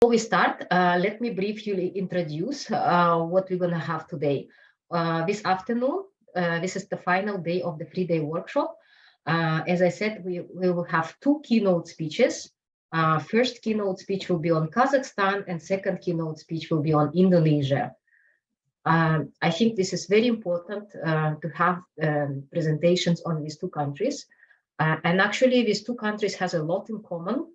Before we start, let me briefly introduce what we're going to have today. This afternoon, this is the final day of the 3-day workshop. As I said, we will have 2 keynote speeches. First keynote speech will be on Kazakhstan, and second keynote speech will be on Indonesia. I think this is very important to have presentations on these 2 countries. And actually, these 2 countries has a lot in common.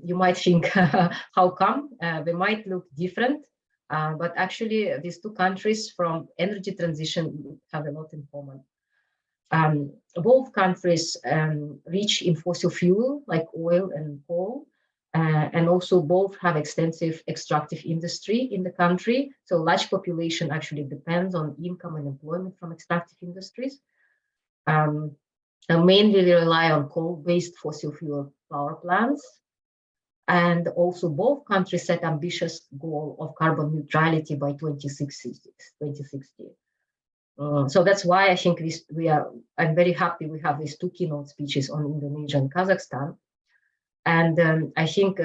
You might think, how come? They might look different, but actually these 2 countries from energy transition have a lot in common. Both countries rich in fossil fuel like oil and coal, and also both have extensive extractive industry in the country. So large population actually depends on income and employment from extractive industries. And mainly rely on coal-based fossil fuel power plants. And also both countries set ambitious goal of carbon neutrality by 2060. So that's why I think I'm very happy we have these 2 keynote speeches on Indonesia and Kazakhstan. And I think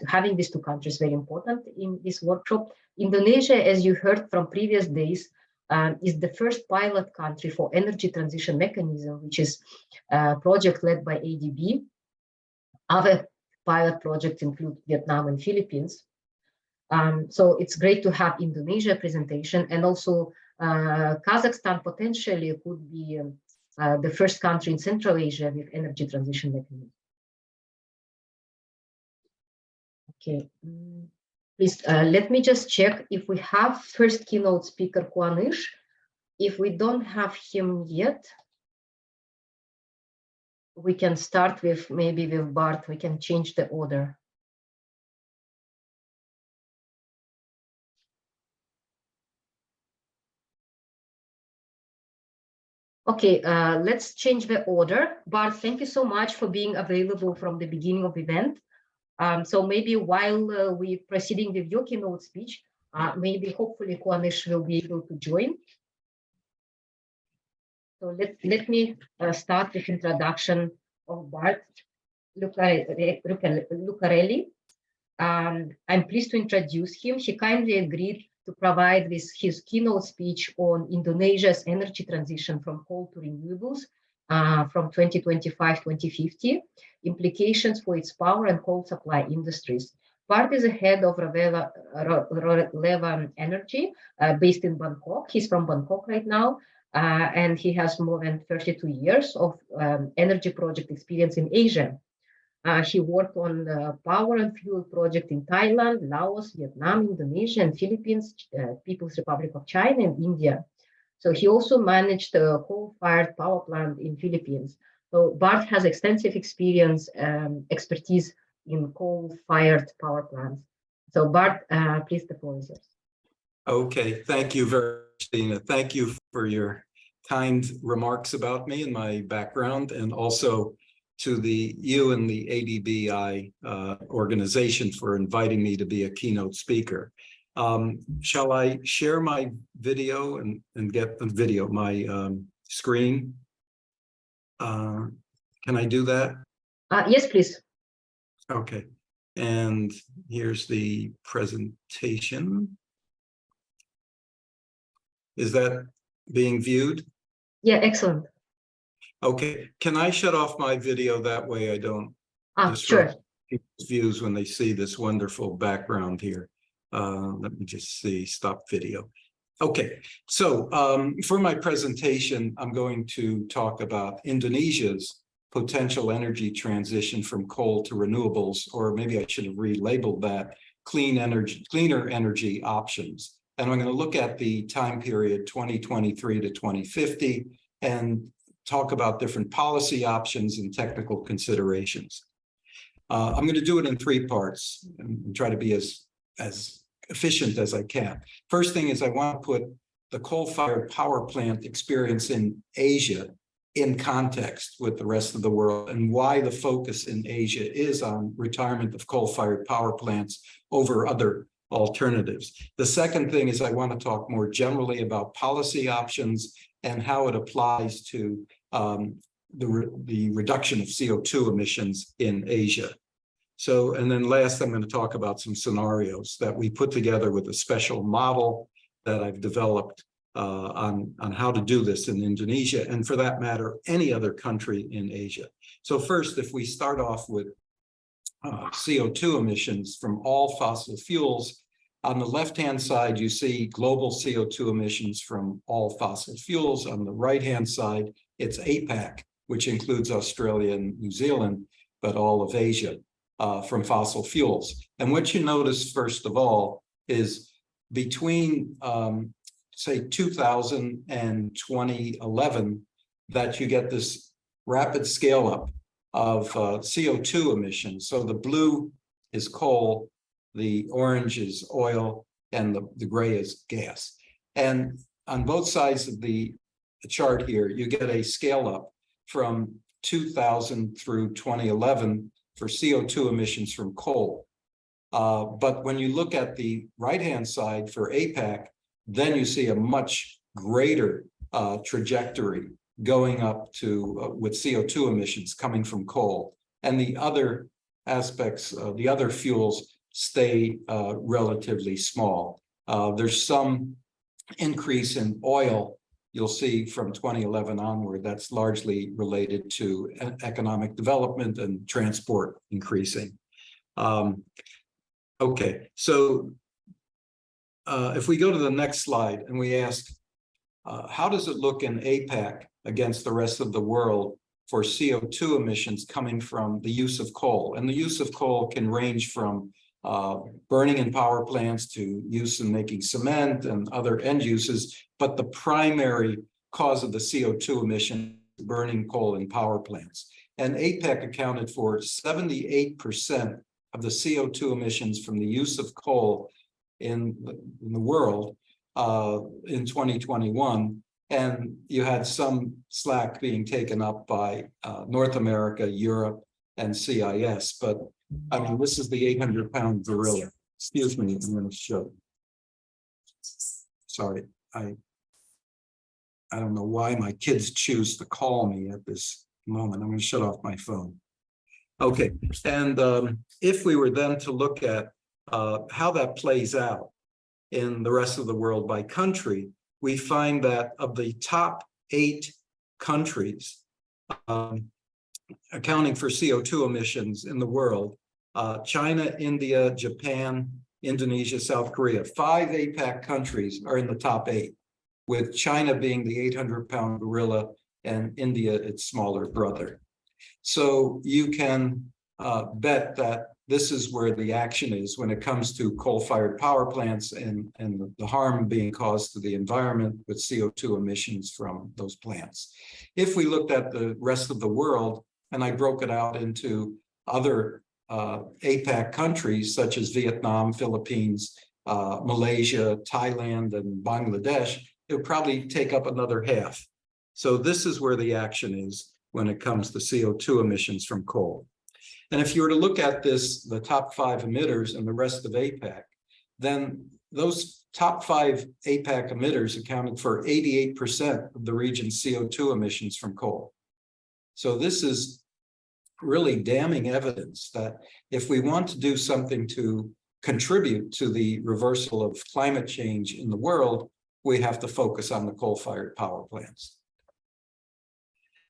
having these 2 countries is very important in this workshop. Indonesia, as you heard from previous days, is the first pilot country for energy transition mechanism, which is a project led by ADB. Other pilot projects include Viet Nam and Philippines. So it's great to have Indonesia presentation, and also Kazakhstan potentially could be the first country in Central Asia with energy transition mechanism. Okay, please let me just check if we have first keynote speaker Kuanish. If we don't have him yet, we can start with maybe with Bart. We can change the order. Okay, let's change the order. Bart, thank you so much for being available from the beginning of the event. So maybe while we're proceeding with your keynote speech, maybe hopefully Kuanish will be able to join. So let me start with introduction of Bart Lucarelli. I'm pleased to introduce him. He kindly agreed to provide his keynote speech on Indonesia's energy transition from coal to renewables from 2025-2050, implications for its power and coal supply industries. Bart is the head of Relevan Energy based in Bangkok. He's from Bangkok right now. And he has more than 32 years of energy project experience in Asia. He worked on the power and fuel project in Thailand, Laos, Vietnam, Indonesia, and Philippines, People's Republic of China, and India. So he also managed a coal-fired power plant in Philippines. So Bart has extensive experience, expertise in coal-fired power plants. So Bart, please, the floor is yours. Okay, thank you very much, Dina. Thank you for your kind remarks about me and my background, and also to you and the ADBI organization for inviting me to be a keynote speaker. Shall I share my video and get the video, my screen? Can I do that? Yes, please. Okay, and here's the presentation. Is that being viewed? Yeah, excellent. Okay, can I shut off my video? That way I don't disrupt people's views when they see this wonderful background here. Let me just see, stop video. Okay, so for my presentation, I'm going to talk about Indonesia's potential energy transition from coal to renewables, or maybe I should have relabeled that, cleaner energy options. And I'm going to look at the time period 2023 to 2050 and talk about different policy options and technical considerations. I'm going to do it in 3 parts and try to be as efficient as I can. First thing is I want to put the coal-fired power plant experience in Asia in context with the rest of the world, and why the focus in Asia is on retirement of coal-fired power plants over other alternatives. The second thing is I want to talk more generally about policy options and how it applies to the reduction of CO2 emissions in Asia. So, and then last, I'm going to talk about some scenarios that we put together with a special model that I've developed on how to do this in Indonesia, and for that matter, any other country in Asia. So first, if we start off with CO2 emissions from all fossil fuels, on the left-hand side, you see global CO2 emissions from all fossil fuels. On the right-hand side, it's APAC, which includes Australia and New Zealand, but all of Asia from fossil fuels. And what you notice, first of all, is between, say, 2000 and 2011, that you get this rapid scale up of CO2 emissions. So the blue is coal, the orange is oil, and the gray is gas. And on both sides of the chart here, you get a scale up from 2000 through 2011 for CO2 emissions from coal. But when you look at the right-hand side for APAC, then you see a much greater trajectory going up to with CO2 emissions coming from coal. And the other aspects, the other fuels stay relatively small. There's some increase in oil you'll see from 2011 onward. That's largely related to economic development and transport increasing. Okay, so if we go to the next slide and we ask, how does it look in APAC against the rest of the world for CO2 emissions coming from the use of coal? And the use of coal can range from burning in power plants to use in making cement and other end uses, but the primary cause of the CO2 emission is burning coal in power plants. And APAC accounted for 78% of the CO2 emissions from the use of coal in the world in 2021. And you had some slack being taken up by North America, Europe, and CIS. But I mean, this is the 800-pound gorilla. Excuse me, I'm going to show. Sorry, I don't know why my kids choose to call me at this moment. I'm going to shut off my phone. Okay, and if we were then to look at how that plays out in the rest of the world by country, we find that of the top 8 countries accounting for CO2 emissions in the world, China, India, Japan, Indonesia, South Korea, 5 APAC countries are in the top 8, with China being the 800-pound gorilla and India its smaller brother. So you can bet that this is where the action is when it comes to coal-fired power plants and the harm being caused to the environment with CO2 emissions from those plants. If we looked at the rest of the world, and I broke it out into other APAC countries such as Viet Nam, Philippines, Malaysia, Thailand, and Bangladesh, it would probably take up another half. So this is where the action is when it comes to CO2 emissions from coal. And if you were to look at this, the top 5 emitters and the rest of APAC, then those top 5 APAC emitters accounted for 88% of the region's CO2 emissions from coal. So this is really damning evidence that if we want to do something to contribute to the reversal of climate change in the world, we have to focus on the coal-fired power plants.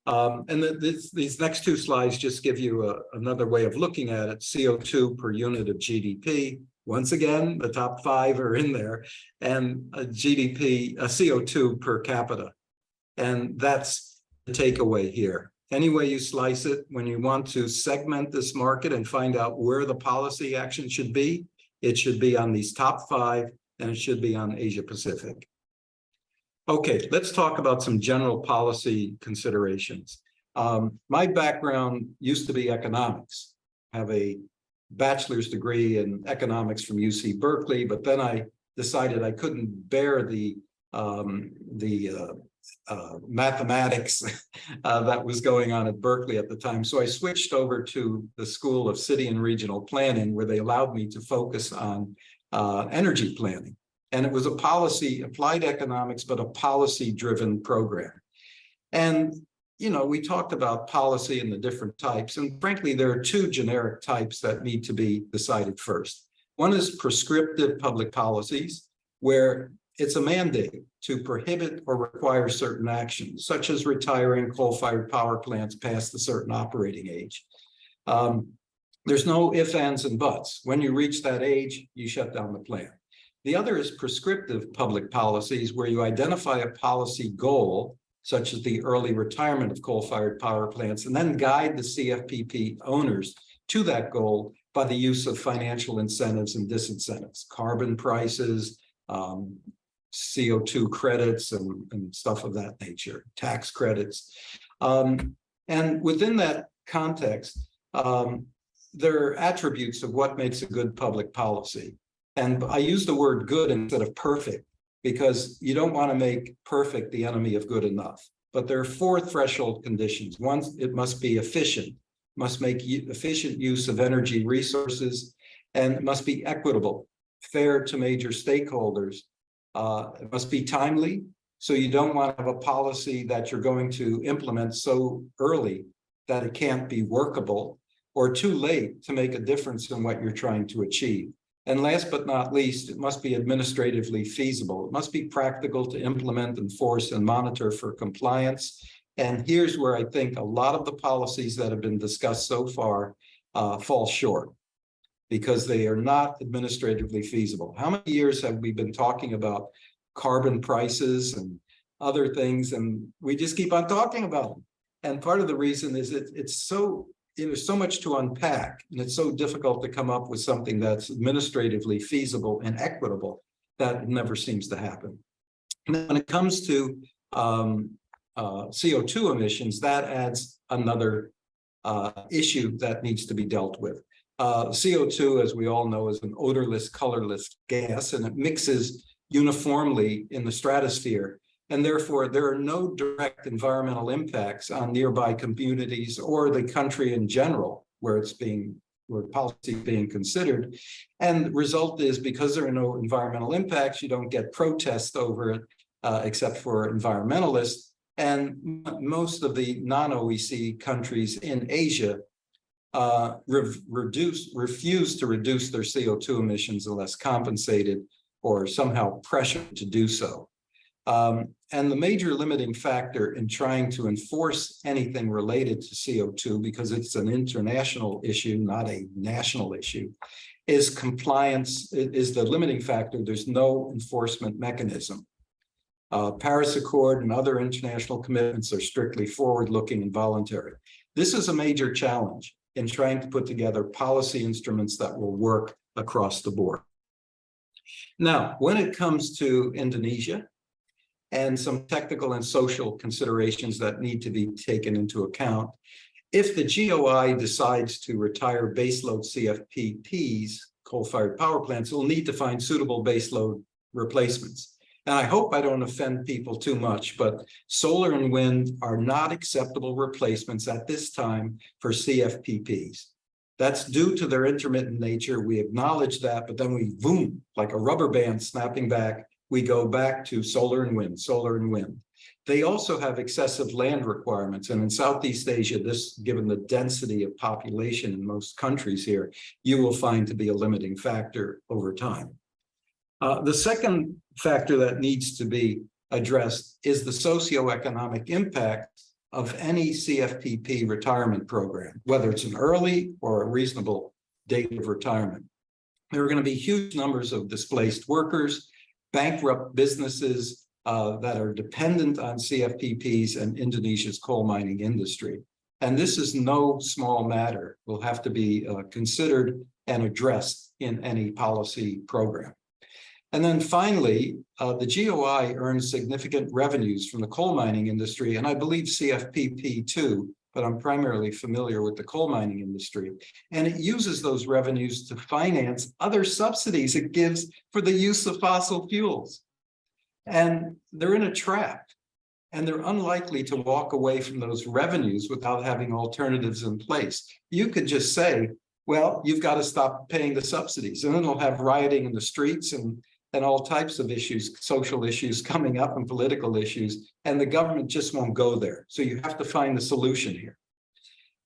And these next 2 slides just give you another way of looking at it. CO2 per unit of GDP. Once again, the top 5 are in there, and CO2 per capita. And that's the takeaway here. Any way you slice it, when you want to segment this market and find out where the policy action should be, it should be on these top 5, and it should be on Asia Pacific. Okay, let's talk about some general policy considerations. My background used to be economics. I have a bachelor's degree in economics from UC Berkeley, but then I decided I couldn't bear the mathematics that was going on at Berkeley at the time. So I switched over to the School of City and Regional Planning, where they allowed me to focus on energy planning. And it was a policy, applied economics, but a policy-driven program. And we talked about policy and the different types, and frankly, there are two generic types that need to be decided first. One is prescriptive public policies, where it's a mandate to prohibit or require certain actions, such as retiring coal-fired power plants past a certain operating age. There's no ifs, ands, and buts. When you reach that age, you shut down the plant. The other is prescriptive public policies, where you identify a policy goal, such as the early retirement of coal-fired power plants, and then guide the CFPP owners to that goal by the use of financial incentives and disincentives, carbon prices, CO2 credits, and stuff of that nature, tax credits. And within that context, there are attributes of what makes a good public policy. And I use the word good instead of perfect, because you don't want to make perfect the enemy of good enough. But there are four threshold conditions. One, it must be efficient, must make efficient use of energy resources, and it must be equitable, fair to major stakeholders. It must be timely, so you don't want to have a policy that you're going to implement so early that it can't be workable, or too late to make a difference in what you're trying to achieve. And last but not least, it must be administratively feasible. It must be practical to implement, enforce, and monitor for compliance. And here's where I think a lot of the policies that have been discussed so far fall short, because they are not administratively feasible. How many years have we been talking about carbon prices and other things, and we just keep on talking about them? And part of the reason is it's so, there's so much to unpack, and it's so difficult to come up with something that's administratively feasible and equitable that never seems to happen. And when it comes to CO2 emissions, that adds another issue that needs to be dealt with. CO2, as we all know, is an odorless, colorless gas, and it mixes uniformly in the stratosphere. And therefore, there are no direct environmental impacts on nearby communities or the country in general, where policy is being considered. And the result is, because there are no environmental impacts, you don't get protests over it, except for environmentalists. And most of the non-OECD countries in Asia refuse to reduce their CO2 emissions unless compensated or somehow pressured to do so. And the major limiting factor in trying to enforce anything related to CO2, because it's an international issue, not a national issue, is compliance, is the limiting factor. There's no enforcement mechanism. Paris Accord and other international commitments are strictly forward-looking and voluntary. This is a major challenge in trying to put together policy instruments that will work across the board. Now, when it comes to Indonesia, and some technical and social considerations that need to be taken into account, if the GOI decides to retire baseload CFPPs, coal-fired power plants, will need to find suitable baseload replacements. And I hope I don't offend people too much, but solar and wind are not acceptable replacements at this time for CFPPs. That's due to their intermittent nature. We acknowledge that, but then we, boom, like a rubber band snapping back, we go back to solar and wind, solar and wind. They also have excessive land requirements. And in Southeast Asia, this, given the density of population in most countries here, you will find to be a limiting factor over time. The second factor that needs to be addressed is the socioeconomic impact of any CFPP retirement program, whether it's an early or a reasonable date of retirement. There are going to be huge numbers of displaced workers, bankrupt businesses that are dependent on CFPPs and Indonesia's coal mining industry. And this is no small matter. Will have to be considered and addressed in any policy program. And then finally, the GOI earns significant revenues from the coal mining industry, and I believe CFPP too, but I'm primarily familiar with the coal mining industry. And it uses those revenues to finance other subsidies it gives for the use of fossil fuels. And they're in a trap, and they're unlikely to walk away from those revenues without having alternatives in place. You could just say, well, you've got to stop paying the subsidies, and then they'll have rioting in the streets, and and all types of issues, social issues coming up and political issues, and the government just won't go there. So you have to find the solution here.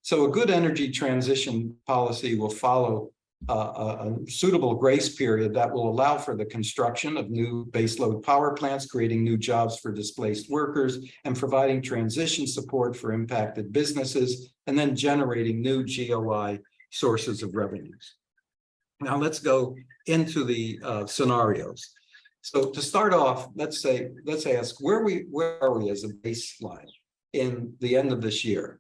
So a good energy transition policy will follow a suitable grace period that will allow for the construction of new baseload power plants, creating new jobs for displaced workers, and providing transition support for impacted businesses, and then generating new GOI sources of revenues. Now let's go into the scenarios. So to start off, let's ask where are we as a baseline in the end of this year?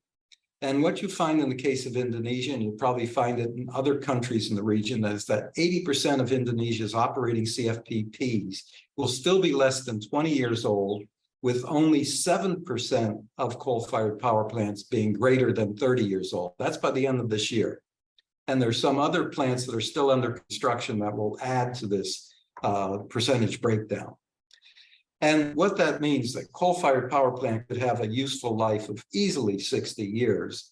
And what you find in the case of Indonesia, and you probably find it in other countries in the region, is that 80% of Indonesia's operating CFPPs will still be less than 20 years old, with only 7% of coal-fired power plants being greater than 30 years old. That's by the end of this year. And there's some other plants that are still under construction that will add to this percentage breakdown. And what that means, that coal-fired power plant could have a useful life of easily 60 years.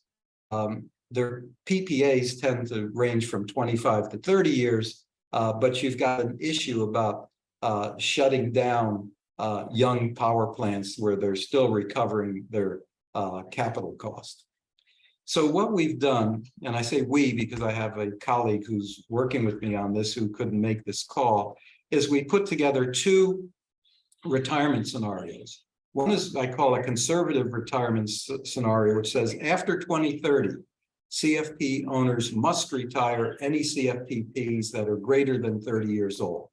Their PPAs tend to range from 25 to 30 years, but you've got an issue about shutting down young power plants where they're still recovering their capital cost. So what we've done, and I say we because I have a colleague who's working with me on this who couldn't make this call, is we put together two retirement scenarios. One is, I call a conservative retirement scenario, which says after 2030, CFP owners must retire any CFPPs that are greater than 30 years old.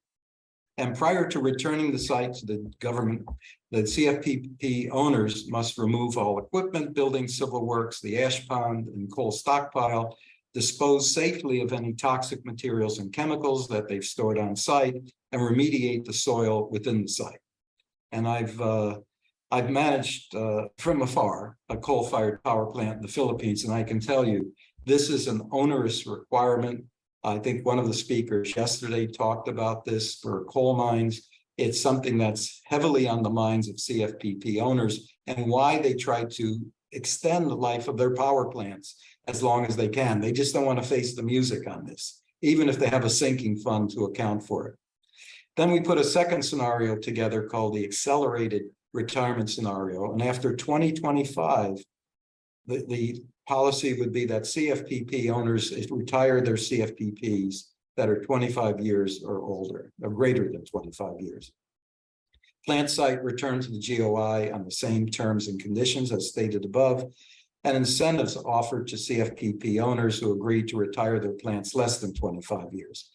And prior to returning the site to the government, the CFPP owners must remove all equipment, buildings, civil works, the ash pond and coal stockpile, dispose safely of any toxic materials and chemicals that they've stored on site, and remediate the soil within the site. And I've managed from afar a coal-fired power plant in the Philippines, and I can tell you this is an onerous requirement. I think one of the speakers yesterday talked about this for coal mines. It's something that's heavily on the minds of CFPP owners, and why they try to extend the life of their power plants as long as they can. They just don't want to face the music on this, even if they have a sinking fund to account for it. Then we put a second scenario together called the accelerated retirement scenario. And after 2025, the policy would be that CFPP owners retire their CFPPs that are 25 years or older, or greater than 25 years. Plant site return to the GOI on the same terms and conditions as stated above, and incentives offered to CFPP owners who agree to retire their plants less than 25 years.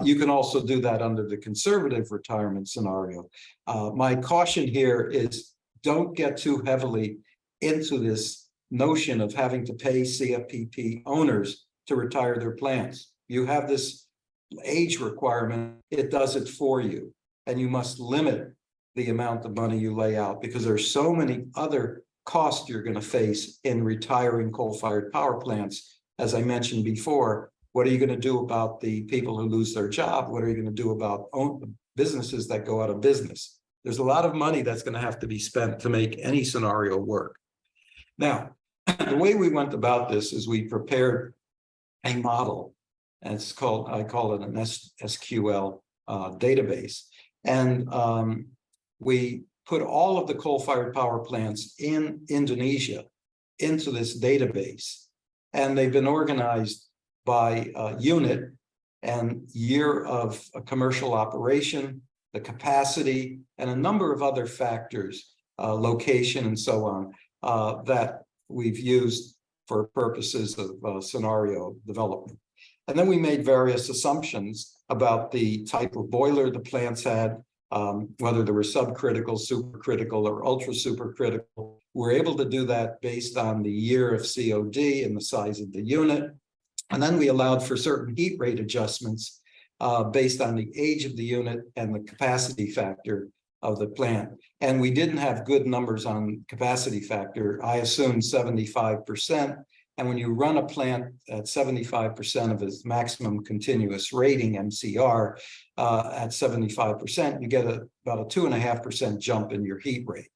You can also do that under the conservative retirement scenario. My caution here is don't get too heavily into this notion of having to pay CFPP owners to retire their plants. You have this age requirement, it does it for you, and you must limit the amount of money you lay out because there's so many other costs you're going to face in retiring coal-fired power plants. As I mentioned before, what are you going to do about the people who lose their job? What are you going to do about businesses that go out of business? There's a lot of money that's going to have to be spent to make any scenario work. Now, the way we went about this is we prepared a model, and it's called, I call it an SQL database. And we put all of the coal-fired power plants in Indonesia into this database, and they've been organized by unit and year of commercial operation, the capacity, and a number of other factors, location and so on, that we've used for purposes of scenario development. And then we made various assumptions about the type of boiler the plants had, whether they were subcritical, supercritical, or ultra supercritical. We're able to do that based on the year of COD and the size of the unit. And then we allowed for certain heat rate adjustments based on the age of the unit and the capacity factor of the plant. And we didn't have good numbers on capacity factor. I assumed 75%. And when you run a plant at 75% of its maximum continuous rating, MCR, at 75%, you get about a 2.5% jump in your heat rate.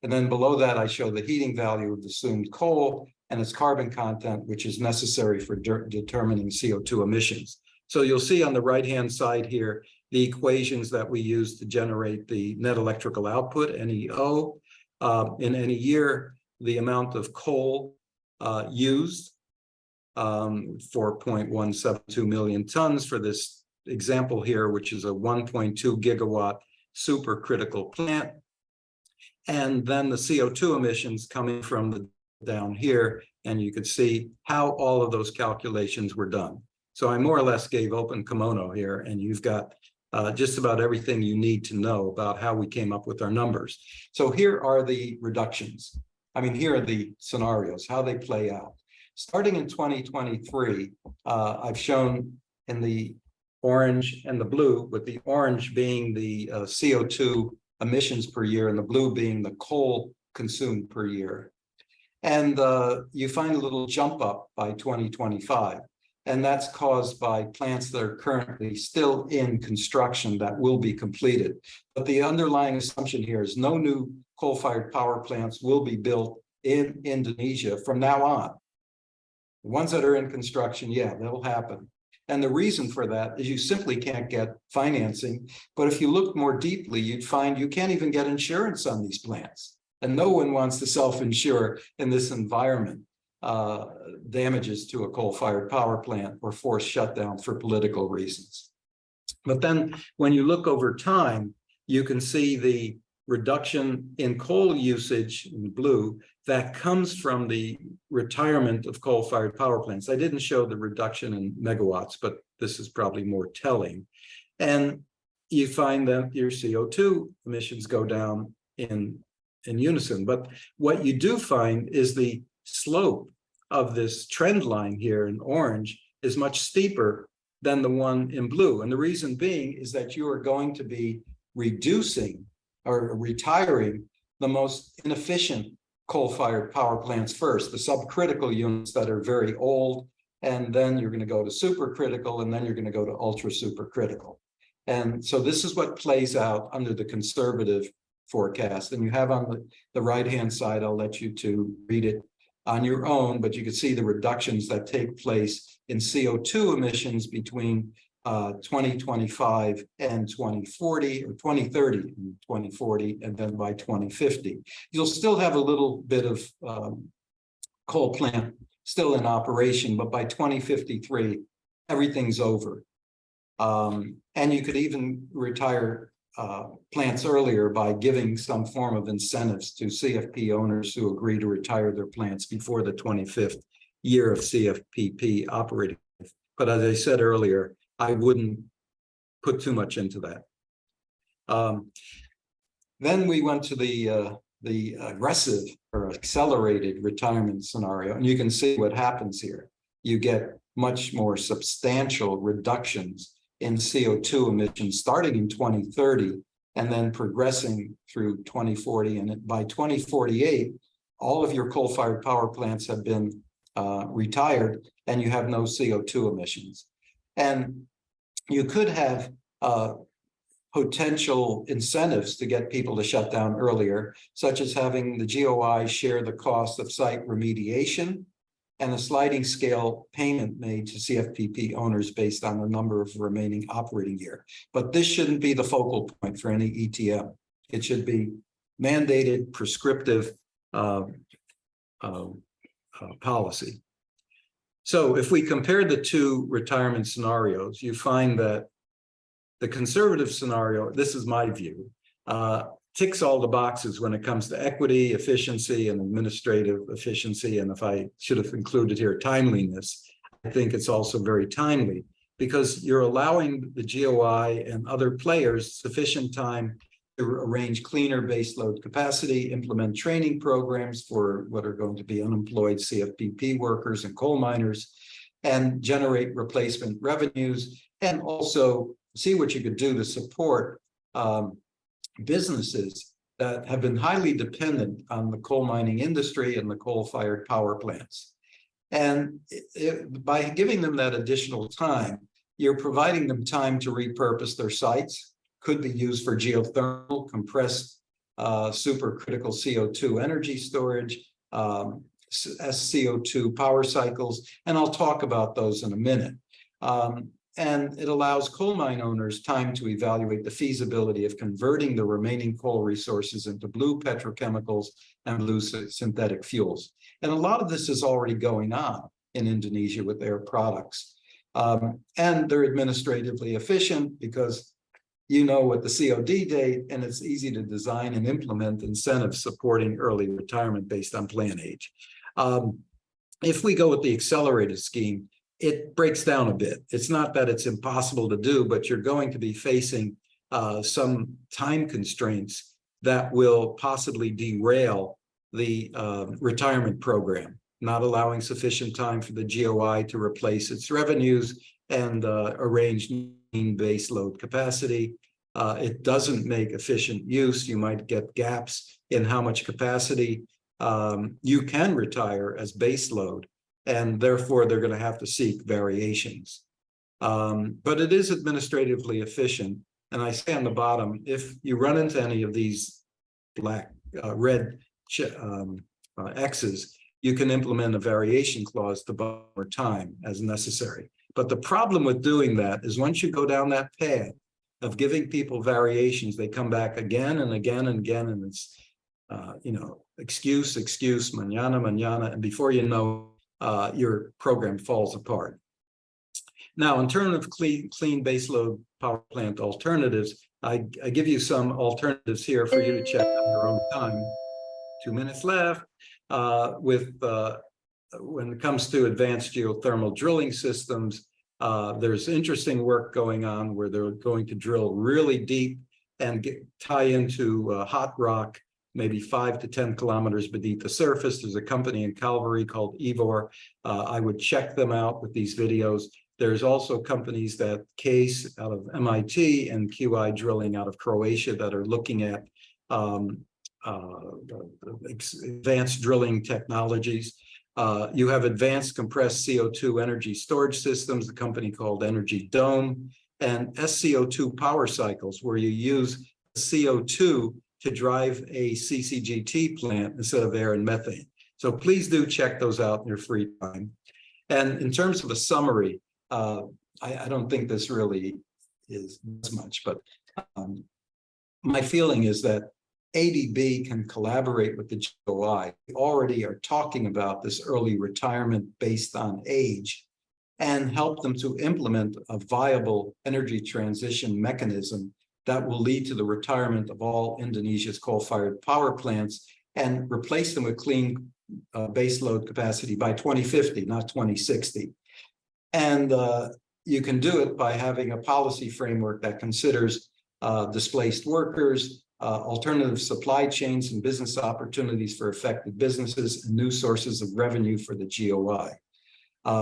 And then below that, I show the heating value of the assumed coal and its carbon content, which is necessary for determining CO2 emissions. So you'll see on the right-hand side here, the equations that we use to generate the net electrical output, NEO. In any year, the amount of coal used, 4.172 million tons for this example here, which is a 1.2 gigawatt supercritical plant. And then the CO2 emissions coming from the down here, and you could see how all of those calculations were done. So I more or less gave open kimono here, and you've got just about everything you need to know about how we came up with our numbers. So here are the reductions. I mean, here are the scenarios, how they play out. Starting in 2023, I've shown in the orange and the blue, with the orange being the CO2 emissions per year and the blue being the coal consumed per year. And you find a little jump up by 2025. And that's caused by plants that are currently still in construction that will be completed. But the underlying assumption here is no new coal-fired power plants will be built in Indonesia from now on. The ones that are in construction, yeah, that'll happen. And the reason for that is you simply can't get financing. But if you look more deeply, you'd find you can't even get insurance on these plants. And no one wants to self-insure in this environment damages to a coal-fired power plant or forced shutdown for political reasons. But then when you look over time, you can see the reduction in coal usage in blue that comes from the retirement of coal-fired power plants. I didn't show the reduction in megawatts, but this is probably more telling. And you find that your CO2 emissions go down in unison. But what you do find is the slope of this trend line here in orange is much steeper than the one in blue. And the reason being is that you are going to be reducing or retiring the most inefficient coal-fired power plants first, the subcritical units that are very old, and then you're going to go to supercritical, and then you're going to go to ultra supercritical. And so this is what plays out under the conservative forecast. And you have on the right-hand side, I'll let you to read it on your own, but you can see the reductions that take place in CO2 emissions between 2025 and 2040, or 2030 and 2040, and then by 2050. You'll still have a little bit of coal plant still in operation, but by 2053, everything's over. And you could even retire plants earlier by giving some form of incentives to CFP owners who agree to retire their plants before the 25th year of CFPP operating. But as I said earlier, I wouldn't put too much into that. Then we went to the aggressive or accelerated retirement scenario, and you can see what happens here. You get much more substantial reductions in CO2 emissions starting in 2030 and then progressing through 2040. And by 2048, all of your coal-fired power plants have been retired and you have no CO2 emissions. And you could have potential incentives to get people to shut down earlier, such as having the GOI share the cost of site remediation and a sliding scale payment made to CFPP owners based on the number of remaining operating year. But this shouldn't be the focal point for any ETM. It should be mandated, prescriptive policy. So if we compare the two retirement scenarios, you find that the conservative scenario, this is my view, ticks all the boxes when it comes to equity, efficiency, and administrative efficiency. And if I should have included here timeliness, I think it's also very timely because you're allowing the GOI and other players sufficient time to arrange cleaner baseload capacity, implement training programs for what are going to be unemployed CFPP workers and coal miners, and generate replacement revenues, and also see what you could do to support businesses that have been highly dependent on the coal mining industry and the coal-fired power plants. And by giving them that additional time, you're providing them time to repurpose their sites, could be used for geothermal, compressed supercritical CO2 energy storage, SCO2 power cycles, and I'll talk about those in a minute. and it allows coal mine owners time to evaluate the feasibility of converting the remaining coal resources into blue petrochemicals and blue synthetic fuels. And a lot of this is already going on in Indonesia with their products. And they're administratively efficient because you know what the COD date, and it's easy to design and implement incentives supporting early retirement based on plan age. If we go with the accelerated scheme, it breaks down a bit. It's not that it's impossible to do, but you're going to be facing some time constraints that will possibly derail the retirement program, not allowing sufficient time for the GOI to replace its revenues and arrange base load capacity. It doesn't make efficient use. You might get gaps in how much capacity you can retire as base load, and therefore they're going to have to seek variations. But it is administratively efficient. And I say on the bottom, if you run into any of these red X's, you can implement a variation clause to buy more time as necessary. But the problem with doing that is once you go down that path of giving people variations, they come back again and again and again, and it's excuse, mañana, and before you know, your program falls apart. Now, in terms of clean baseload power plant alternatives, I give you some alternatives here for you to check on your own time. 2 minutes left. When it comes to advanced geothermal drilling systems, there's interesting work going on where they're going to drill really deep and tie into hot rock, maybe 5 to 10 kilometers beneath the surface. There's a company in Calvary called Evor. I would check them out with these videos. There's also companies that Case out of MIT and QI Drilling out of Croatia that are looking at advanced drilling technologies. You have advanced compressed CO2 energy storage systems, a company called Energy Dome, and SCO2 power cycles, where you use CO2 to drive a CCGT plant instead of air and methane. So please do check those out in your free time. And in terms of a summary, I don't think this really is as much, but my feeling is that ADB can collaborate with the GOI. We already are talking about this early retirement based on age and help them to implement a viable energy transition mechanism that will lead to the retirement of all Indonesia's coal-fired power plants and replace them with clean baseload capacity by 2050, not 2060. And you can do it by having a policy framework that considers displaced workers, alternative supply chains and business opportunities for affected businesses, and new sources of revenue for the GOI.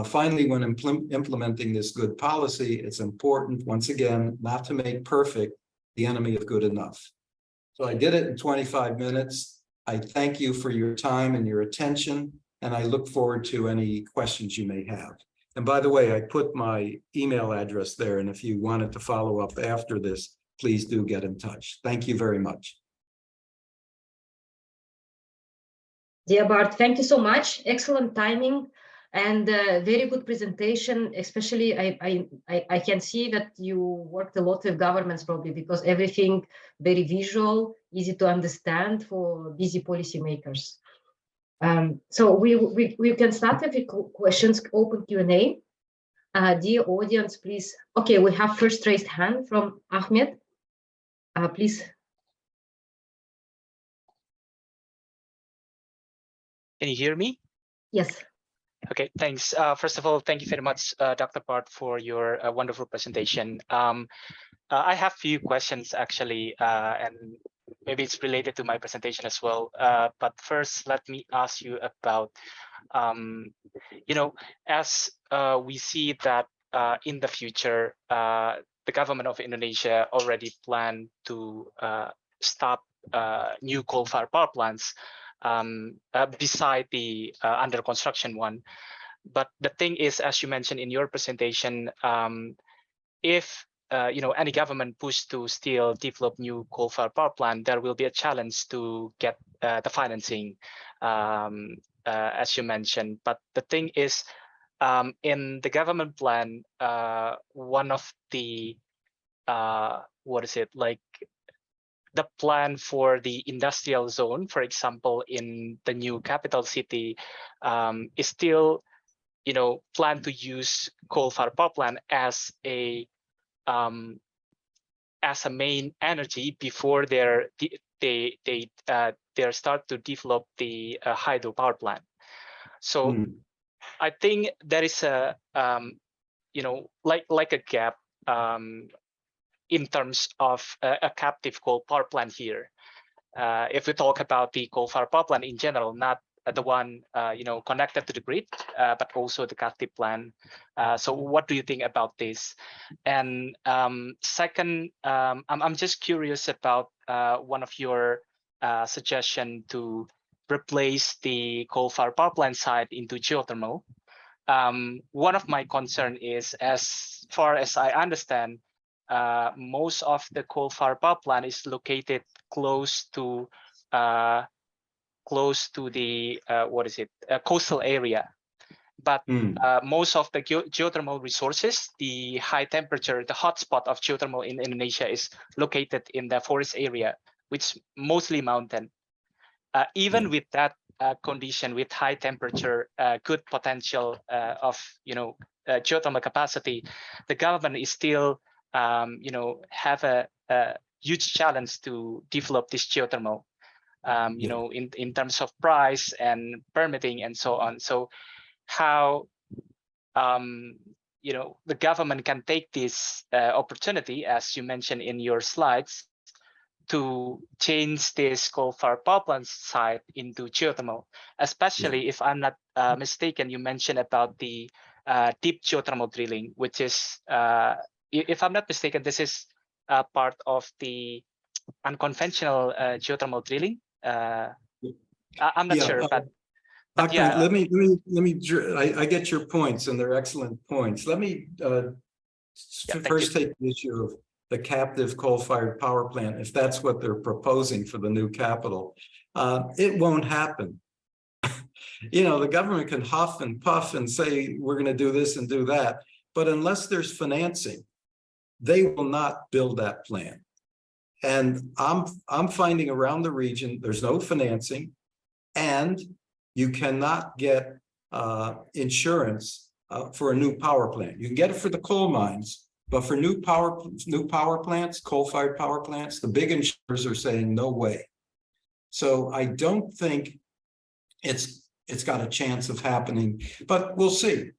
Finally, when implementing this good policy, it's important, once again, not to make perfect the enemy of good enough. So I did it in 25 minutes. I thank you for your time and your attention, and I look forward to any questions you may have. And by the way, I put my email address there, and if you wanted to follow up after this, please do get in touch. Thank you very much. Dear Bart, thank you so much. Excellent timing and very good presentation. Especially, I can see that you worked a lot with governments probably because everything very visual, easy to understand for busy policymakers. So we can start with questions, open Q&A. Dear audience, please. Okay, we have first raised hand from Ahmed. Please. Can you hear me? Yes. Okay, thanks. First of all, thank you very much, Dr. Bart, for your wonderful presentation. I have a few questions actually, and maybe it's related to my presentation as well. But first, let me ask you about, as we see that in the future, the government of Indonesia already planned to stop new coal-fired power plants beside the under construction one. But the thing is, as you mentioned in your presentation, if any government push to still develop new coal-fired power plant, there will be a challenge to get the financing, as you mentioned. But the thing is, in the government plan, one of the what is it, like the plan for the industrial zone, for example, in the new capital city, is still, plan to use coal-fired power plant as a main energy before they start to develop the hydropower plant. So I think there is a like a gap in terms of a captive coal power plant here. If we talk about the coal-fired power plant in general, not the one connected to the grid, but also the captive plant. So what do you think about this? And second, I'm just curious about one of your suggestion to replace the coal-fired power plant site into geothermal. One of my concern is, as far as I understand, most of the coal-fired power plant is located close to the coastal area, but most of the geothermal resources, the high temperature, the hotspot of geothermal in Indonesia is located in the forest area, which mostly mountain. Even with that condition, with high temperature, good potential of geothermal capacity, the government is still have a huge challenge to develop this geothermal. In terms of price and permitting and so on. So how the government can take this opportunity, as you mentioned in your slides, to change this coal-fired power plant site into geothermal, especially if I'm not mistaken, you mentioned about the deep geothermal drilling, which is, if I'm not mistaken, this is part of the unconventional geothermal drilling. I'm not sure, but Dr. yeah. Let me. I get your points, and they're excellent points. Let me first take the issue of the captive coal-fired power plant. If that's what they're proposing for the new capital, it won't happen. The government can huff and puff and say we're going to do this and do that, but unless there's financing, they will not build that plant. And I'm finding around the region, there's no financing, and you cannot get insurance for a new power plant. You can get it for the coal mines, but for new power plants, coal-fired power plants, the big insurers are saying no way. So I don't think it's got a chance of happening, but we'll see.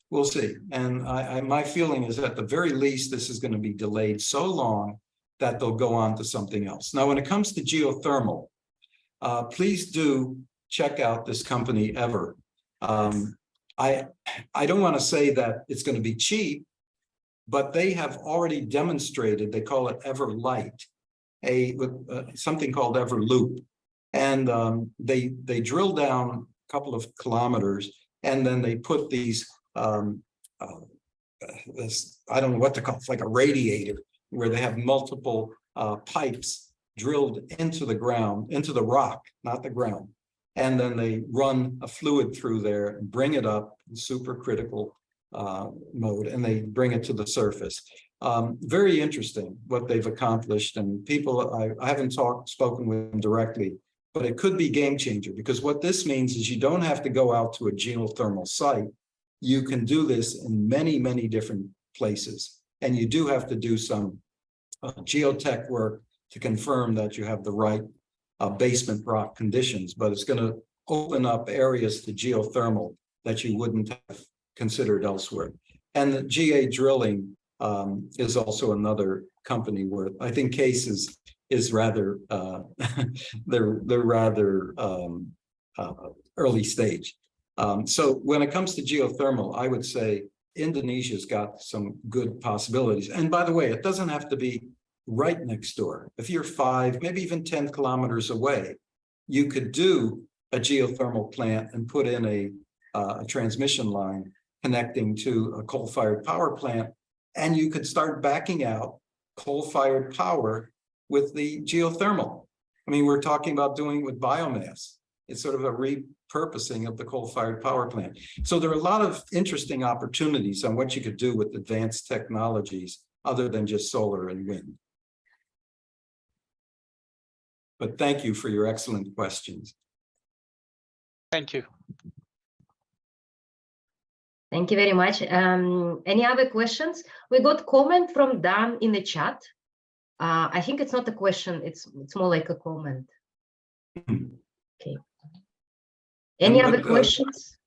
We'll see. And my feeling is at the very least, this is going to be delayed so long that they'll go on to something else. Now, when it comes to geothermal, please do check out this company, Ever. I don't want to say that it's going to be cheap, but they have already demonstrated, they call it Everlight, something called Everloop. And they drill down a couple of kilometers, and then they put these, this, I don't know what to call it, it's like a radiator, where they have multiple pipes drilled into the ground, into the rock, not the ground. And then they run a fluid through there and bring it up in supercritical mode, and they bring it to the surface. Very interesting what they've accomplished, and people, I haven't spoken with them directly, but it could be game changer, because what this means is you don't have to go out to a geothermal site. You can do this in many, many different places, and you do have to do some geotech work to confirm that you have the right basement rock conditions, but it's going to open up areas to geothermal that you wouldn't have considered elsewhere. And the GA Drilling is also another company where I think Case is rather they're rather early stage. So when it comes to geothermal, I would say Indonesia's got some good possibilities. And by the way, it doesn't have to be right next door. If you're 5, maybe even 10 kilometers away, you could do a geothermal plant and put in a transmission line connecting to a coal-fired power plant, and you could start backing out coal-fired power with the geothermal. I mean, we're talking about doing it with biomass. It's sort of a repurposing of the coal-fired power plant. So there are a lot of interesting opportunities on what you could do with advanced technologies other than just solar and wind. But thank you for your excellent questions. Thank you. Thank you very much. Any other questions? We got comment from Dan in the chat. I think it's not a question, it's more like a comment. Okay. Any other questions?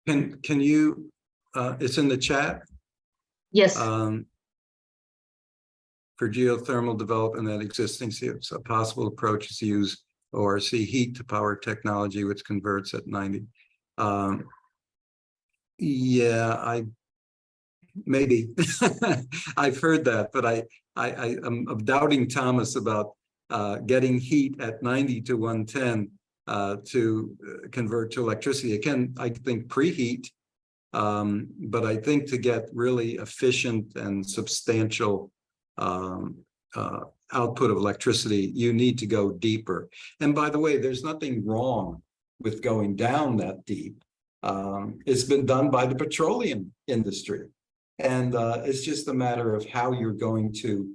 Can you, it's in the chat? Yes. For geothermal development at existing sites, a possible approach is to use ORC heat to power technology, which converts at 90. Yeah, maybe I've heard that, but I'm doubting Thomas about getting heat at 90 to 110 to convert to electricity. Again, I think preheat, but I think to get really efficient and substantial output of electricity, you need to go deeper. And by the way, there's nothing wrong with going down that deep. It's been done by the petroleum industry. And it's just a matter of how you're going to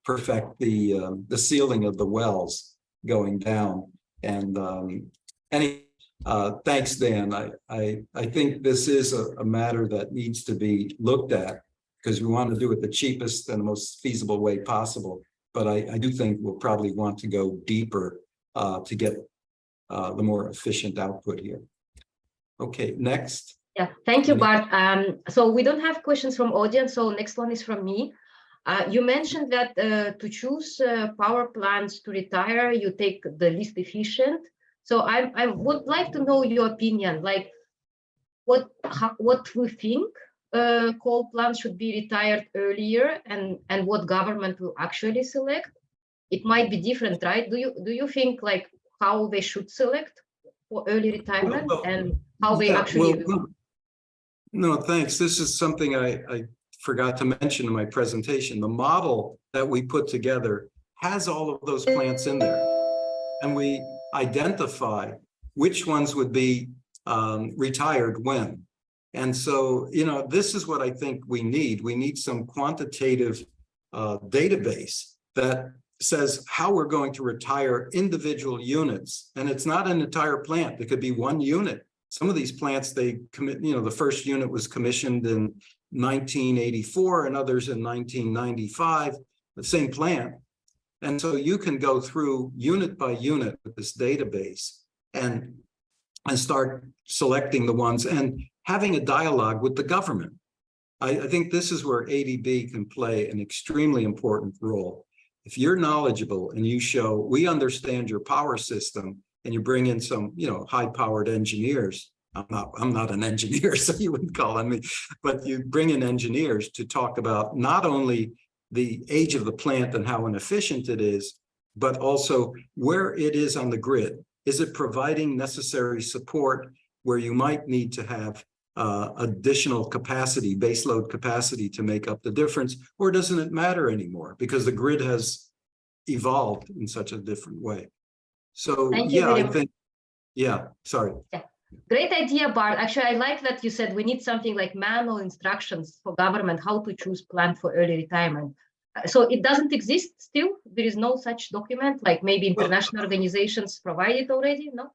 perfect the sealing of the wells going down. And thanks, Dan. I think this is a matter that needs to be looked at because we want to do it the cheapest and the most feasible way possible. But I do think we'll probably want to go deeper to get the more efficient output here. Okay, next. Yeah, thank you, Bart. So we don't have questions from audience. So next one is from me. You mentioned that to choose power plants to retire, you take the least efficient. So I would like to know your opinion, like what we think coal plants should be retired earlier, and what government will actually select. It might be different, right? Do you think like how they should select for early retirement and how they actually will? No, thanks. This is something I forgot to mention in my presentation. The model that we put together has all of those plants in there, and we identify which ones would be retired when. And so, you know, this is what I think we need. We need some quantitative database that says how we're going to retire individual units. And it's not an entire plant. It could be one unit. Some of these plants, they commit, you know, the first unit was commissioned in 1984 and others in 1995, the same plant. And so you can go through unit by unit with this database and start selecting the ones and having a dialogue with the government. I think this is where ADB can play an extremely important role. If you're knowledgeable and you show, we understand your power system, and you bring in some, you know, high-powered engineers. I'm not an engineer, so you wouldn't call on me, but you bring in engineers to talk about not only the age of the plant and how inefficient it is, but also where it is on the grid. Is it providing necessary support where you might need to have additional capacity, baseload capacity to make up the difference, or doesn't it matter anymore because the grid has evolved in such a different way? So yeah, I think, yeah, sorry. Yeah. Great idea, Bart. Actually, I like that you said we need something like manual instructions for government how to choose plant for early retirement. So it doesn't exist still? There is no such document, like maybe international organizations provide it already, no?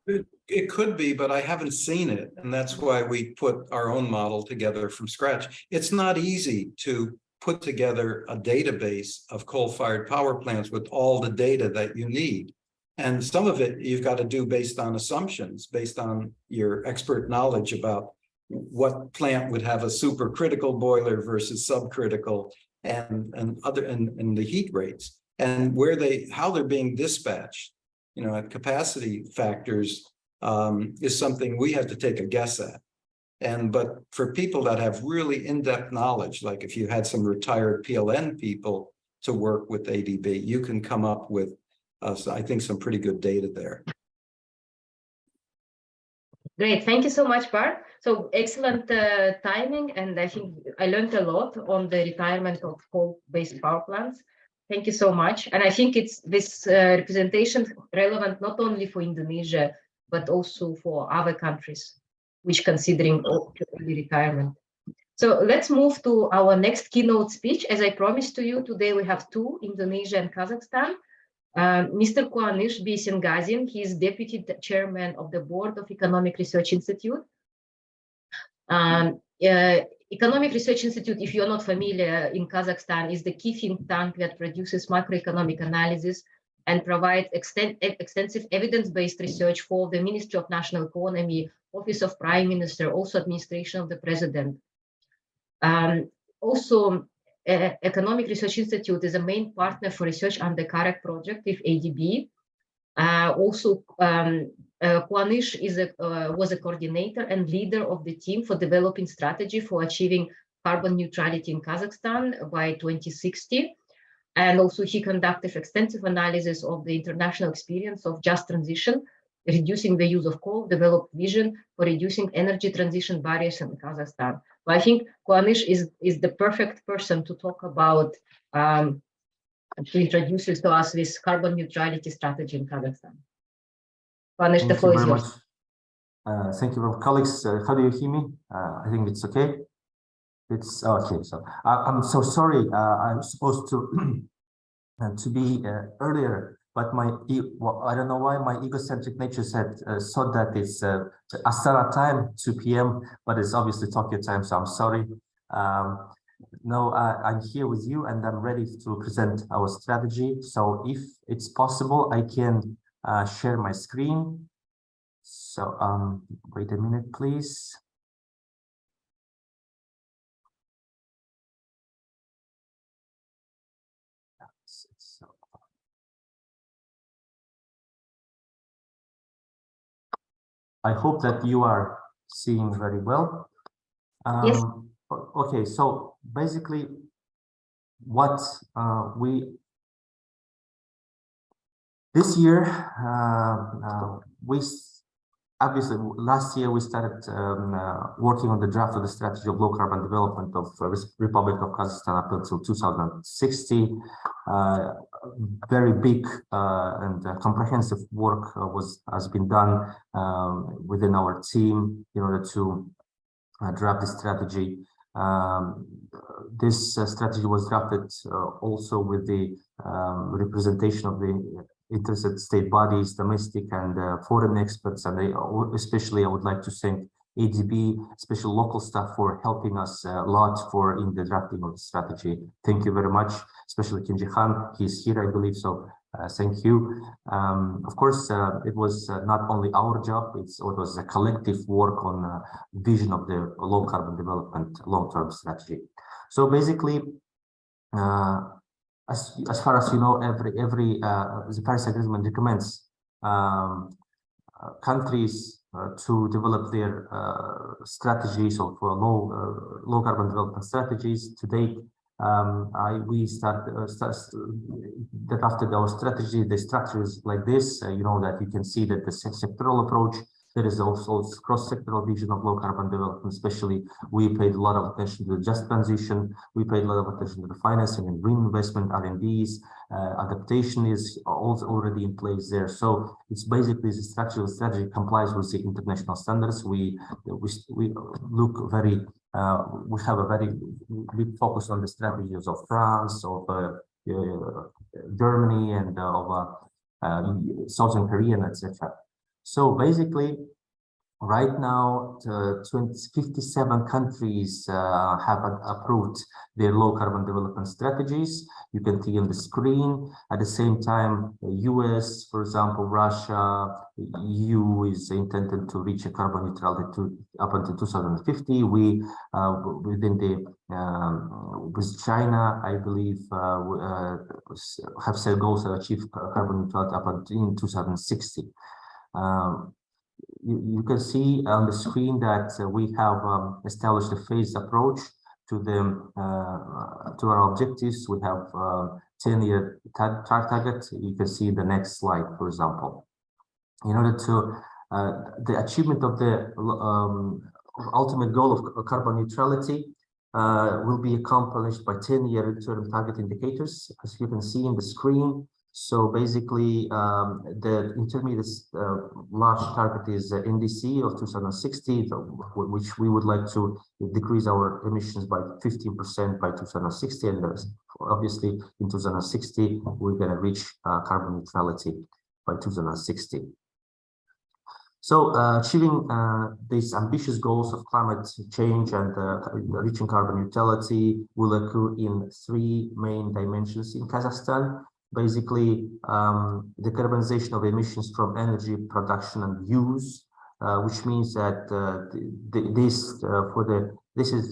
It could be, but I haven't seen it. And that's why we put our own model together from scratch. It's not easy to put together a database of coal-fired power plants with all the data that you need. And some of it you've got to do based on assumptions, based on your expert knowledge about what plant would have a supercritical boiler versus subcritical and the heat rates and how they're being dispatched. You know, at capacity factors is something we have to take a guess at. But for people that have really in-depth knowledge, like if you had some retired PLN people to work with ADB, you can come up with I think some pretty good data there. Great, thank you so much, Bart. So excellent timing, and I think I learned a lot on the retirement of coal-based power plants. Thank you so much. And I think it's this representation relevant not only for Indonesia, but also for other countries which considering early retirement. So let's move to our next keynote speech. As I promised to you, today we have two, Indonesia and Kazakhstan. Mr. Kuanish Bisengazin, he is Deputy Chairman of the Board of Economic Research Institute. Economic Research Institute, if you're not familiar, in Kazakhstan is the key think tank that produces macroeconomic analysis and provides extensive evidence-based research for the Ministry of National Economy, Office of Prime Minister, also administration of the President. Also, Economic Research Institute is a main partner for research on the CAREC project with ADB. Kuanish was a coordinator and leader of the team for developing strategy for achieving carbon neutrality in Kazakhstan by 2060. And also he conducted extensive analysis of the international experience of just transition, reducing the use of coal, developed vision for reducing energy transition barriers in Kazakhstan. But I think Kuanish is the perfect person to talk about, to introduce to us this carbon neutrality strategy in Kazakhstan. Kuanish, the floor is yours. Thank you very much, colleagues. How do you hear me? I think it's okay. It's okay. So I'm so sorry. I'm supposed to be earlier, but I don't know why my egocentric nature said thought that it's Astana time, 2 p.m., but it's obviously Tokyo time. So I'm sorry. No, I'm here with you, and I'm ready to present our strategy. So if it's possible, I can share my screen. So wait a minute, please. I hope that you are seeing very well. Yes. Okay, so basically what this year, obviously last year we started working on the draft of the strategy of low carbon development of Republic of Kazakhstan up until 2060. Very big and comprehensive work has been done within our team in order to draft this strategy. This strategy was drafted also with the representation of the interested state bodies, domestic and foreign experts, and especially I would like to thank ADB, special local staff, for helping us a lot in the drafting of the strategy. Thank you very much, especially Kenji Khan. He's here, I believe, so thank you. Of course, it was not only our job, it was a collective work on vision of the low carbon development long-term strategy. So basically, as far as you know, the Paris Agreement recommends countries to develop their strategies of low carbon development strategies. To date, we drafted our strategy. The structure is like this. You know that you can see that the sectoral approach. There is also cross-sectoral vision of low carbon development. Especially, we paid a lot of attention to the just transition. We paid a lot of attention to the financing and green investment, R&Ds. Adaptation is also already in place there. So it's basically the structural strategy complies with the international standards. We look very. We have a very big focus on the strategies of France, of Germany, and of Southern Korea, etc. So basically, right now, 57 countries have approved their low carbon development strategies. You can see on the screen. At the same time, the US, for example, Russia, EU is intended to reach a carbon neutrality up until 2050. We, within with China, I believe, have set goals to achieve carbon neutrality up until 2060. You can see on the screen that we have established a phased approach to our objectives. We have 10-year target. You can see the next slide, for example. In order to the achievement of the ultimate goal of carbon neutrality will be accomplished by 10-year interim target indicators, as you can see in the screen. So basically, the intermediate large target is NDC of 2060, which we would like to decrease our emissions by 15% by 2060. And obviously, in 2060, we're going to reach carbon neutrality by 2060. So achieving these ambitious goals of climate change and reaching carbon neutrality will occur in 3 main dimensions in Kazakhstan. Basically, decarbonization of emissions from energy production and use, which means that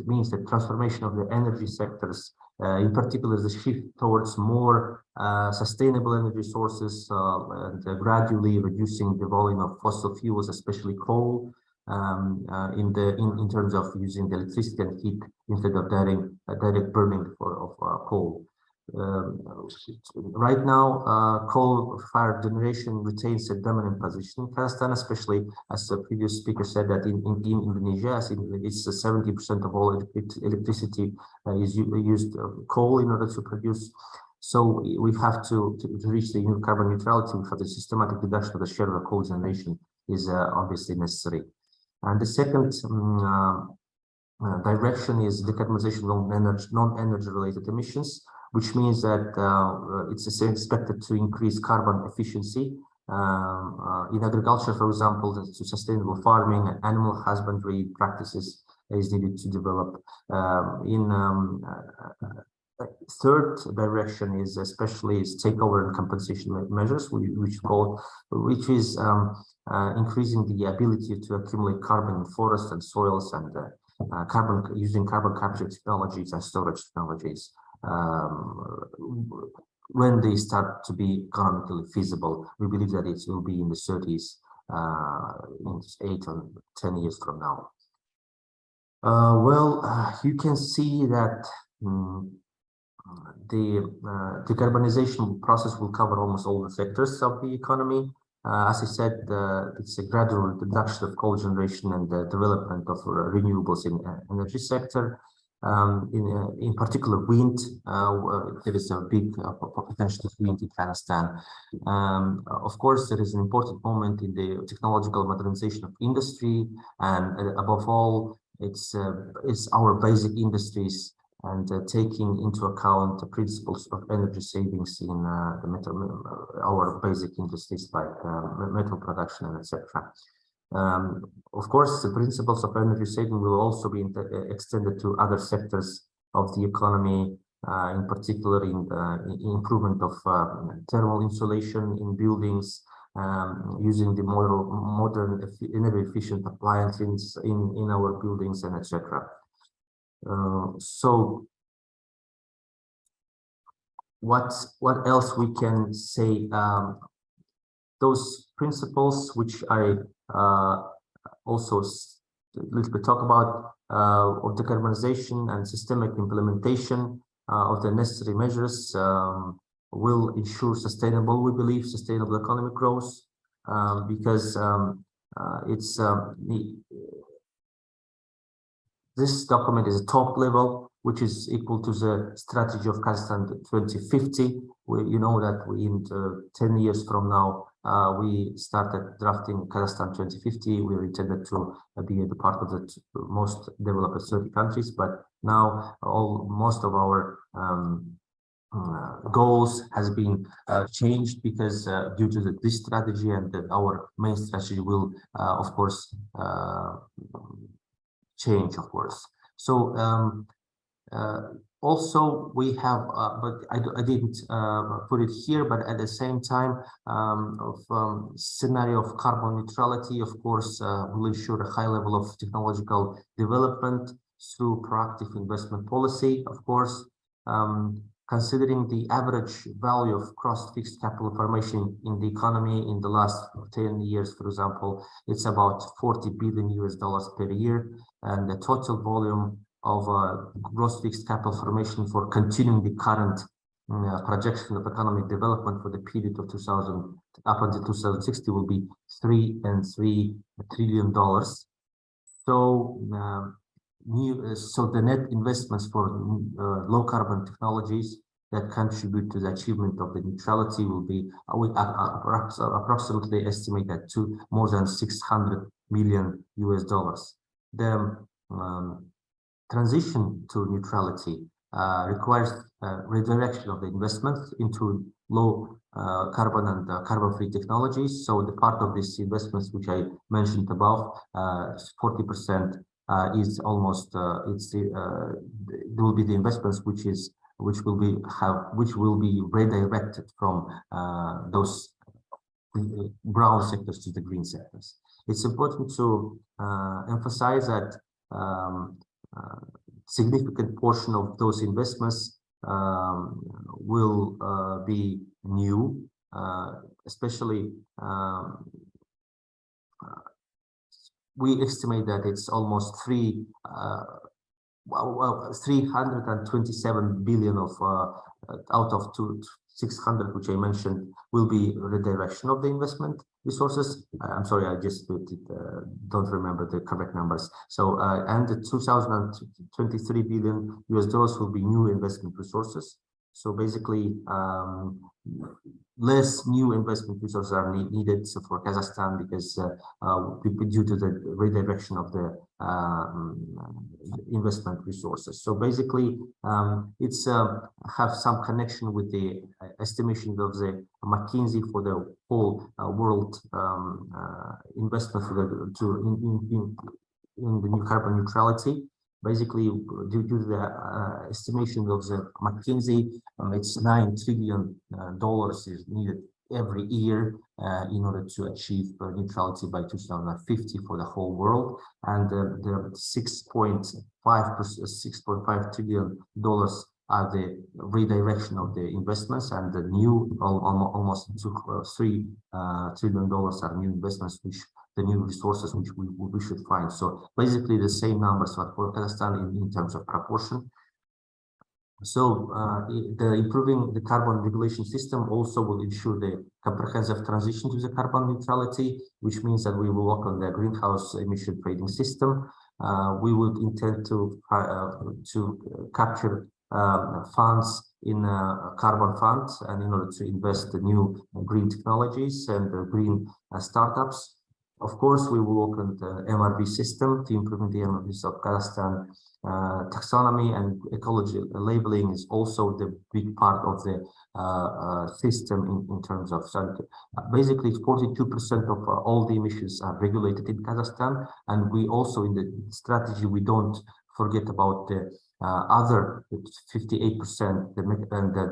means the transformation of the energy sectors, in particular the shift towards more sustainable energy sources and gradually reducing the volume of fossil fuels, especially coal, in terms of using the electricity and heat instead of direct burning of coal. Right now, coal-fired generation retains a dominant position in Kazakhstan, especially as the previous speaker said that in Indonesia, it's 70% of all electricity is used coal in order to produce. So we have to reach the carbon neutrality for the systematic reduction of the share of coal generation is obviously necessary. And the second direction is decarbonization of non-energy related emissions, which means that it's expected to increase carbon efficiency in agriculture, for example, to sustainable farming and animal husbandry practices is needed to develop. Third direction is especially takeover and compensation measures, which is increasing the ability to accumulate carbon in forests and soils and using carbon capture technologies and storage technologies. When they start to be economically feasible, we believe that it will be in the 30s, in 8 or 10 years from now. You can see that the decarbonization process will cover almost all the sectors of the economy. As I said, it's a gradual reduction of coal generation and the development of renewables in energy sector. In particular, wind, there is a big potential of wind in Kazakhstan. Of course, there is an important moment in the technological modernization of industry, and above all, it's our basic industries and taking into account the principles of energy savings in our basic industries like metal production and etc. Of course, the principles of energy saving will also be extended to other sectors of the economy, in particular in the improvement of thermal insulation in buildings, using the modern energy efficient appliances in our buildings and etc. So what else we can say? Those principles which I also a little bit talk about of decarbonization and systemic implementation of the necessary measures will ensure sustainable, we believe, sustainable economic growth, because this document is a top level, which is equal to the strategy of Kazakhstan 2050. You know that in 10 years from now, we started drafting Kazakhstan 2050. We intended to be a part of the most developed 30 countries, but now most of our goals has been changed because due to this strategy, and our main strategy will, of course, change, of course. So also we have, but I didn't put it here, but at the same time, scenario of carbon neutrality, of course, will ensure a high level of technological development through proactive investment policy, of course. Considering the average value of cross-fixed capital formation in the economy in the last 10 years, for example, it's about $40 billion per year, and the total volume of gross fixed capital formation for continuing the current projection of economic development for the period of 2000 up until 2060 will be $3.3 trillion. So so the net investments for low carbon technologies that contribute to the achievement of the neutrality will be approximately estimated to more than $600 million. The transition to neutrality requires redirection of the investments into low carbon and carbon-free technologies. So the part of these investments, which I mentioned above, 40% is almost there will be the investments which will be redirected from those brown sectors to the green sectors. It's important to emphasize that significant portion of those investments will be new, especially we estimate that it's almost 327 billion of out of 600, which I mentioned, will be redirection of the investment resources. I'm sorry, I just don't remember the correct numbers. So and the 2023 billion US dollars will be new investment resources. So basically, less new investment resources are needed for Kazakhstan because due to the redirection of the investment resources. So basically, it's have some connection with the estimation of the McKinsey for the whole world investment for in the new carbon neutrality. Basically, due to the estimation of the McKinsey, it's $9 trillion is needed every year in order to achieve neutrality by 2050 for the whole world, and the $6.5 trillion are the redirection of the investments, and the new almost $3 trillion are new investments, which the new resources which we should find. So basically the same numbers are for Kazakhstan in terms of proportion. So the improving the carbon regulation system also will ensure the comprehensive transition to the carbon neutrality, which means that we will work on the greenhouse emission trading system. We would intend to capture funds in carbon funds, and in order to invest in new green technologies and green startups. Of course, we will work on the MRV system to improve the MRVs of Kazakhstan. Taxonomy and ecology labeling is also the big part of the system in terms of basically 42% of all the emissions are regulated in Kazakhstan, and we also in the strategy we don't forget about the other 58%, the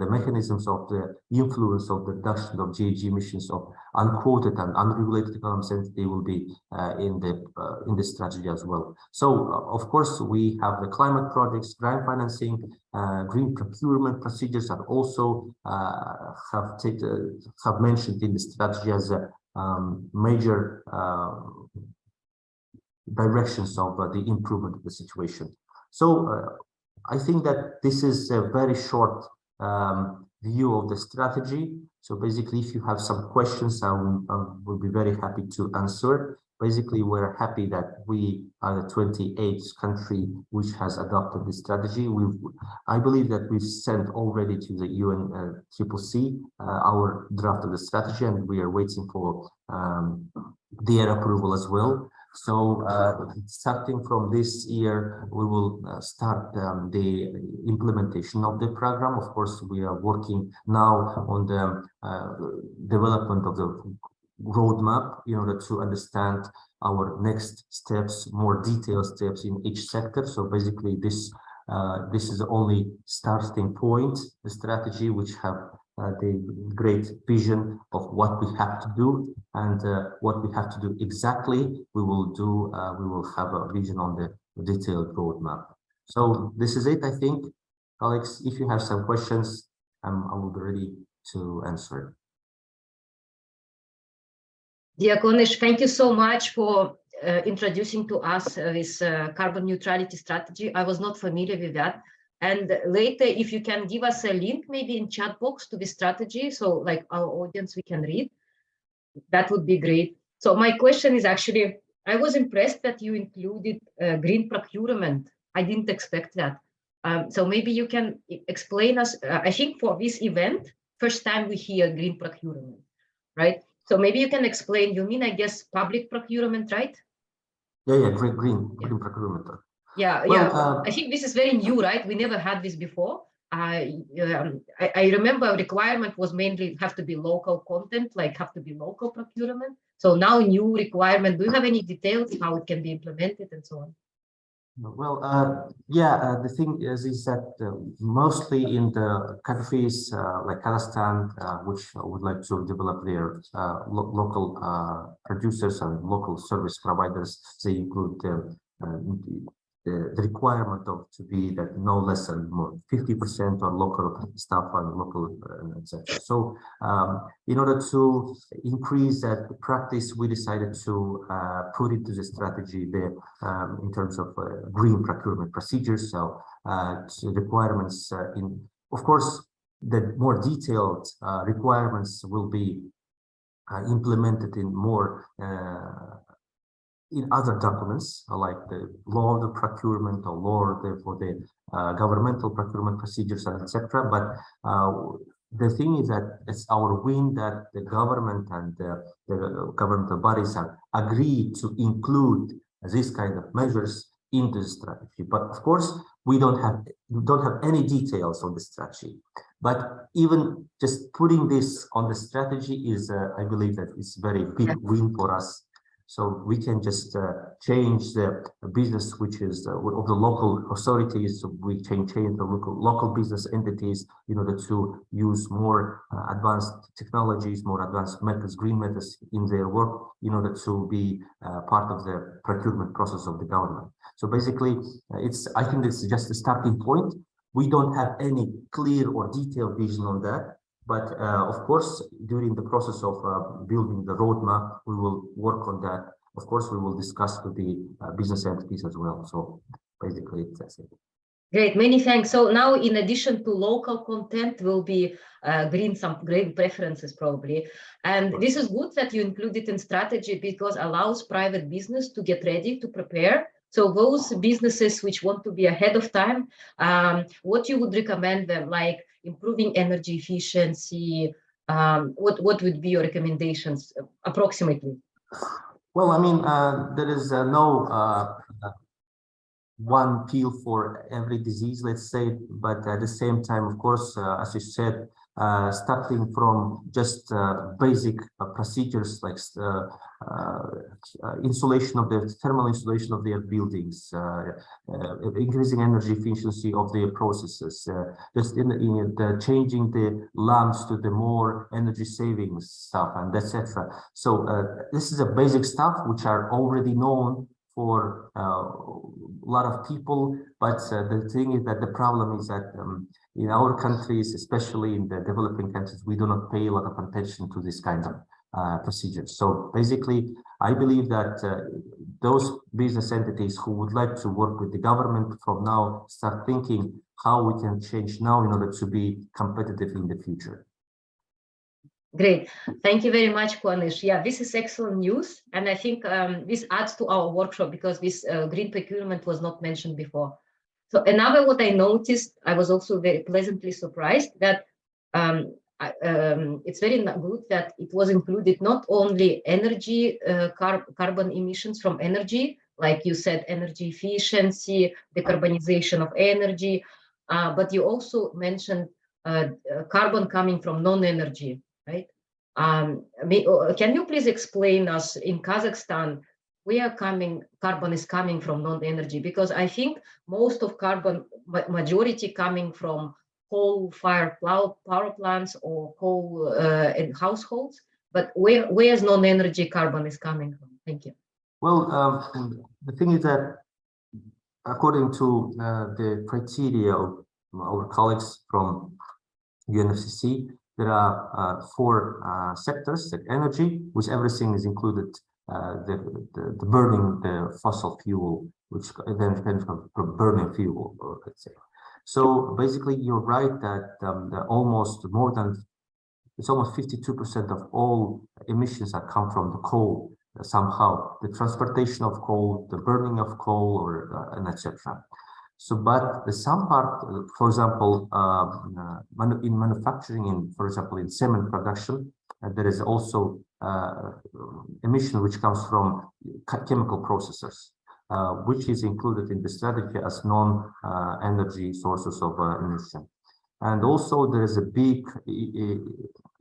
mechanisms of the influence of the reduction of GHG emissions of unquoted and unregulated economies, and they will be in the strategy as well. So of course we have the climate projects, grant financing, green procurement procedures are also have mentioned in the strategy as a major directions of the improvement of the situation. So I think that this is a very short view of the strategy. So basically, if you have some questions, I will be very happy to answer. Basically, we're happy that we are the 28th country which has adopted this strategy. I believe that we've sent already to the UNFCCC our draft of the strategy, and we are waiting for their approval as well. So starting from this year, we will start the implementation of the program. Of course, we are working now on the development of the roadmap in order to understand our next steps, more detailed steps in each sector. So basically, this is only starting point, the strategy which have the great vision of what we have to do, and what we have to do exactly we will do. We will have a vision on the detailed roadmap. So this is it, I think. Alex, if you have some questions, I will be ready to answer. Dear Ganesh, thank you so much for introducing to us this carbon neutrality strategy. I was not familiar with that. And later, if you can give us a link, maybe in chat box to the strategy, so like our audience, we can read, that would be great. So my question is actually, I was impressed that you included green procurement. I didn't expect that. So maybe you can explain us. I think for this event, first time we hear green procurement, right? So maybe you can explain. You mean, I guess, public procurement, right? Yeah, green procurement. Yeah, Well, yeah. I think this is very new, right? We never had this before. I remember a requirement was mainly have to be local content, like have to be local procurement. So now new requirement. Do you have any details how it can be implemented and so on? Well, the thing is that mostly in the countries like Kazakhstan, which would like to develop their local producers and local service providers, they include the requirement of to be that no less than more 50% on local staff and local etc. So in order to increase that practice, we decided to put into the strategy the in terms of green procurement procedures. So requirements of course, the more detailed requirements will be implemented in more in other documents like the law of the procurement or law for the governmental procurement procedures and etc. But the thing is that it's our win that the government and the governmental bodies have agreed to include this kind of measures into the strategy. But of course, we don't have any details on the strategy. But even just putting this on the strategy is, I believe, that it's very big win for us. So we can just change the business, which is of the local authorities. So we can change the local business entities in order to use more advanced technologies, more advanced methods, green methods in their work, in order to be part of the procurement process of the government. So basically, I think it's just a starting point. We don't have any clear or detailed vision on that. But of course, during the process of building the roadmap, we will work on that. Of course, we will discuss with the business entities as well. So basically, that's it. Great, many thanks. So now, in addition to local content, will be some green preferences probably. And this is good that you include it in strategy because allows private business to get ready to prepare. So those businesses which want to be ahead of time, what you would recommend them, like improving energy efficiency, what would be your recommendations approximately? Well, I mean, there is no one pill for every disease, let's say, but at the same time, of course, as you said, starting from just basic procedures like insulation of the thermal insulation of their buildings, increasing energy efficiency of their processes, just changing the lamps to the more energy savings stuff and etc. So this is a basic stuff which are already known for a lot of people, but the thing is that the problem is that in our countries, especially in the developing countries, we do not pay a lot of attention to this kind of procedures. So basically, I believe that those business entities who would like to work with the government from now start thinking how we can change now in order to be competitive in the future. Great. Thank you very much, Kuanish. Yeah, this is excellent news. And I think this adds to our workshop because this green procurement was not mentioned before. So another what I noticed, I was also very pleasantly surprised that it's very good that it was included not only energy, carbon emissions from energy, like you said, energy efficiency, decarbonization of energy, but you also mentioned carbon coming from non-energy. Right? Can you please explain us in Kazakhstan where carbon is coming from non-energy? Because I think most of carbon, majority coming from coal-fired power plants or coal in households. But where's non-energy carbon is coming from? Thank you. Well, the thing is that according to the criteria of our colleagues from UNFCCC, there are 4 sectors, like energy, which everything is included, the burning the fossil fuel, which then depends from burning fuel, let's say. So basically, you're right that almost 52% of all emissions that come from the coal somehow, the transportation of coal, the burning of coal, or and etc. So, but some part, for example, in manufacturing, for example, in cement production, there is also emission which comes from chemical processors, which is included in the strategy as non-energy sources of emission. And also there is a big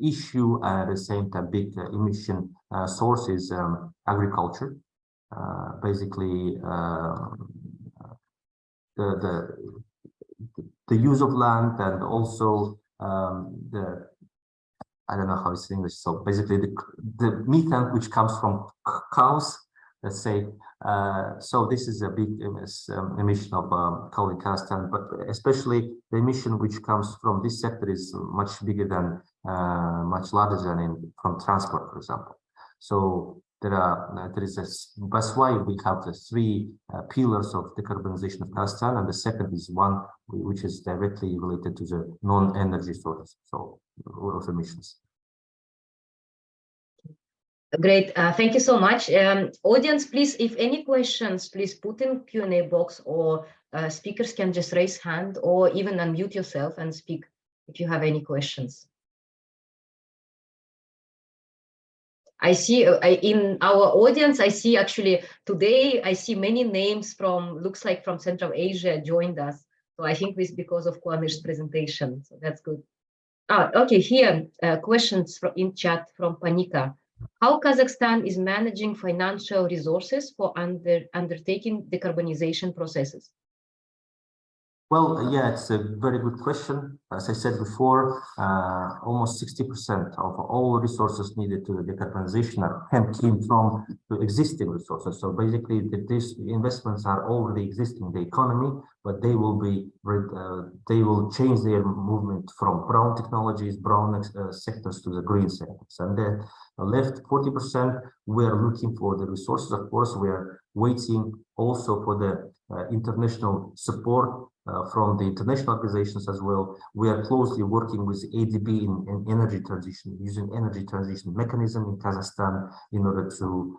issue at the same time, big emission source is agriculture. Basically, the use of land, and also I don't know how it's in English. So basically the methane which comes from cows, let's say. So this is a big emission of coal in Kazakhstan, but especially the emission which comes from this sector is much bigger than, much larger than from transport, for example. So that's why we have the three pillars of decarbonization of Kazakhstan, and the second is one which is directly related to the non-energy sources, so of emissions. Great, thank you so much. Audience, please, if any questions, please put in Q&A box, or speakers can just raise hand or even unmute yourself and speak if you have any questions. I see in our audience, I see actually today, I see many names from, looks like from Central Asia joined us. So I think this is because of Kuanish's presentation, so that's good. Okay, here, questions in chat from Panika. How Kazakhstan is managing financial resources for undertaking decarbonization processes? Well, yeah, it's a very good question. As I said before, almost 60% of all resources needed to the decarbonization came from the existing resources. So basically, these investments are already existing in the economy, but they will change their movement from brown technologies, brown sectors to the green sectors. And the left 40%, we are looking for the resources. Of course, we are waiting also for the international support from the international organizations as well. We are closely working with ADB in energy transition, using energy transition mechanism in Kazakhstan in order to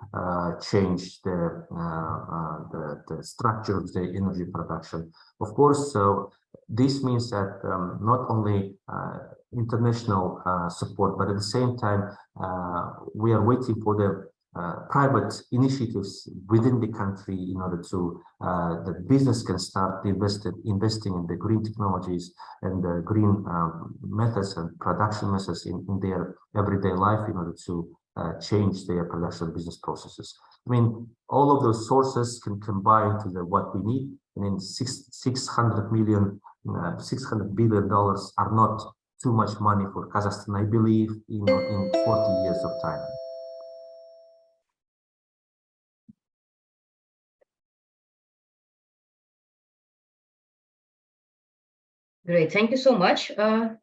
change the structure of the energy production. Of course, so this means that not only international support, but at the same time, we are waiting for the private initiatives within the country in order to the business can start investing in the green technologies and the green methods and production methods in their everyday life in order to change their production business processes. I mean, all of those sources can combine to what we need. I mean, $600 billion are not too much money for Kazakhstan, I believe, in 40 years of time. Great, thank you so much. I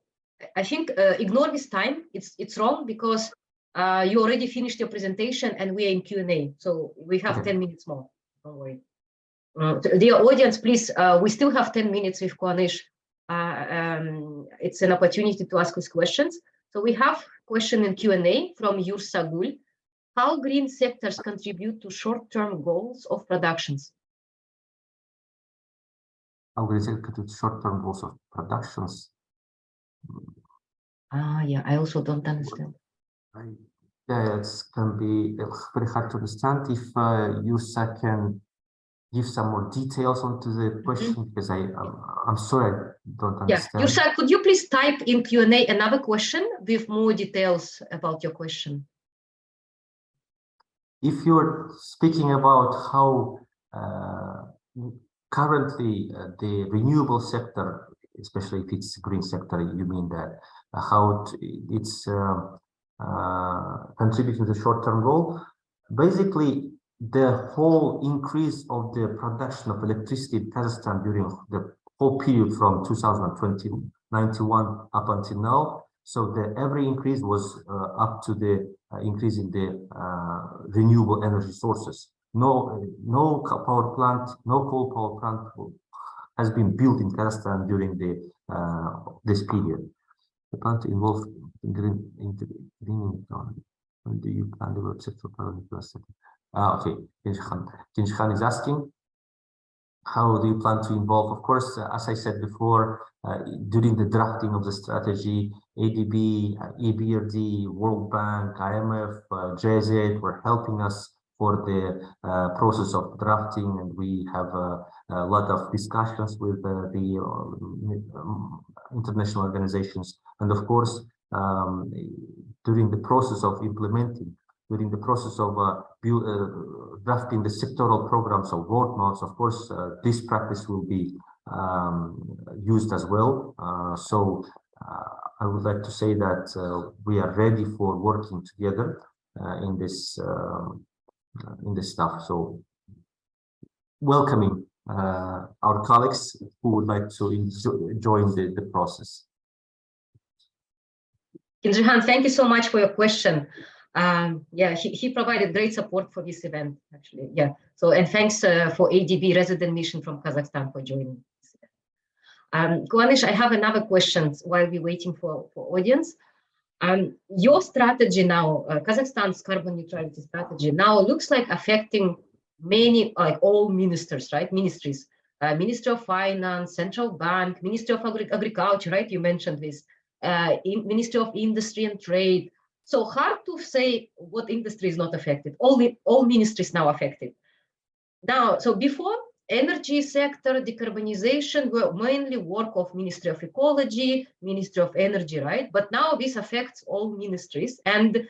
think ignore this time. It's wrong because you already finished your presentation and we are in Q&A, so we have 10 minutes more. Don't worry. Dear audience, please, we still have 10 minutes with Kuanish. It's an opportunity to ask us questions. So we have question in Q&A from Yur Sagul. How green sectors contribute to short-term goals of productions? How green sectors to short-term goals of productions? Yeah, I also don't understand. Yeah, it's can be very hard to understand. If Yusa can give some more details onto the question, because I'm sorry, I don't understand. Yusa, could you please type in Q&A another question with more details about your question? If you're speaking about how currently the renewable sector, especially if it's green sector, you mean that how it's contributing to the short-term goal? Basically, the whole increase of the production of electricity in Kazakhstan during the whole period from 2091 up until now. So every increase was up to the increase in the renewable energy sources. No power plant, no coal power plant has been built in Kazakhstan during this period. The plant involved in green economy. Do you plan to develop sector? Okay, Kinch Khan is asking. how do you plan to involve? Of course, as I said before, during the drafting of the strategy, ADB, EBRD, World Bank, IMF, JZ were helping us for the process of drafting, and we have a lot of discussions with the international organizations. And of course, during the process of implementing, during the process of drafting the sectoral programs or roadmaps, of course, this practice will be used as well. So I would like to say that we are ready for working together in this stuff. So welcoming our colleagues who would like to join the process. Indrihan, thank you so much for your question. Yeah, he provided great support for this event, actually. Yeah. So, and thanks for ADB resident mission from Kazakhstan for joining this event. Kuanish, I have another question while we're waiting for audience. Your strategy now, Kazakhstan's carbon neutrality strategy now looks like affecting many, like all ministers, right? Ministries, Ministry of Finance, Central Bank, Ministry of Agriculture, right? You mentioned this, Ministry of Industry and Trade. So hard to say what industry is not affected. All ministries now affected. Now, so before, energy sector decarbonization were mainly work of Ministry of Ecology, Ministry of Energy, right? But now this affects all ministries. And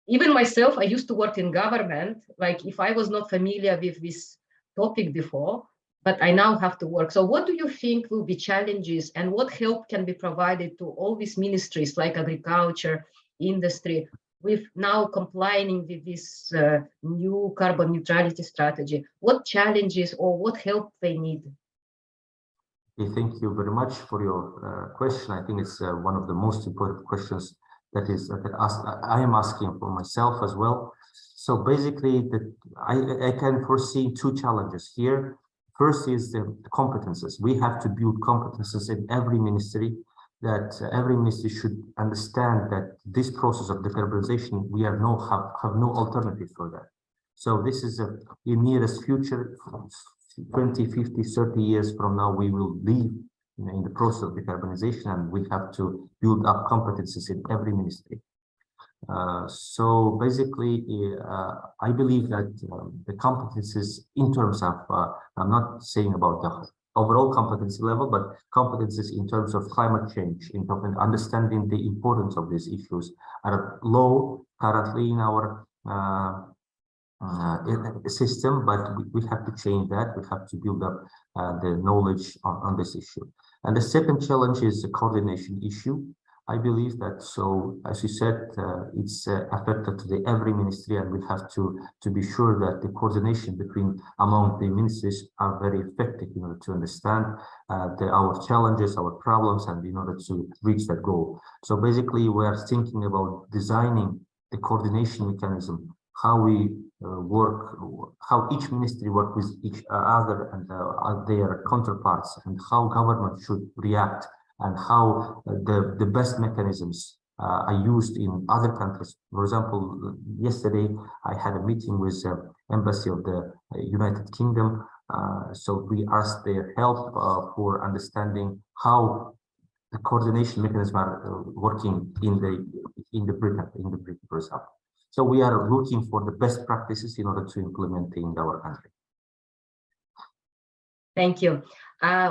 even myself, I used to work in government. Like if I was not familiar with this topic before, but I now have to work. So what do you think will be challenges and what help can be provided to all these ministries like agriculture, industry, with now complying with this new carbon neutrality strategy? What challenges or what help they need? Thank you very much for your question. I think it's one of the most important questions that I am asking for myself as well. So basically, I can foresee two challenges here. First is the competences. We have to build competences in every ministry, that every ministry should understand that this process of decarbonization, we have no alternative for that. So this is in nearest future, 20, 50, 30 years from now, we will live in the process of decarbonization, and we have to build up competences in every ministry. So basically, I believe that the competences in terms of, I'm not saying about the overall competency level, but competencies in terms of climate change, in terms of understanding the importance of these issues are low currently in our system, but we have to change that. We have to build up the knowledge on this issue. And the second challenge is the coordination issue. I believe that, so as you said, it's affected to every ministry, and we have to be sure that the coordination among the ministries are very effective in order to understand our challenges, our problems, and in order to reach that goal. So basically, we are thinking about designing the coordination mechanism, how we work, how each ministry work with each other and their counterparts, and how government should react, and how the best mechanisms are used in other countries. For example, yesterday I had a meeting with the Embassy of the United Kingdom. So we asked their help for understanding how the coordination mechanisms are working in the Britain, for example. So we are looking for the best practices in order to implement in our country. Thank you.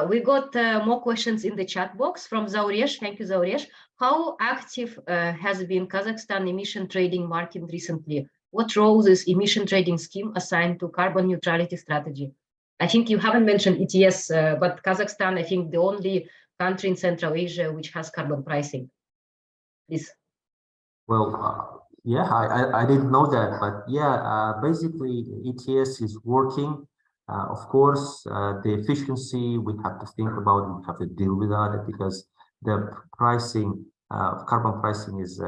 We got more questions in the chat box from Zauresh. Thank you, Zauresh. How active has been Kazakhstan emission trading market recently? What role is emission trading scheme assigned to carbon neutrality strategy? I think you haven't mentioned ETS, but Kazakhstan, I think the only country in Central Asia which has carbon pricing. Please. Well, yeah, I didn't know that, but yeah, basically ETS is working. Of course, the efficiency, we have to think about it, we have to deal with that, because the pricing, carbon pricing is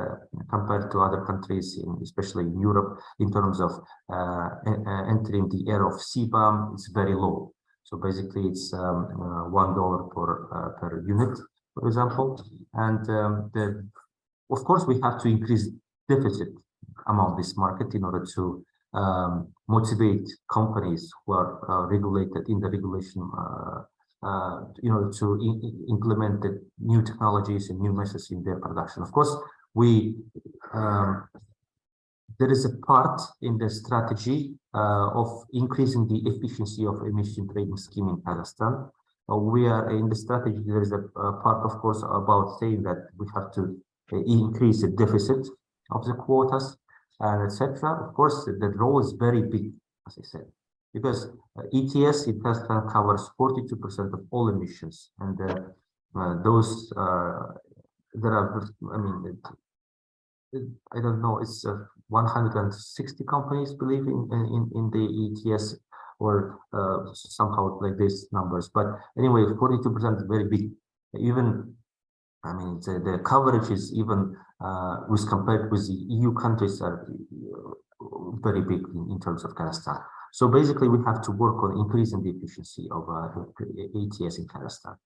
compared to other countries, especially in Europe, in terms of entering the era of CBAM, it's very low. So basically it's $1 per unit, for example. And of course, we have to increase deficit among this market in order to motivate companies who are regulated in the regulation, to implement the new technologies and new measures in their production. Of course, there is a part in the strategy of increasing the efficiency of emission trading scheme in Kazakhstan. We are in the strategy. There is a part, of course, about saying that we have to increase the deficit of the quotas and etc. Of course, the role is very big, as I said, because ETS in Kazakhstan covers 42% of all emissions, and those there are, I mean, I don't know, it's 160 companies believe in the ETS, or somehow like these numbers. But anyway, 42% is very big. Even, I mean, the coverage is even with compared with the EU countries are very big in terms of Kazakhstan. So basically, we have to work on increasing the efficiency of ETS in Kazakhstan.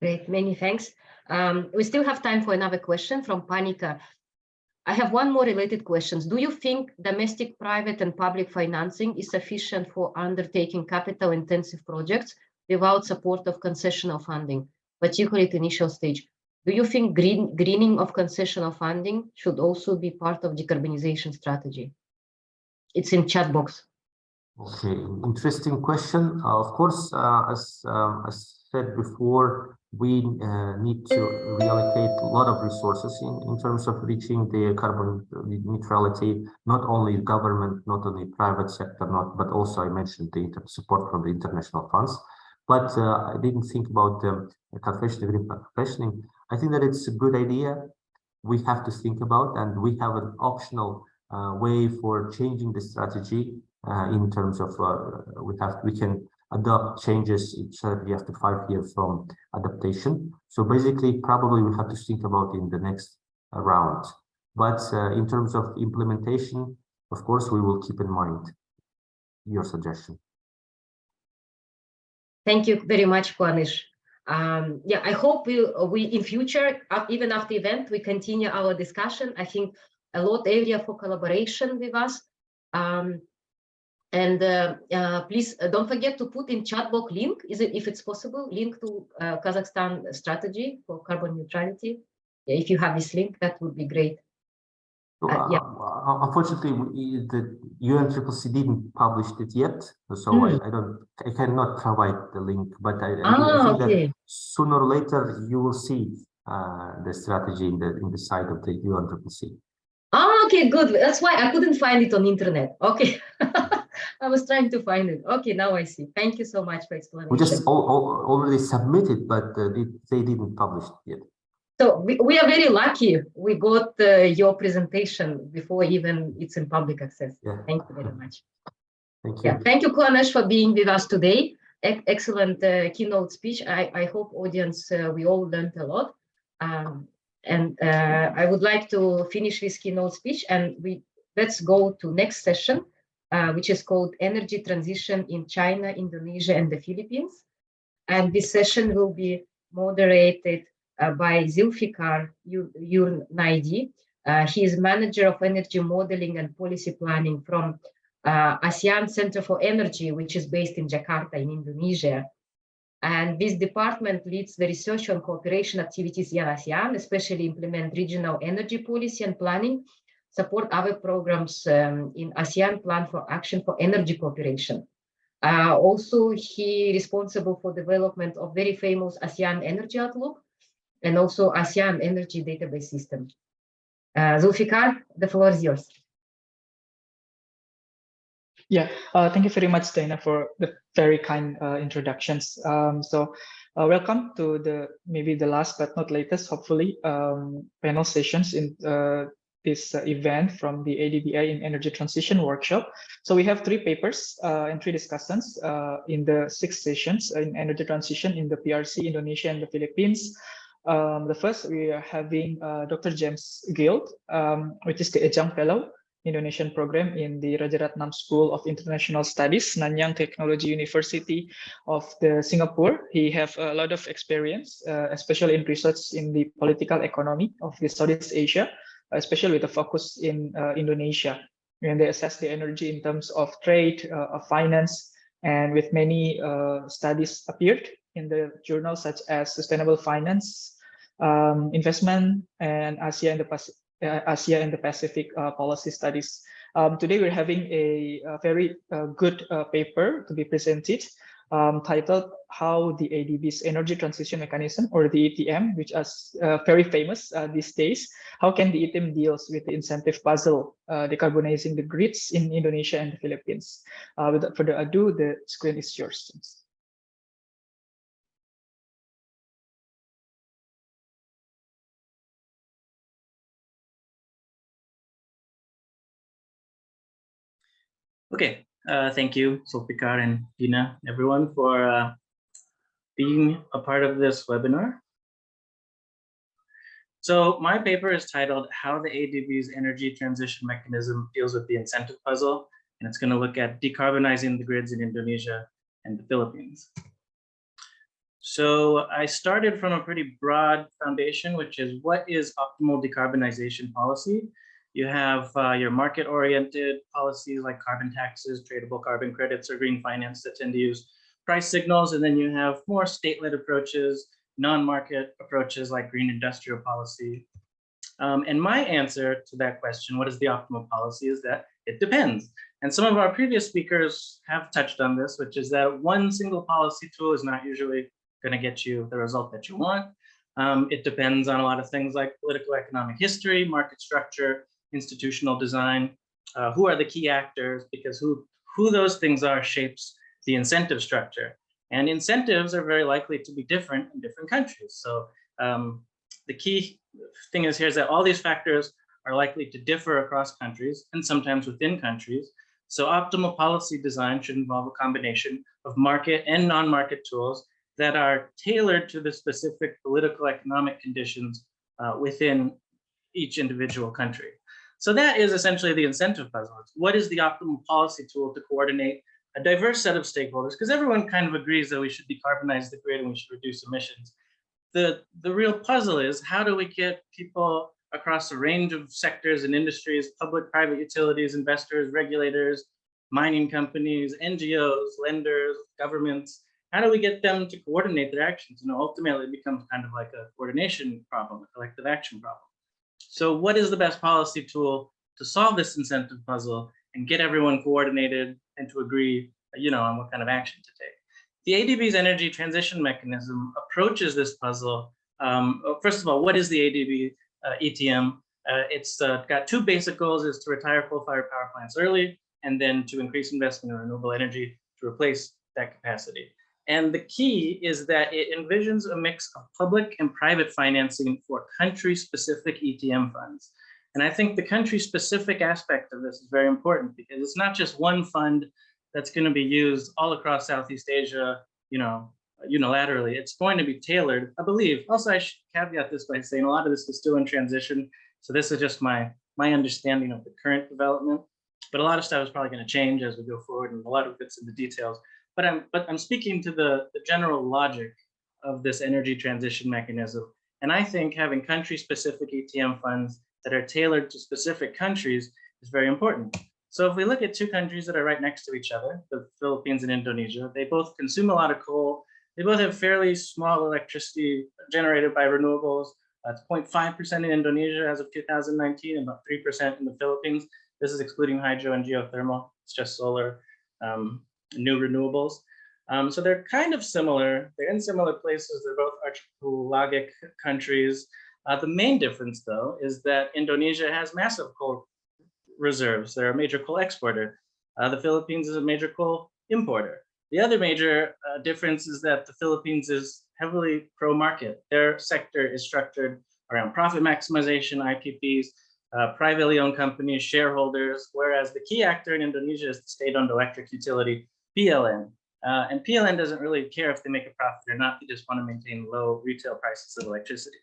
Great, many thanks. We still have time for another question from Panika. I have one more related question. Do you think domestic private and public financing is sufficient for undertaking capital-intensive projects without support of concessional funding, particularly at initial stage? Do you think greening of concessional funding should also be part of decarbonization strategy? It's in chat box. Okay, interesting question. Of course, as said before, we need to reallocate a lot of resources in terms of reaching the carbon neutrality, not only government, not only private sector, but also I mentioned the support from the international funds. But I didn't think about the confessioning. I think that it's a good idea. We have to think about, and we have an optional way for changing the strategy in terms of we can adopt changes after 5 years from adaptation. So basically, probably we have to think about in the next round. But in terms of implementation, of course, we will keep in mind your suggestion. Thank you very much, Kuanish. Yeah, I hope we in future, even after the event, we continue our discussion. I think a lot area for collaboration with us. Please don't forget to put in chat box link, if it's possible, link to Kazakhstan strategy for carbon neutrality. Yeah, if you have this link, that would be great. Yeah. Unfortunately, the UNFCCC didn't publish it yet, so I cannot provide the link. But I think that sooner or later you will see the strategy in the site of the UNFCCC. Okay, good. That's why I couldn't find it on internet. Okay. I was trying to find it. Okay, now I see. Thank you so much for explanation. We just already submitted, but they didn't publish it yet. So we are very lucky. We got your presentation before even it's in public access. Yeah. Thank you very much. Thank you. Yeah, thank you, Kuanish, for being with us today. Excellent keynote speech. I hope audience, we all learned a lot. I would like to finish this keynote speech, and let's go to next session, which is called Energy Transition in China, Indonesia, and the Philippines. And this session will be moderated by Zulfikar Yurnaidi. He is Manager of Energy Modeling and Policy Planning from ASEAN Center for Energy, which is based in Jakarta in Indonesia. And this department leads the research on cooperation activities in ASEAN, especially implement regional energy policy and planning, support other programs in ASEAN Plan for Action for Energy Cooperation. Also, he is responsible for development of very famous ASEAN Energy Outlook and also ASEAN Energy Database System. Zulfikar, the floor is yours. Yeah, thank you very much, Dana, for the very kind introductions. Welcome to maybe the last but not latest, hopefully, panel sessions in this event from the ADBI in Energy Transition Workshop. So we have 3 papers and 3 discussions in the 6 sessions in energy transition in the PRC, Indonesia, and the Philippines. The first, we are having Dr. James Guild, which is the Adjunct Fellow Indonesian program in the Rajaratnam School of International Studies, Nanyang Technology University of Singapore. He has a lot of experience, especially in research in the political economy of the Southeast Asia. especially with a focus in Indonesia. And they assess the energy in terms of trade, of finance, and with many studies appeared in the journals such as Sustainable Finance, Investment, and Asia and the Pacific Policy Studies. Today we're having a very good paper to be presented, titled "How the ADB's Energy Transition Mechanism, or the ETM, which is very famous these days, how can the ETM deals with the incentive puzzle, decarbonizing the grids in Indonesia and the Philippines?" Without further ado, the screen is yours. Okay, thank you, Sulfikar and Dina, everyone, for being a part of this webinar. So my paper is titled "How the ADB's Energy Transition Mechanism Deals with the Incentive Puzzle," and it's going to look at decarbonizing the grids in Indonesia and the Philippines. So I started from a pretty broad foundation, which is what is optimal decarbonization policy? You have your market-oriented policies like carbon taxes, tradable carbon credits, or green finance that tend to use price signals. And then you have more state-led approaches, non-market approaches like green industrial policy. And my answer to that question, what is the optimal policy, is that it depends. And some of our previous speakers have touched on this, which is that one single policy tool is not usually going to get you the result that you want. It depends on a lot of things like political economic history, market structure, institutional design, who are the key actors, because who those things are shapes the incentive structure. And incentives are very likely to be different in different countries. So the key thing is here is that all these factors are likely to differ across countries and sometimes within countries. So optimal policy design should involve a combination of market and non-market tools that are tailored to the specific political economic conditions within each individual country. So that is essentially the incentive puzzle. What is the optimal policy tool to coordinate a diverse set of stakeholders? Because everyone kind of agrees that we should decarbonize the grid and we should reduce emissions. The real puzzle is, how do we get people across a range of sectors and industries, public, private utilities, investors, regulators, mining companies, NGOs, lenders, governments, how do we get them to coordinate their actions? Ultimately it becomes kind of like a coordination problem, a collective action problem. So what is the best policy tool to solve this incentive puzzle and get everyone coordinated and to agree, on what kind of action to take? The ADB's energy transition mechanism approaches this puzzle. First of all, what is the ADB ETM? It's got two basic goals: is to retire coal-fired power plants early, and then to increase investment in renewable energy to replace that capacity. And the key is that it envisions a mix of public and private financing for country-specific ETM funds. And I think the country-specific aspect of this is very important, because it's not just one fund that's going to be used all across Southeast Asia, unilaterally. It's going to be tailored, I believe. Also, I should caveat this by saying a lot of this is still in transition. So this is just my understanding of the current development. But a lot of stuff is probably going to change as we go forward, and a lot of it's in the details. But I'm speaking to the general logic of this energy transition mechanism. And I think having country-specific ETM funds that are tailored to specific countries is very important. So if we look at two countries that are right next to each other, the Philippines and Indonesia, they both consume a lot of coal. They both have fairly small electricity generated by renewables. It's 0.5% in Indonesia as of 2019, and about 3% in the Philippines. This is excluding hydro and geothermal. It's just solar, new renewables. So they're kind of similar. They're in similar places. They're both archipelagic countries. The main difference, though, is that Indonesia has massive coal reserves. They're a major coal exporter. The Philippines is a major coal importer. The other major difference is that the Philippines is heavily pro-market. Their sector is structured around profit maximization, IPPs, privately owned companies, shareholders, whereas the key actor in Indonesia is the state-owned electric utility, PLN. And PLN doesn't really care if they make a profit or not. They just want to maintain low retail prices of electricity.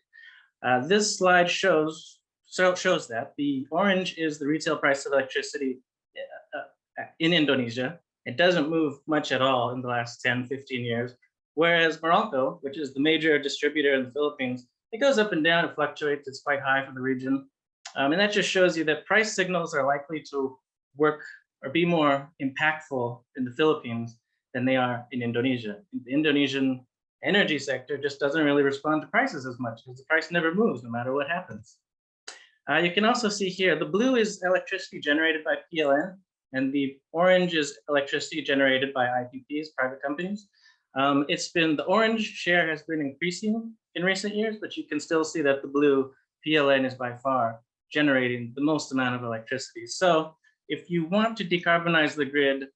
This slide shows that the orange is the retail price of electricity in Indonesia. It doesn't move much at all in the last 10, 15 years. Whereas Meralco, which is the major distributor in the Philippines, it goes up and down, it fluctuates, it's quite high for the region. And that just shows you that price signals are likely to work or be more impactful in the Philippines than they are in Indonesia. The Indonesian energy sector just doesn't really respond to prices as much because the price never moves no matter what happens. You can also see here, the blue is electricity generated by PLN, and the orange is electricity generated by IPPs, private companies. The orange share has been increasing in recent years, but you can still see that the blue PLN is by far generating the most amount of electricity. So if you want to decarbonize the grid,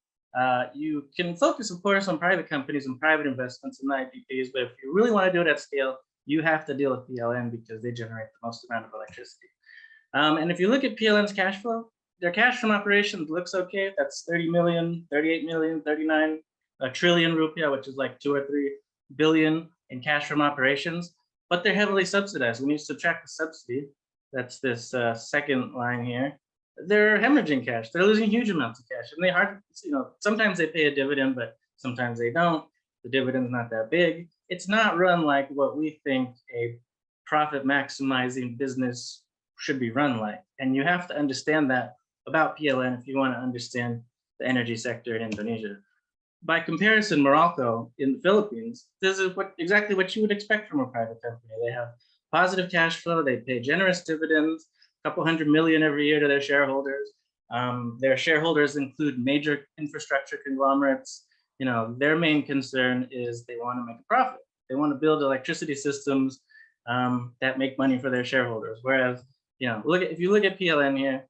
you can focus, of course, on private companies and private investments in IPPs, but if you really want to do it at scale, you have to deal with PLN because they generate the most amount of electricity. And if you look at PLN's cash flow, their cash from operations looks okay. That's 30 million, 38 million, 39 trillion rupiah, which is like 2 or 3 billion in cash from operations, but they're heavily subsidized. When you subtract the subsidy, that's this second line here, they're hemorrhaging cash. They're losing huge amounts of cash, and sometimes they pay a dividend, but sometimes they don't. The dividend's not that big. It's not run like what we think a profit maximizing business should be run like. And you have to understand that about PLN if you want to understand the energy sector in Indonesia. By comparison, Morocco in the Philippines, this is exactly what you would expect from a private company. They have positive cash flow, they pay generous dividends, a couple $100 million every year to their shareholders. Their shareholders include major infrastructure conglomerates. Their main concern is they want to make a profit. They want to build electricity systems that make money for their shareholders. Whereas, if you look at PLN here,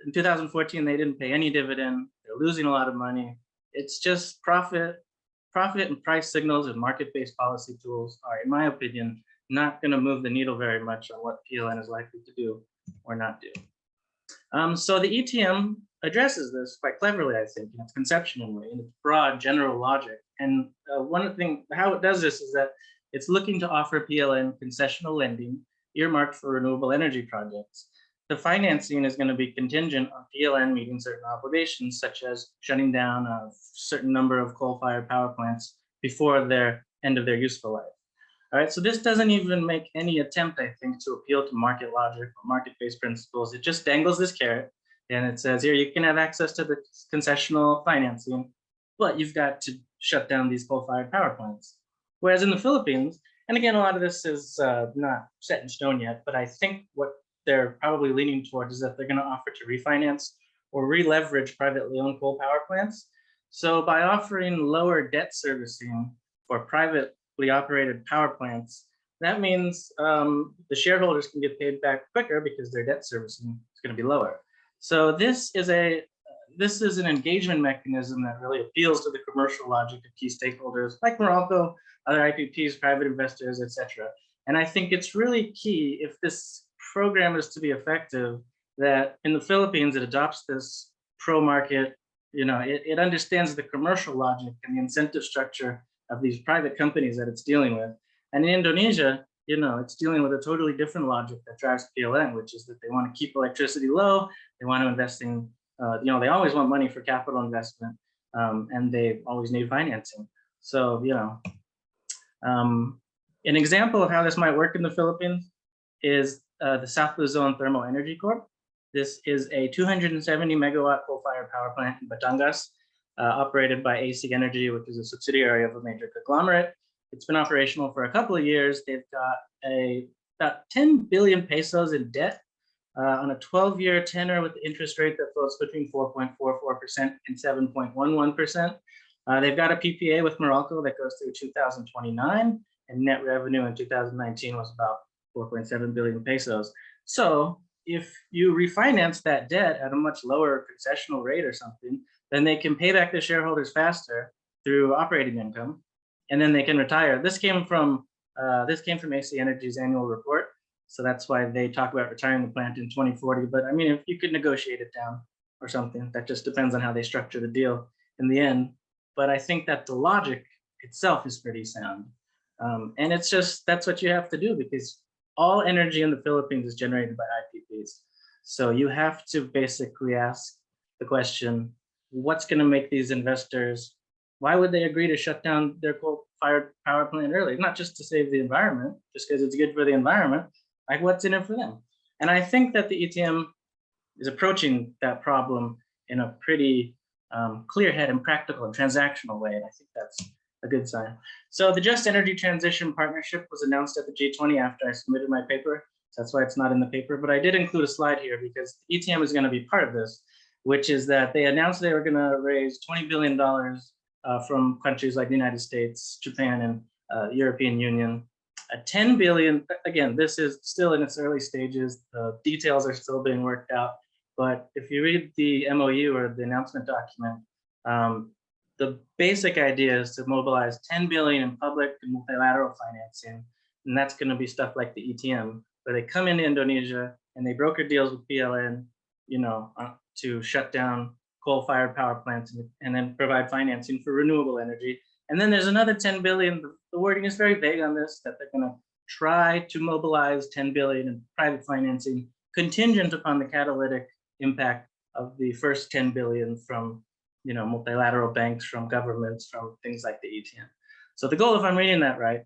in 2014, they didn't pay any dividend. They're losing a lot of money. It's just profit and price signals and market-based policy tools are, in my opinion, not going to move the needle very much on what PLN is likely to do or not do. So the ETM addresses this quite cleverly, I think, in its conception anyway, in its broad general logic. And one of the things, how it does this is that it's looking to offer PLN concessional lending earmarked for renewable energy projects. The financing is going to be contingent on PLN meeting certain obligations, such as shutting down a certain number of coal-fired power plants before their end of their useful life. All right, so this doesn't even make any attempt, I think, to appeal to market logic or market-based principles. It just dangles this carrot, and it says, here, you can have access to the concessional financing, but you've got to shut down these coal-fired power plants. Whereas in the Philippines, and again, a lot of this is not set in stone yet, but I think what they're probably leaning towards is that they're going to offer to refinance or re-leverage privately owned coal power plants. So by offering lower debt servicing for privately operated power plants, that means the shareholders can get paid back quicker because their debt servicing is going to be lower. So this is an engagement mechanism that really appeals to the commercial logic of key stakeholders like Morocco, other IPPs, private investors, etc. And I think it's really key, if this program is to be effective, that in the Philippines it adopts this pro-market, it understands the commercial logic and the incentive structure of these private companies that it's dealing with. And in Indonesia, it's dealing with a totally different logic that drives PLN, which is that they want to keep electricity low, they want to invest in, they always want money for capital investment, and they always need financing. So, an example of how this might work in the Philippines is the South Luzon Thermal Energy Corp. This is a 270 megawatt coal-fired power plant in Batangas, operated by AC Energy, which is a subsidiary of a major conglomerate. It's been operational for a couple of years. They've got about 10 billion pesos in debt on a 12-year tenor with the interest rate that floats between 4.44% and 7.11%. They've got a PPA with Morocco that goes through 2029, and net revenue in 2019 was about 4.7 billion pesos. So if you refinance that debt at a much lower concessional rate or something, then they can pay back the shareholders faster through operating income, and then they can retire. This came from AC Energy's annual report, so that's why they talk about retiring the plant in 2040. But I mean, if you could negotiate it down or something, that just depends on how they structure the deal in the end. But I think that the logic itself is pretty sound, and that's what you have to do, because all energy in the Philippines is generated by IPPs. So you have to basically ask the question, what's going to make these investors, why would they agree to shut down their coal-fired power plant early? Not just to save the environment, just because it's good for the environment, like what's in it for them? And I think that the ETM is approaching that problem in a pretty clear-headed and practical and transactional way. And I think that's a good sign. So the Just Energy Transition Partnership was announced at the G20 after I submitted my paper. So that's why it's not in the paper, but I did include a slide here because ETM is going to be part of this, which is that they announced they were going to raise $20 billion from countries like the United States, Japan, and European Union. 10 billion, again, this is still in its early stages. The details are still being worked out. But if you read the MOU or the announcement document, the basic idea is to mobilize 10 billion in public and multilateral financing. And that's going to be stuff like the ETM, where they come into Indonesia and they broker deals with PLN, to shut down coal-fired power plants and then provide financing for renewable energy. And then there's another 10 billion. The wording is very vague on this, that they're going to try to mobilize 10 billion in private financing contingent upon the catalytic impact of the first 10 billion from multilateral banks, from governments, from things like the ETM. So the goal, if I'm reading that right,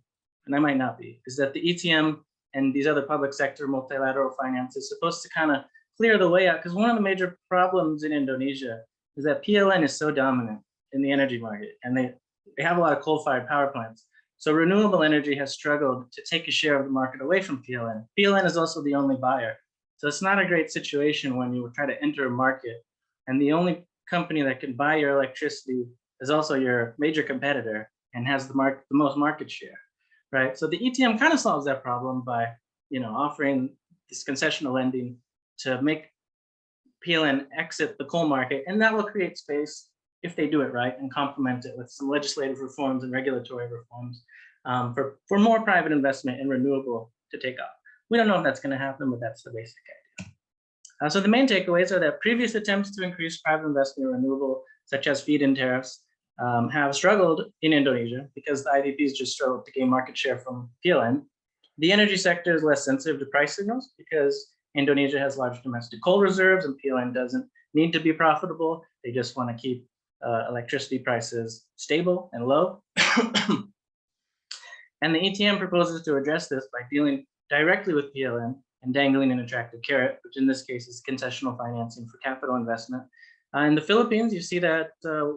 and I might not be, is that the ETM and these other public sector multilateral finance is supposed to kind of clear the way out, because one of the major problems in Indonesia is that PLN is so dominant in the energy market, and they have a lot of coal-fired power plants. So renewable energy has struggled to take a share of the market away from PLN. PLN is also the only buyer. So it's not a great situation when you try to enter a market and the only company that can buy your electricity is also your major competitor and has the most market share, right? So the ETM kind of solves that problem by, offering this concessional lending to make PLN exit the coal market, and that will create space if they do it right and complement it with some legislative reforms and regulatory reforms for more private investment in renewable to take off. We don't know if that's going to happen, but that's the basic idea. So the main takeaways are that previous attempts to increase private investment in renewable, such as feed-in tariffs, have struggled in Indonesia because the IPPs just struggled to gain market share from PLN. The energy sector is less sensitive to price signals because Indonesia has large domestic coal reserves and PLN doesn't need to be profitable. They just want to keep electricity prices stable and low. And the ETM proposes to address this by dealing directly with PLN and dangling an attractive carrot, which in this case is concessional financing for capital investment. In the Philippines, you see that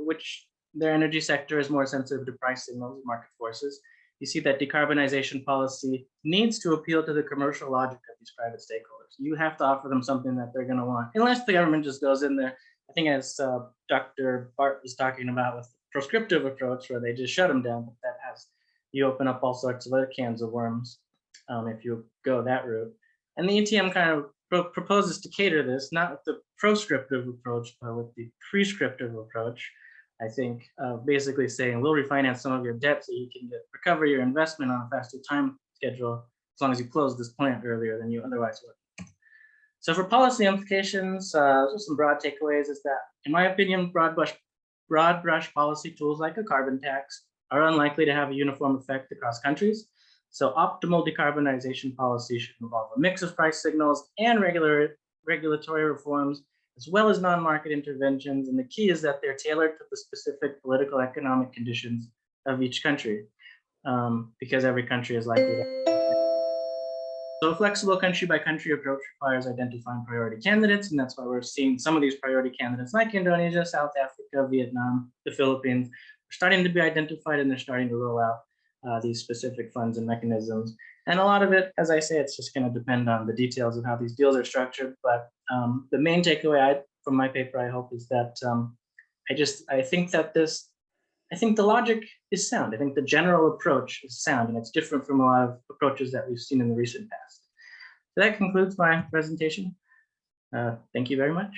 which their energy sector is more sensitive to price signals, market forces. You see that decarbonization policy needs to appeal to the commercial logic of these private stakeholders. You have to offer them something that they're going to want, unless the government just goes in there. I think as Dr. Bart was talking about with the proscriptive approach, where they just shut them down, but that has you open up all sorts of other cans of worms if you go that route. And the ETM kind of proposes to cater this, not with the proscriptive approach, but with the prescriptive approach. I think basically saying we'll refinance some of your debt so you can recover your investment on a faster time schedule, as long as you close this plant earlier than you otherwise would. So for policy implications, just some broad takeaways is that, in my opinion, broad brush policy tools like a carbon tax are unlikely to have a uniform effect across countries. So optimal decarbonization policy should involve a mix of price signals and regulatory reforms, as well as non-market interventions. And the key is that they're tailored to the specific political economic conditions of each country, because every country is likely to. So a flexible country-by-country approach requires identifying priority candidates, and that's why we're seeing some of these priority candidates like Indonesia, South Africa, Vietnam, the Philippines, are starting to be identified, and they're starting to roll out these specific funds and mechanisms. And a lot of it, as I say, it's just going to depend on the details of how these deals are structured. But the main takeaway from my paper, I hope, is that I think the logic is sound. I think the general approach is sound, and it's different from a lot of approaches that we've seen in the recent past. So that concludes my presentation. Thank you very much.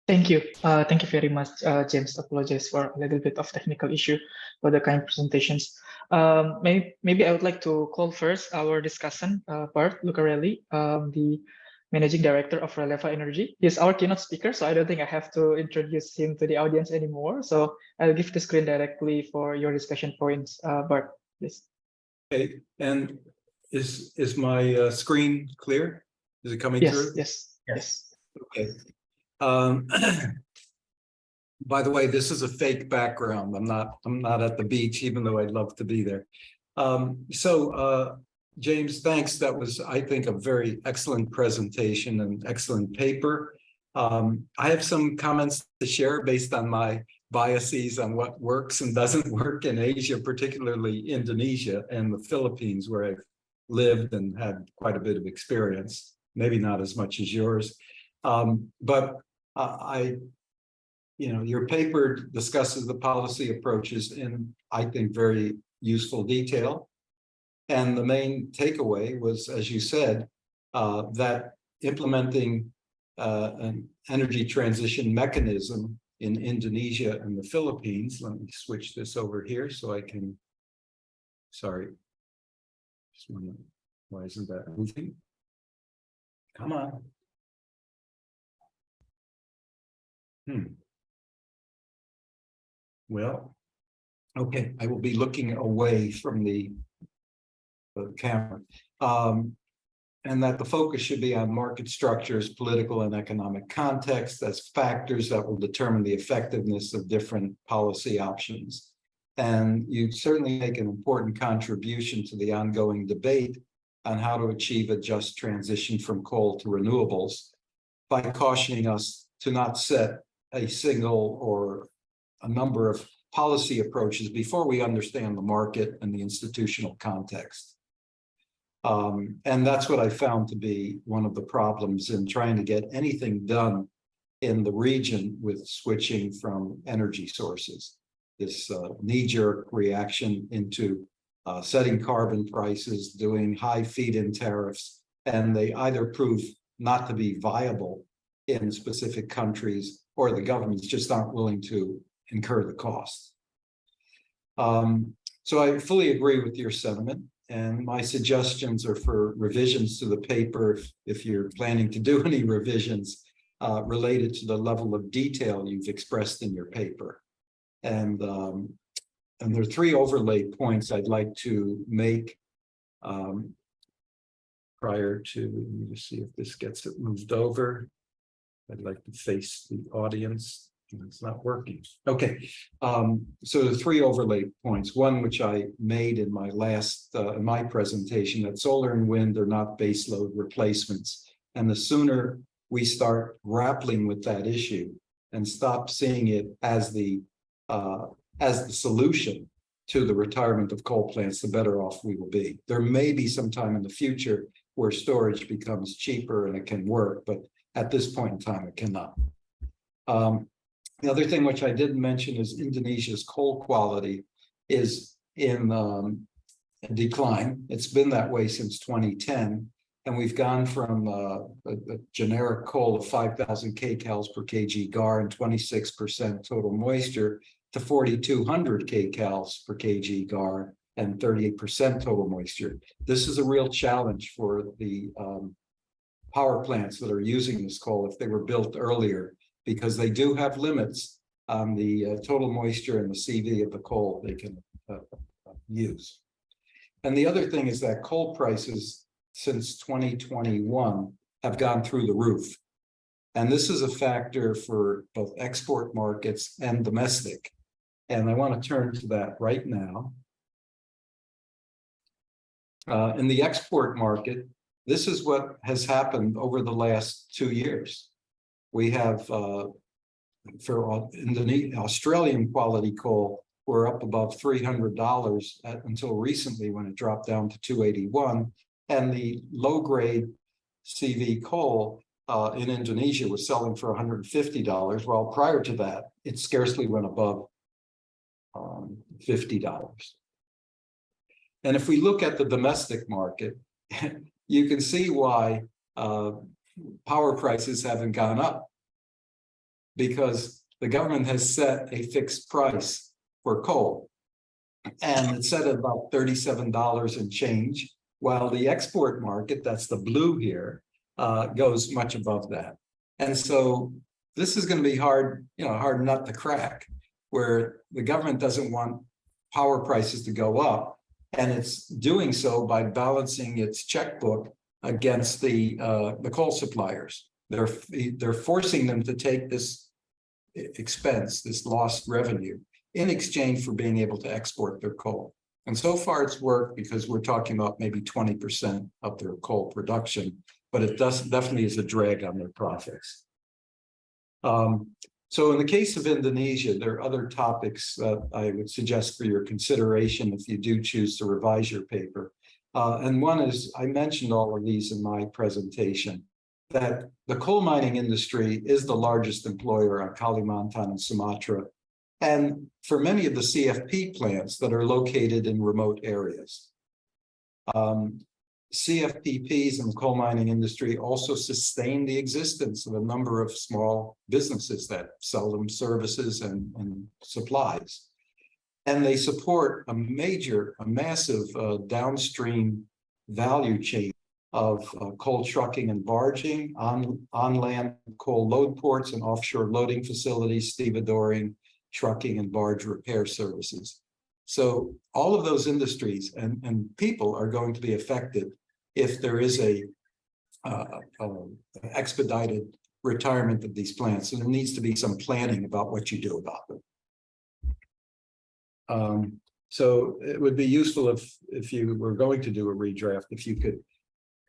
Thank you. Thank you very much, James. Apologize for a little bit of technical issue for the kind presentations. Maybe I would like to call first our discussant, Bart Lucarelli, the Managing Director of Releva Energy. He's our keynote speaker, so I don't think I have to introduce him to the audience anymore. So I'll give the screen directly for your discussion points. Bart, please. Okay, and is my screen clear? Is it coming through? Yes. Okay. By the way, this is a fake background. I'm not at the beach, even though I'd love to be there. James, thanks. That was, I think, a very excellent presentation and excellent paper. I have some comments to share based on my biases on what works and doesn't work in Asia, particularly Indonesia and the Philippines, where I've lived and had quite a bit of experience, maybe not as much as yours. Your paper discusses the policy approaches in, I think, very useful detail. And the main takeaway was, as you said, that implementing an energy transition mechanism in Indonesia and the Philippines. Let me switch this over here so I can, sorry. Why isn't that moving? Come on. Well, okay, I will be looking away from the camera. And that the focus should be on market structures, political and economic context as factors that will determine the effectiveness of different policy options. And you certainly make an important contribution to the ongoing debate on how to achieve a just transition from coal to renewables by cautioning us to not set a single or a number of policy approaches before we understand the market and the institutional context. And that's what I found to be one of the problems in trying to get anything done in the region with switching from energy sources. This knee-jerk reaction into setting carbon prices, doing high feed-in tariffs, and they either prove not to be viable in specific countries or the governments just aren't willing to incur the cost. So I fully agree with your sentiment. And my suggestions are for revisions to the paper, if you're planning to do any revisions related to the level of detail you've expressed in your paper. And there are three overlay points I'd like to make prior to, let me just see if this gets it moved over. I'd like to face the audience. It's not working. Okay, so the three overlay points. One, which I made in my last in my presentation, that solar and wind are not baseload replacements, and the sooner we start grappling with that issue and stop seeing it as the solution to the retirement of coal plants, the better off we will be. There may be some time in the future where storage becomes cheaper and it can work, but at this point in time, it cannot. The other thing which I didn't mention is Indonesia's coal quality is in decline. It's been that way since 2010. And we've gone from a generic coal of 5,000 kcals per kg GAR and 26% total moisture to 4,200 kcals per kg GAR and 38% total moisture. This is a real challenge for the power plants that are using this coal if they were built earlier, because they do have limits on the total moisture and the CV of the coal they can use. And the other thing is that coal prices since 2021 have gone through the roof. And this is a factor for both export markets and domestic. And I want to turn to that right now. In the export market, this is what has happened over the last 2 years. We have, for Australian quality coal, we're up above $300 until recently when it dropped down to $281. And the low-grade CV coal in Indonesia was selling for $150, while prior to that, it scarcely went above $50. And if we look at the domestic market, you can see why power prices haven't gone up, because the government has set a fixed price for coal, and it's set at about $37 and change, while the export market, that's the blue here, goes much above that. And so this is going to be hard nut to crack, where the government doesn't want power prices to go up, and it's doing so by balancing its checkbook against the coal suppliers. They're forcing them to take this expense, this lost revenue, in exchange for being able to export their coal. And so far it's worked because we're talking about maybe 20% of their coal production, but it definitely is a drag on their profits. So in the case of Indonesia, there are other topics that I would suggest for your consideration if you do choose to revise your paper. And one is, I mentioned all of these in my presentation, that the coal mining industry is the largest employer on Kalimantan and Sumatra, and for many of the CFP plants that are located in remote areas. CFPPs in the coal mining industry also sustain the existence of a number of small businesses that sell them services and supplies. And they support a massive downstream value chain of coal trucking and barging, on land coal load ports and offshore loading facilities, stevedoring, trucking and barge repair services. So all of those industries and people are going to be affected if there is a expedited retirement of these plants. And there needs to be some planning about what you do about them. So it would be useful if you were going to do a redraft, if you could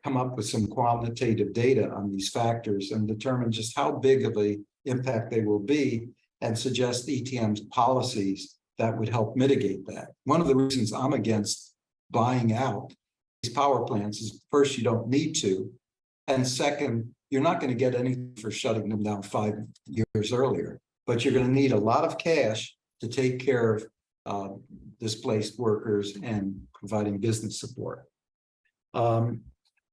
come up with some quantitative data on these factors and determine just how big of an impact they will be, and suggest ETM's policies that would help mitigate that. One of the reasons I'm against buying out these power plants is, first, you don't need to, and second, you're not going to get anything for shutting them down 5 years earlier, but you're going to need a lot of cash to take care of displaced workers and providing business support.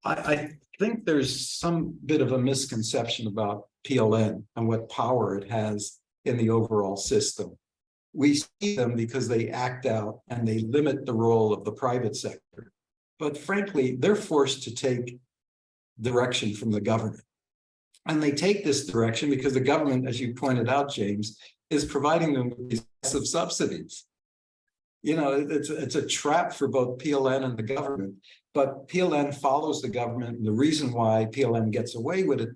I think there's some bit of a misconception about PLN and what power it has in the overall system. We see them because they act out and they limit the role of the private sector. But frankly, they're forced to take direction from the government. And they take this direction because the government, as you pointed out, James, is providing them with these massive subsidies. You know, it's a trap for both PLN and the government, but PLN follows the government. And the reason why PLN gets away with it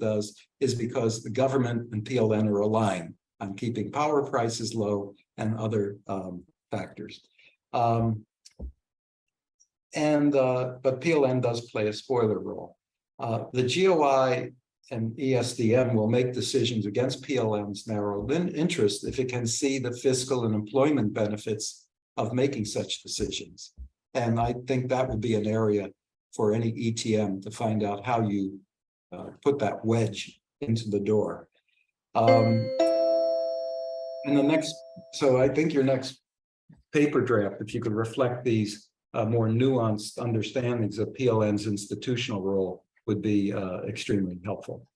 is because the government and PLN are aligned on keeping power prices low and other factors. But PLN does play a spoiler role. The GOI and ESDM will make decisions against PLN's narrow interest if it can see the fiscal and employment benefits of making such decisions. And I think that would be an area for any ETM to find out how you put that wedge into the door. And the next, so I think your next paper draft, if you could reflect these more nuanced understandings of PLN's institutional role, would be extremely helpful.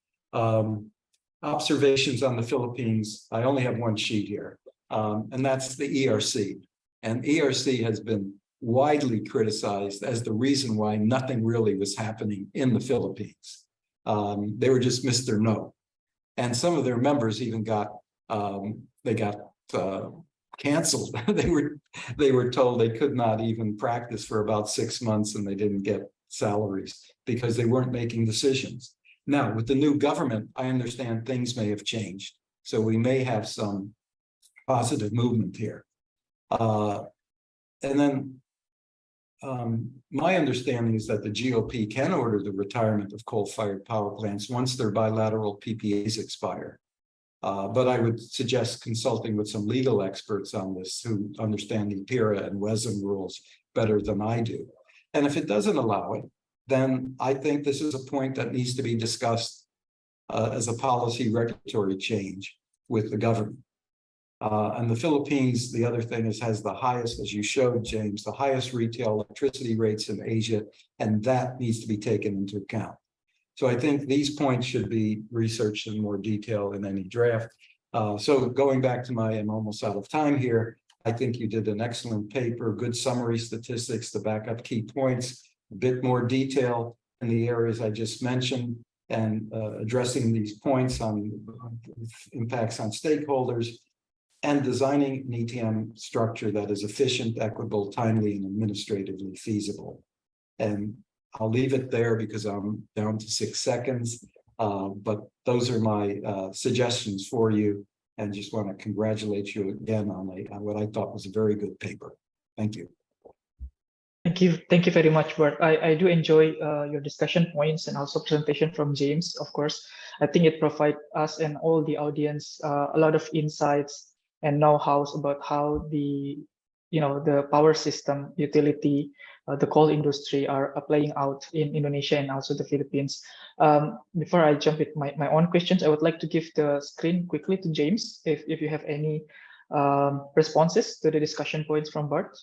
Observations on the Philippines, I only have one sheet here, and that's the ERC. And ERC has been widely criticized as the reason why nothing really was happening in the Philippines. They were just Mr. No. And some of their members even got canceled. they were told they could not even practice for about 6 months, and they didn't get salaries because they weren't making decisions. Now, with the new government, I understand things may have changed. So we may have some positive movement here. And then my understanding is that the GOP can order the retirement of coal-fired power plants once their bilateral PPAs expire. But I would suggest consulting with some legal experts on this who understand the PIRA and WESM rules better than I do. And if it doesn't allow it, then I think this is a point that needs to be discussed as a policy regulatory change with the government. And the Philippines, the other thing is, has the highest, as you showed, James, the highest retail electricity rates in Asia, and that needs to be taken into account. So I think these points should be researched in more detail in any draft. So going back to I'm almost out of time here. I think you did an excellent paper, good summary statistics to back up key points, a bit more detail in the areas I just mentioned, and addressing these points on impacts on stakeholders, and designing an ETM structure that is efficient, equitable, timely, and administratively feasible. And I'll leave it there because I'm down to 6 seconds, but those are my suggestions for you, and just want to congratulate you again on what I thought was a very good paper. Thank you. Thank you very much, Bert. I do enjoy your discussion points and also presentation from James, of course. I think it provides us and all the audience a lot of insights and know-hows about how the power system, utility, the coal industry are playing out in Indonesia and also the Philippines. Before I jump with my own questions, I would like to give the screen quickly to James if you have any responses to the discussion points from Bert.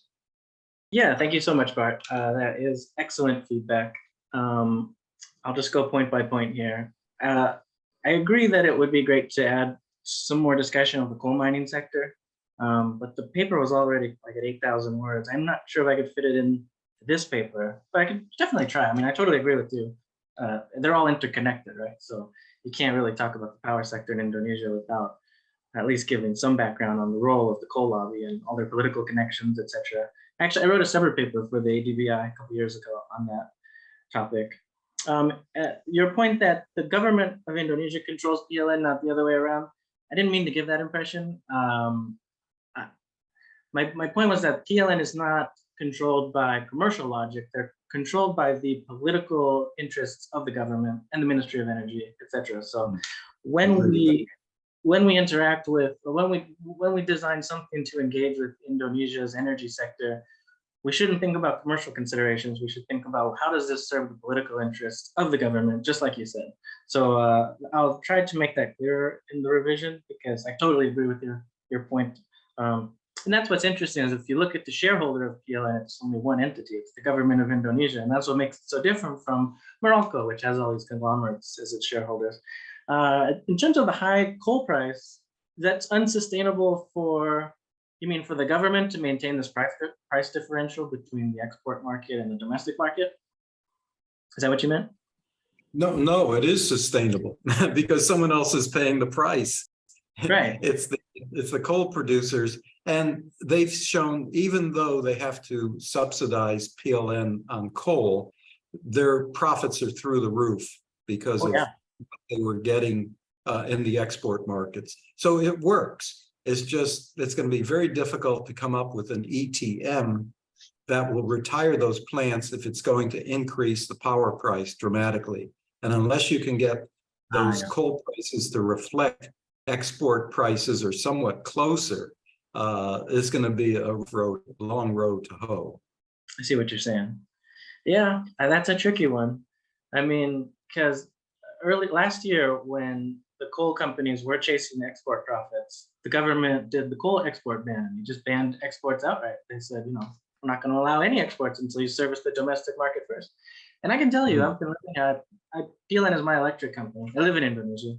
Yeah, thank you so much, Bart. That is excellent feedback. I'll just go point by point here. I agree that it would be great to add some more discussion of the coal mining sector, but the paper was already like at 8,000 words. I'm not sure if I could fit it in this paper, but I could definitely try. I mean, I totally agree with you. They're all interconnected, right? So you can't really talk about the power sector in Indonesia without at least giving some background on the role of the coal lobby and all their political connections, etc. Actually, I wrote a separate paper for the ADBI a couple years ago on that topic. Your point that the government of Indonesia controls PLN, not the other way around, I didn't mean to give that impression. My point was that PLN is not controlled by commercial logic. They're controlled by the political interests of the government and the Ministry of Energy, etc. So when we interact with, or when we design something to engage with Indonesia's energy sector, we shouldn't think about commercial considerations. We should think about how does this serve the political interests of the government, just like you said. So I'll try to make that clearer in the revision because I totally agree with your point. And that's what's interesting is if you look at the shareholder of PLN, it's only one entity. It's the government of Indonesia, and that's what makes it so different from Morocco, which has all these conglomerates as its shareholders. In terms of the high coal price, that's unsustainable for, you mean for the government to maintain this price differential between the export market and the domestic market? Is that what you meant? No, it is sustainable because someone else is paying the price. Right. It's the coal producers, and they've shown, even though they have to subsidize PLN on coal, their profits are through the roof because of what they were getting in the export markets. So it works. It's just, it's going to be very difficult to come up with an ETM that will retire those plants if it's going to increase the power price dramatically. And unless you can get those coal prices to reflect export prices or somewhat closer, it's going to be a long road to hoe. I see what you're saying. Yeah, that's a tricky one. I mean, because last year when the coal companies were chasing export profits, the government did the coal export ban. They just banned exports outright. They said, you know, we're not going to allow any exports until you service the domestic market first. And I can tell you, I've been looking at, PLN is my electric company. I live in Indonesia.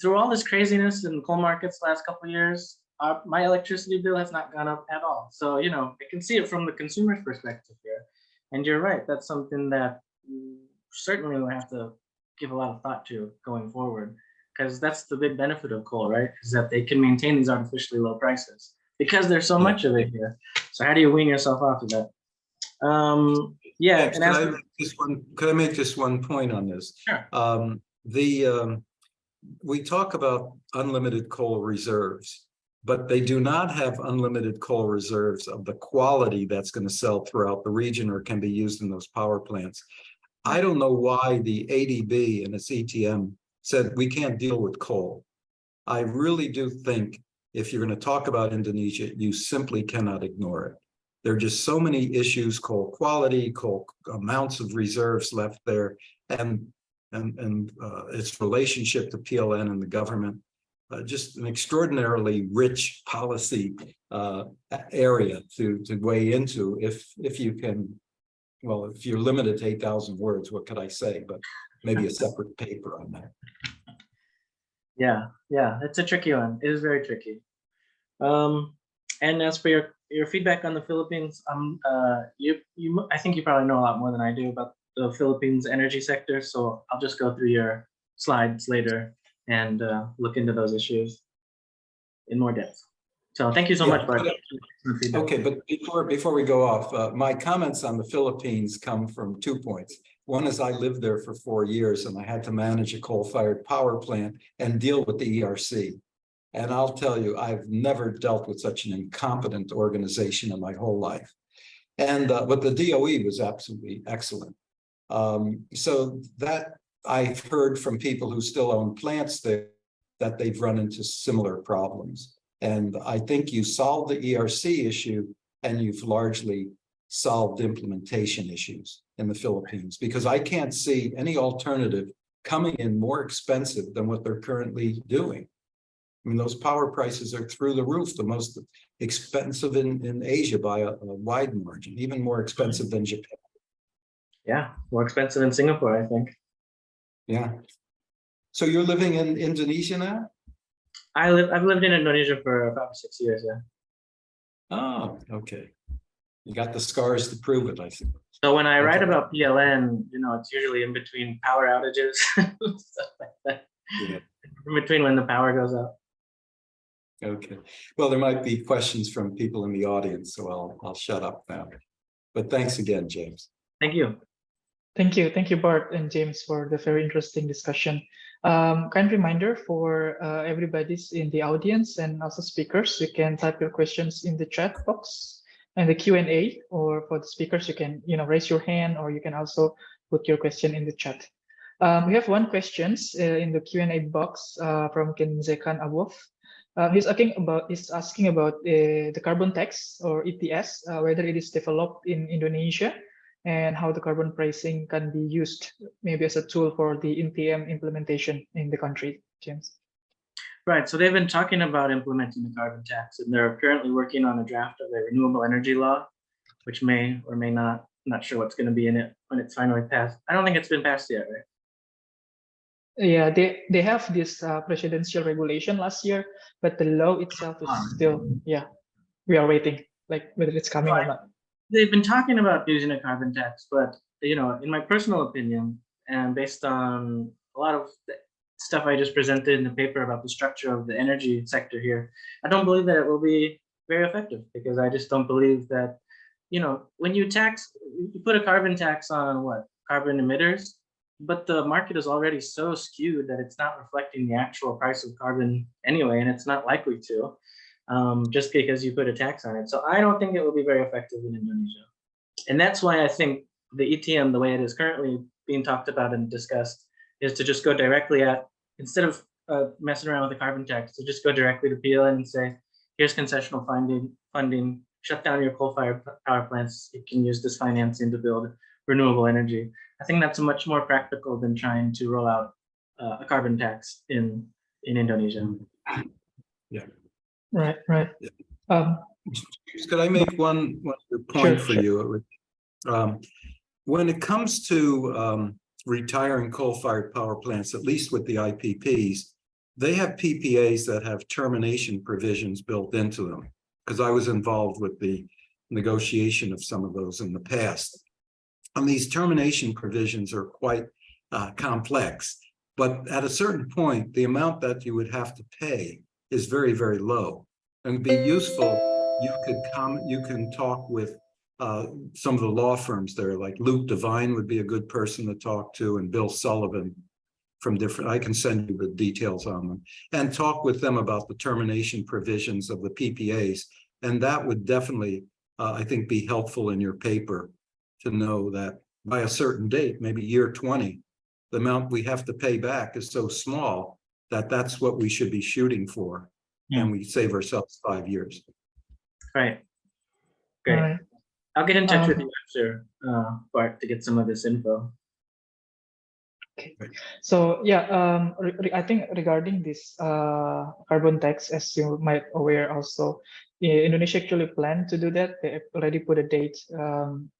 Through all this craziness in coal markets last couple of years, my electricity bill has not gone up at all. So, you know, I can see it from the consumer's perspective here. And you're right, that's something that certainly we have to give a lot of thought to going forward, because that's the big benefit of coal, right? Is that they can maintain these artificially low prices because there's so much of it here. So how do you wean yourself off of that? Yeah. And could I make just one point on this? Sure. We talk about unlimited coal reserves, but they do not have unlimited coal reserves of the quality that's going to sell throughout the region or can be used in those power plants. I don't know why the ADB and its ETM said we can't deal with coal. I really do think if you're going to talk about Indonesia, you simply cannot ignore it. There are just so many issues: coal quality, coal amounts of reserves left there, and its relationship to PLN and the government. Just an extraordinarily rich policy area to weigh into if you can. Well, if you're limited to 8,000 words, what could I say? But maybe a separate paper on that. Yeah, it's a tricky one. It is very tricky. And as for your feedback on the Philippines, I think you probably know a lot more than I do about the Philippines energy sector. So I'll just go through your slides later and look into those issues in more depth. So thank you so much, Bart. Okay, but before we go off, my comments on the Philippines come from 2 points. One is I lived there for 4 years and I had to manage a coal-fired power plant and deal with the ERC. And I'll tell you, I've never dealt with such an incompetent organization in my whole life. And but the DOE was absolutely excellent. So that I've heard from people who still own plants there that they've run into similar problems. And I think you solved the ERC issue and you've largely solved implementation issues in the Philippines, because I can't see any alternative coming in more expensive than what they're currently doing. I mean, those power prices are through the roof, the most expensive in Asia by a wide margin, even more expensive than Japan. Yeah, more expensive in Singapore, I think. Yeah. So you're living in Indonesia now? I've lived in Indonesia for about 6 years, yeah. Oh, okay. You got the scars to prove it, I think. So when I write Okay. about PLN, it's usually in between power outages, stuff like that. Yeah. In between when the power goes out. Okay. Well, there might be questions from people in the audience, so I'll shut up now. But thanks again, James. Thank you. Thank you, Bart and James, for the very interesting discussion. Kind reminder for everybody's in the audience and also speakers, you can type your questions in the chat box and the Q&A, or for the speakers, you can raise your hand, or you can also put your question in the chat. We have one question in the Q&A box from Kenzekan Abov. He's asking about the carbon tax or ETS, whether it is developed in Indonesia, and how the carbon pricing can be used maybe as a tool for the NTM implementation in the country, James. Right, so they've been talking about implementing the carbon tax, and they're currently working on a draft of the renewable energy law, which may or may not, I'm not sure what's going to be in it when it's finally passed. I don't think it's been passed yet, right? Yeah, they have this presidential regulation last year, but the law itself is still, we are waiting, like whether it's coming or not. They've been talking about using a carbon tax, but in my personal opinion, and based on a lot of the stuff I just presented in the paper about the structure of the energy sector here, I don't believe that it will be very effective, because I just don't believe that, when you put a carbon tax on carbon emitters, but the market is already so skewed that it's not reflecting the actual price of carbon anyway, and it's not likely to. Just because you put a tax on it. So I don't think it will be very effective in Indonesia. And that's why I think the ETM, the way it is currently being talked about and discussed, is to just go directly instead of messing around with the carbon tax, to just go directly to PLN and say, here's concessional funding, shut down your coal-fired power plants. You can use this financing to build renewable energy. I think that's much more practical than trying to roll out a carbon tax in Indonesia. Yeah. Right. Could I make one point for you? When it comes to retiring coal-fired power plants, at least with the IPPs, they have PPAs that have termination provisions built into them, because I was involved with the negotiation of some of those in the past. And these termination provisions are quite complex, but at a certain point, the amount that you would have to pay is very, very low. And it'd be useful, you can talk with some of the law firms there, like Luke Devine would be a good person to talk to, and Bill Sullivan from I can send you the details on them, and talk with them about the termination provisions of the PPAs. And that would definitely, I think, be helpful in your paper to know that by a certain date, maybe year 20, the amount we have to pay back is so small that that's what we should be shooting for. Yeah. And we save ourselves 5 years. Right. Great. Right. I'll get in touch with you after, Bart, to get some of this info. Okay. So I think regarding this carbon tax, as you might aware also, Indonesia actually planned to do that. They already put a date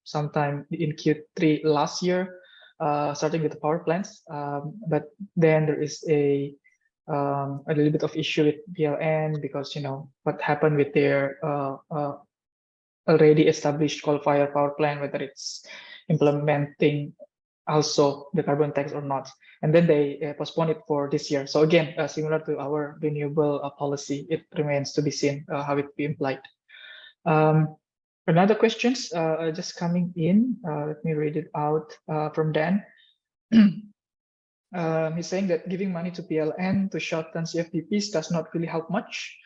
sometime in Q3 last year, starting with the power plants. But then there is a little bit of issue with PLN, because what happened with their already established coal-fired power plant, whether it's implementing also the carbon tax or not, and then they postponed it for this year. So again, similar to our renewable policy, it remains to be seen how it will be applied. Another questions just coming in. Let me read it out from Dan. He's saying that giving money to PLN to shut down CFPPs does not really help much,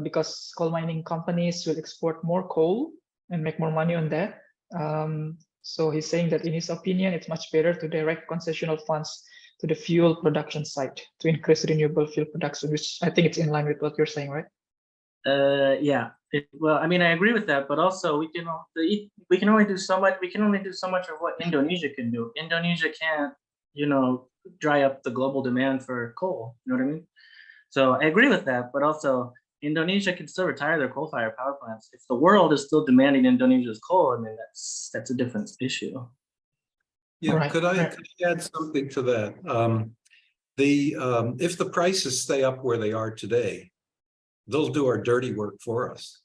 because coal mining companies will export more coal, and make more money on that. So he's saying that in his opinion, it's much better to direct concessional funds to the fuel production side to increase renewable fuel production, which I think it's in line with what you're saying, right? Yeah. Well, I mean, I agree with that, but also we can only do so much. We can only do so much of what Indonesia can do. Indonesia can't, dry up the global demand for coal. You know what I mean? So I agree with that, but also Indonesia can still retire their coal-fired power plants. If the world is still demanding Indonesia's coal, I mean, that's a different issue. Yeah, Right, could I right. add something to that? If the prices stay up where they are today, they'll do our dirty work for us.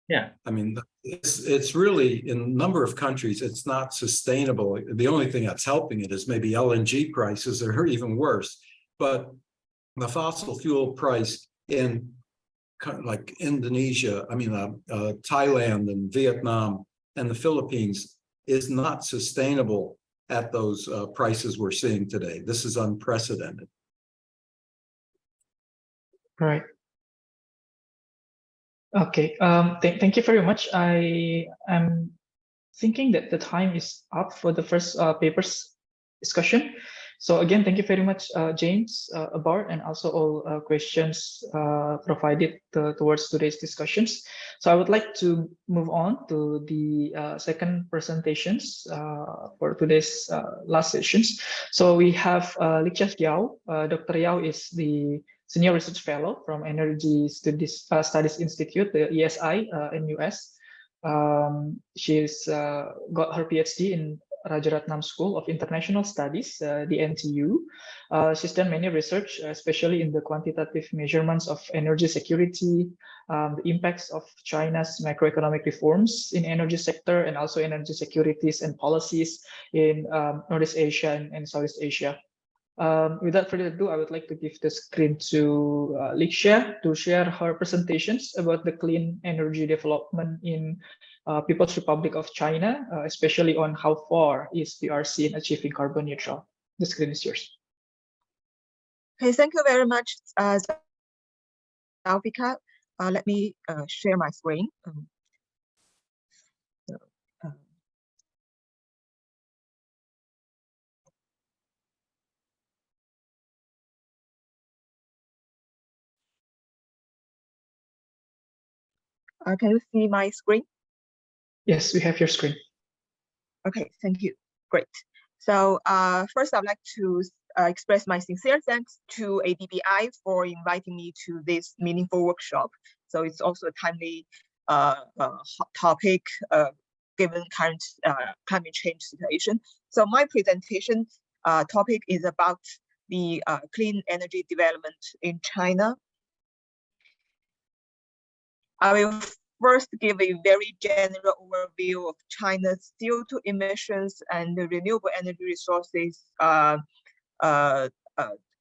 Yeah. I mean, it's really, in a number of countries, it's not sustainable. The only thing that's helping it is maybe LNG prices that are even worse. But the fossil fuel price in like Indonesia, Thailand and Vietnam and the Philippines is not sustainable at those prices we're seeing today. This is unprecedented. Right. Okay. Thank you very much. I am thinking that the time is up for the first papers discussion. So again, thank you very much, James, Abar, and also all questions provided towards today's discussions. So I would like to move on to the second presentations for today's last sessions. So we have Licha Yao. Dr. Yao is the Senior Research Fellow from Energy Studies Institute, the ESI in US. She's got her PhD in Rajaratnam School of International Studies, the NTU. She's done many research, especially in the quantitative measurements of energy security, the impacts of China's macroeconomic reforms in energy sector, and also energy securities and policies in Northeast Asia and Southeast Asia. Without further ado, I would like to give the screen to Licha to share her presentations about the clean energy development in People's Republic of China, especially on how far is PRC in achieving carbon neutral. The screen is yours. Okay, thank you very much, Alvika. Let me share my screen. Can you see my screen? Yes, we have your screen. Okay, thank you. Great. So first, I'd like to express my sincere thanks to ADBI for inviting me to this meaningful workshop. So it's also a timely hot topic given current climate change situation. So my presentation topic is about the clean energy development in China. I will first give a very general overview of China's CO2 emissions and the renewable energy resources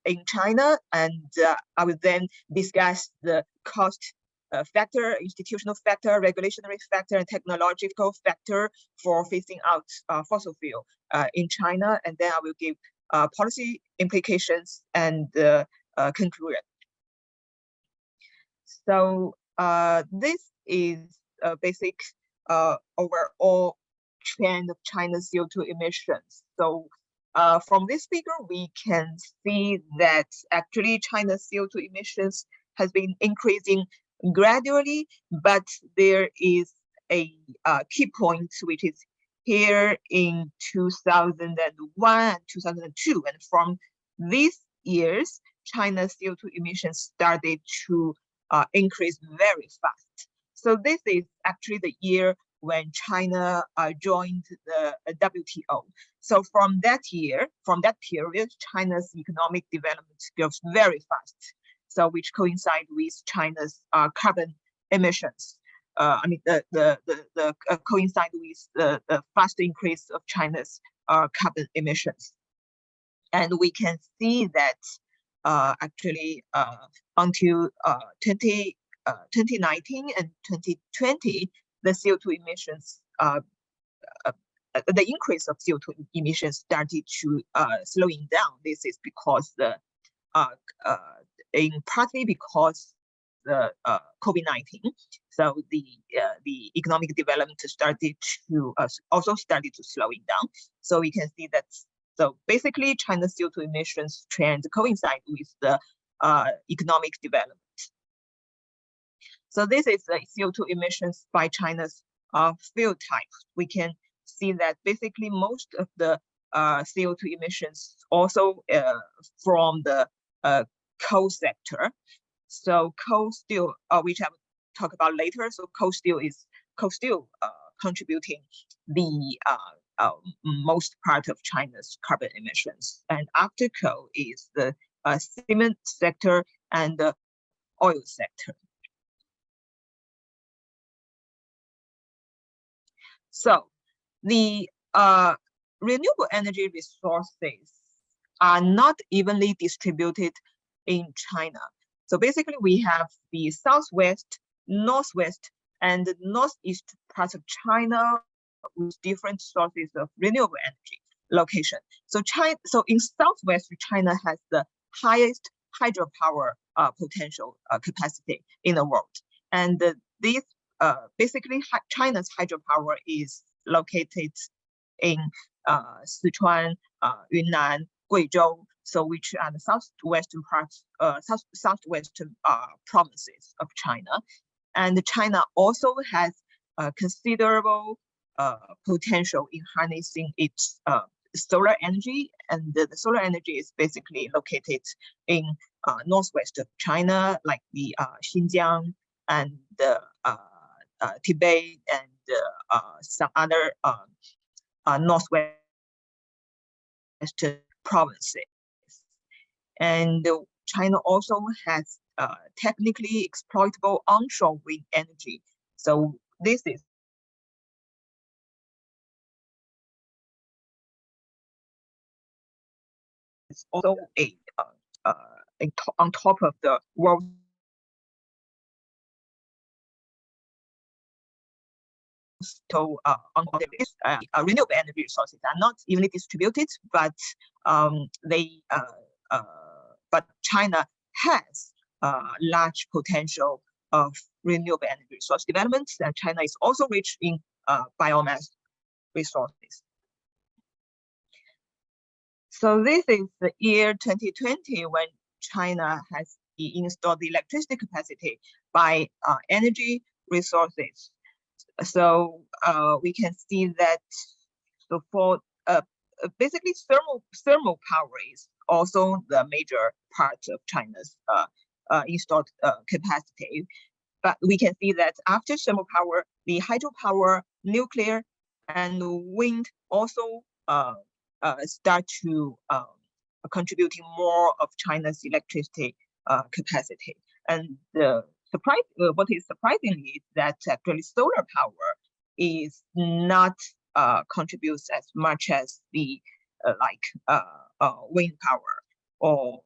in China, and I will then discuss the cost factor, institutional factor, regulatory factor, and technological factor for phasing out fossil fuel in China, and then I will give policy implications and conclusion. So this is a basic overall trend of China's CO2 emissions. So from this figure, we can see that actually China's CO2 emissions has been increasing gradually, but there is a key point, which is here in 2001 and 2002. And from these years, China's CO2 emissions started to increase very fast. So this is actually the year when China joined the WTO. So from that year, from that period, China's economic development goes very fast. So which coincide with China's carbon emissions. Coincide with the fast increase of China's carbon emissions. And we can see that actually until 2019 and 2020, the CO2 emissions, the increase of CO2 emissions started to slowing down. This is because partly because the COVID-19. So the economic development started to also started to slowing down. So we can see that. So basically, China's CO2 emissions trend coincide with the economic development. So this is the CO2 emissions by China's field type. We can see that basically most of the CO2 emissions also from the coal sector. So coal steel, which I will talk about later. So coal steel contributing the most part of China's carbon emissions. And after coal is the cement sector and the oil sector. So the renewable energy resources are not evenly distributed in China. So basically we have the southwest, northwest, and the northeast parts of China with different sources of renewable energy location. So in southwest, China has the highest hydropower potential capacity in the world. And this basically China's hydropower is located in Sichuan, Yunnan, Guizhou, so which are the southwestern parts, southwestern provinces of China. And China also has considerable potential in harnessing its solar energy, and the solar energy is basically located in northwest of China, like the Xinjiang and the Tibet and some other northwestern provinces. And China also has technically exploitable onshore wind energy. So this is also on top of the world. So renewable energy resources are not evenly distributed, but but China has large potential of renewable energy resource development, and China is also rich in biomass resources. So this is the year 2020 when China has installed the electricity capacity by energy resources. So we can see that so for basically thermal power is also the major part of China's installed capacity. But we can see that after thermal power, the hydropower, nuclear, and wind also start to contributing more of China's electricity capacity. And what is surprising is that actually solar power is not contributes as much as the wind power or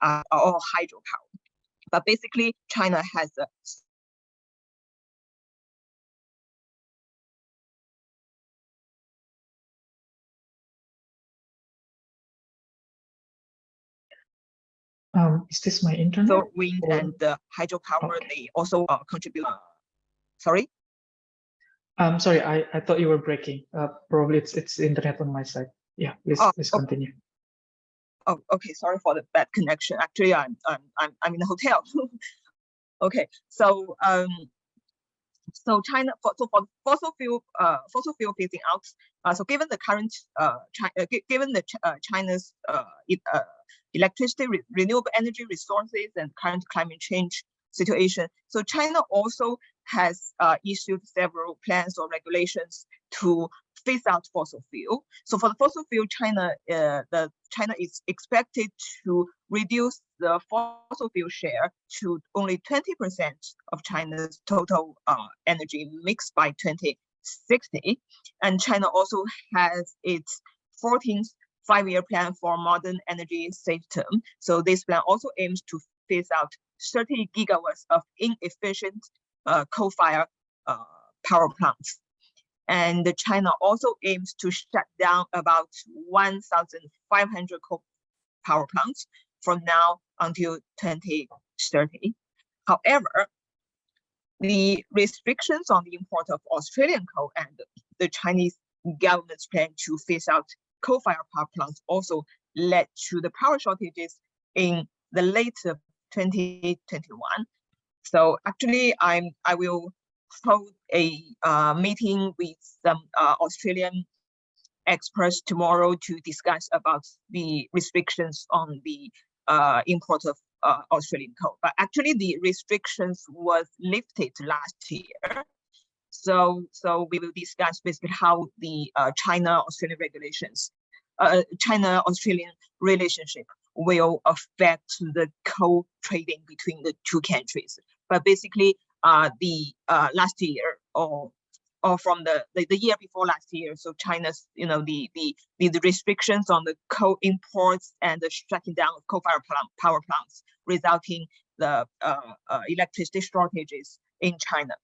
hydropower. But basically, China has a Is this my internet? so wind and hydropower, Okay. they also contribute. Sorry? Sorry, I thought you were breaking. Probably it's internet on my side. Yeah, please continue. Oh, okay. Sorry for the bad connection. Actually, I'm in a hotel. Okay, so so China for fossil fuel phasing out. So given the current China's electricity, renewable energy resources, and current climate change situation, so China also has issued several plans or regulations to phase out fossil fuel. So for the fossil fuel, China is expected to reduce the fossil fuel share to only 20% of China's total energy mix by 2060. And China also has its 14th five-year plan for modern energy system. So this plan also aims to phase out 30 gigawatts of inefficient coal-fired power plants. And China also aims to shut down about 1,500 power plants from now until 2030. However, the restrictions on the import of Australian coal and the Chinese government's plan to phase out coal-fired power plants also led to the power shortages in the late 2021. So actually, I will hold a meeting with some Australian experts tomorrow to discuss about the restrictions on the import of Australian coal. But actually, the restrictions was lifted last year. So we will discuss basically how the China-Australian regulations, China-Australian relationship will affect the coal trading between the two countries. But basically, the last year or from the year before last year, so China's the restrictions on the coal imports and the shutting down of coal-fired power plants, resulting the electricity shortages in China.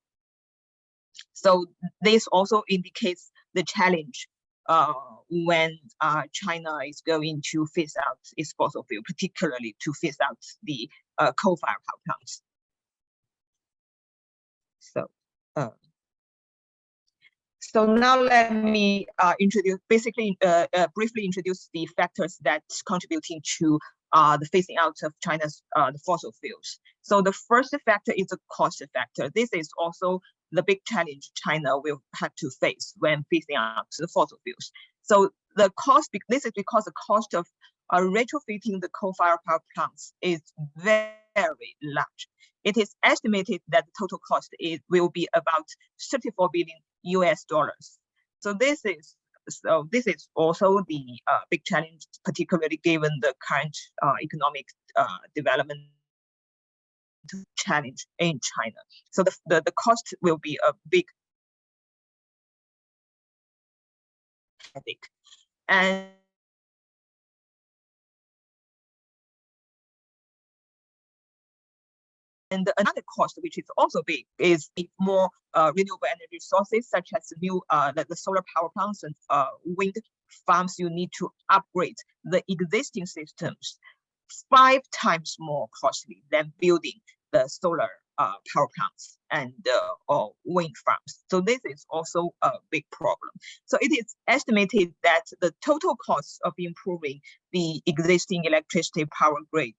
So this also indicates the challenge when China is going to phase out its fossil fuel, particularly to phase out the coal-fired power plants. So now let me briefly introduce the factors that's contributing to the phasing out of China's the fossil fuels. So the first factor is the cost factor. This is also the big challenge China will have to face when phasing out the fossil fuels. So the cost, this is because the cost of retrofitting the coal-fired power plants is very large. It is estimated that the total cost will be about $34 billion. So this is also the big challenge, particularly given the current economic development challenge in China. So the cost will be a big headache. And another cost, which is also big, is more renewable energy sources, such as the new the solar power plants and wind farms. You need to upgrade the existing systems 5 times more costly than building the solar power plants and or wind farms. So this is also a big problem. So it is estimated that the total cost of improving the existing electricity power grid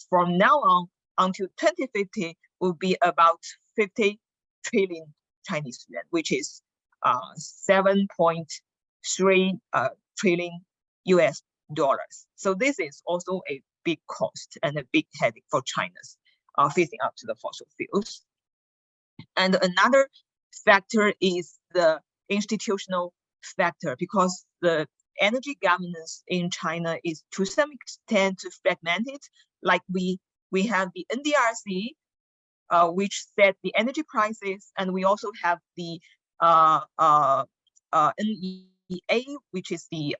from now on until 2050 will be about 50 trillion Chinese yuan, which is 7.3 trillion US dollars. So this is also a big cost and a big headache for China's phasing out to the fossil fuels. And another factor is the institutional factor, because the energy governance in China is to some extent fragmented. Like we have the NDRC, which set the energy prices, and we also have the NEA, which is the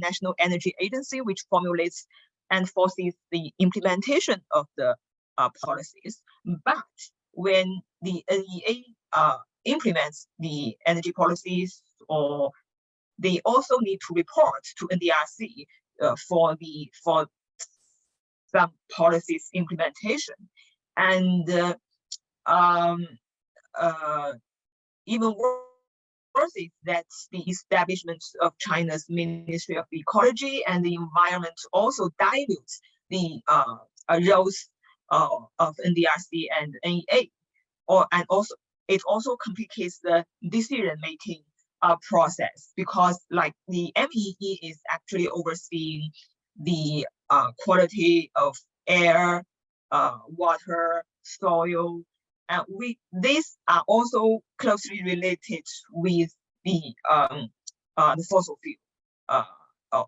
National Energy Agency, which formulates and foresees the implementation of the policies. But when the NEA implements the energy policies, or they also need to report to NDRC for some policies implementation. And even worse is that the establishment of China's Ministry of Ecology and the Environment also dilutes the roles of NDRC and NEA, and also it also complicates the decision-making process, because like the MEE is actually overseeing the quality of air, water, soil, and these are also closely related with the fossil fuel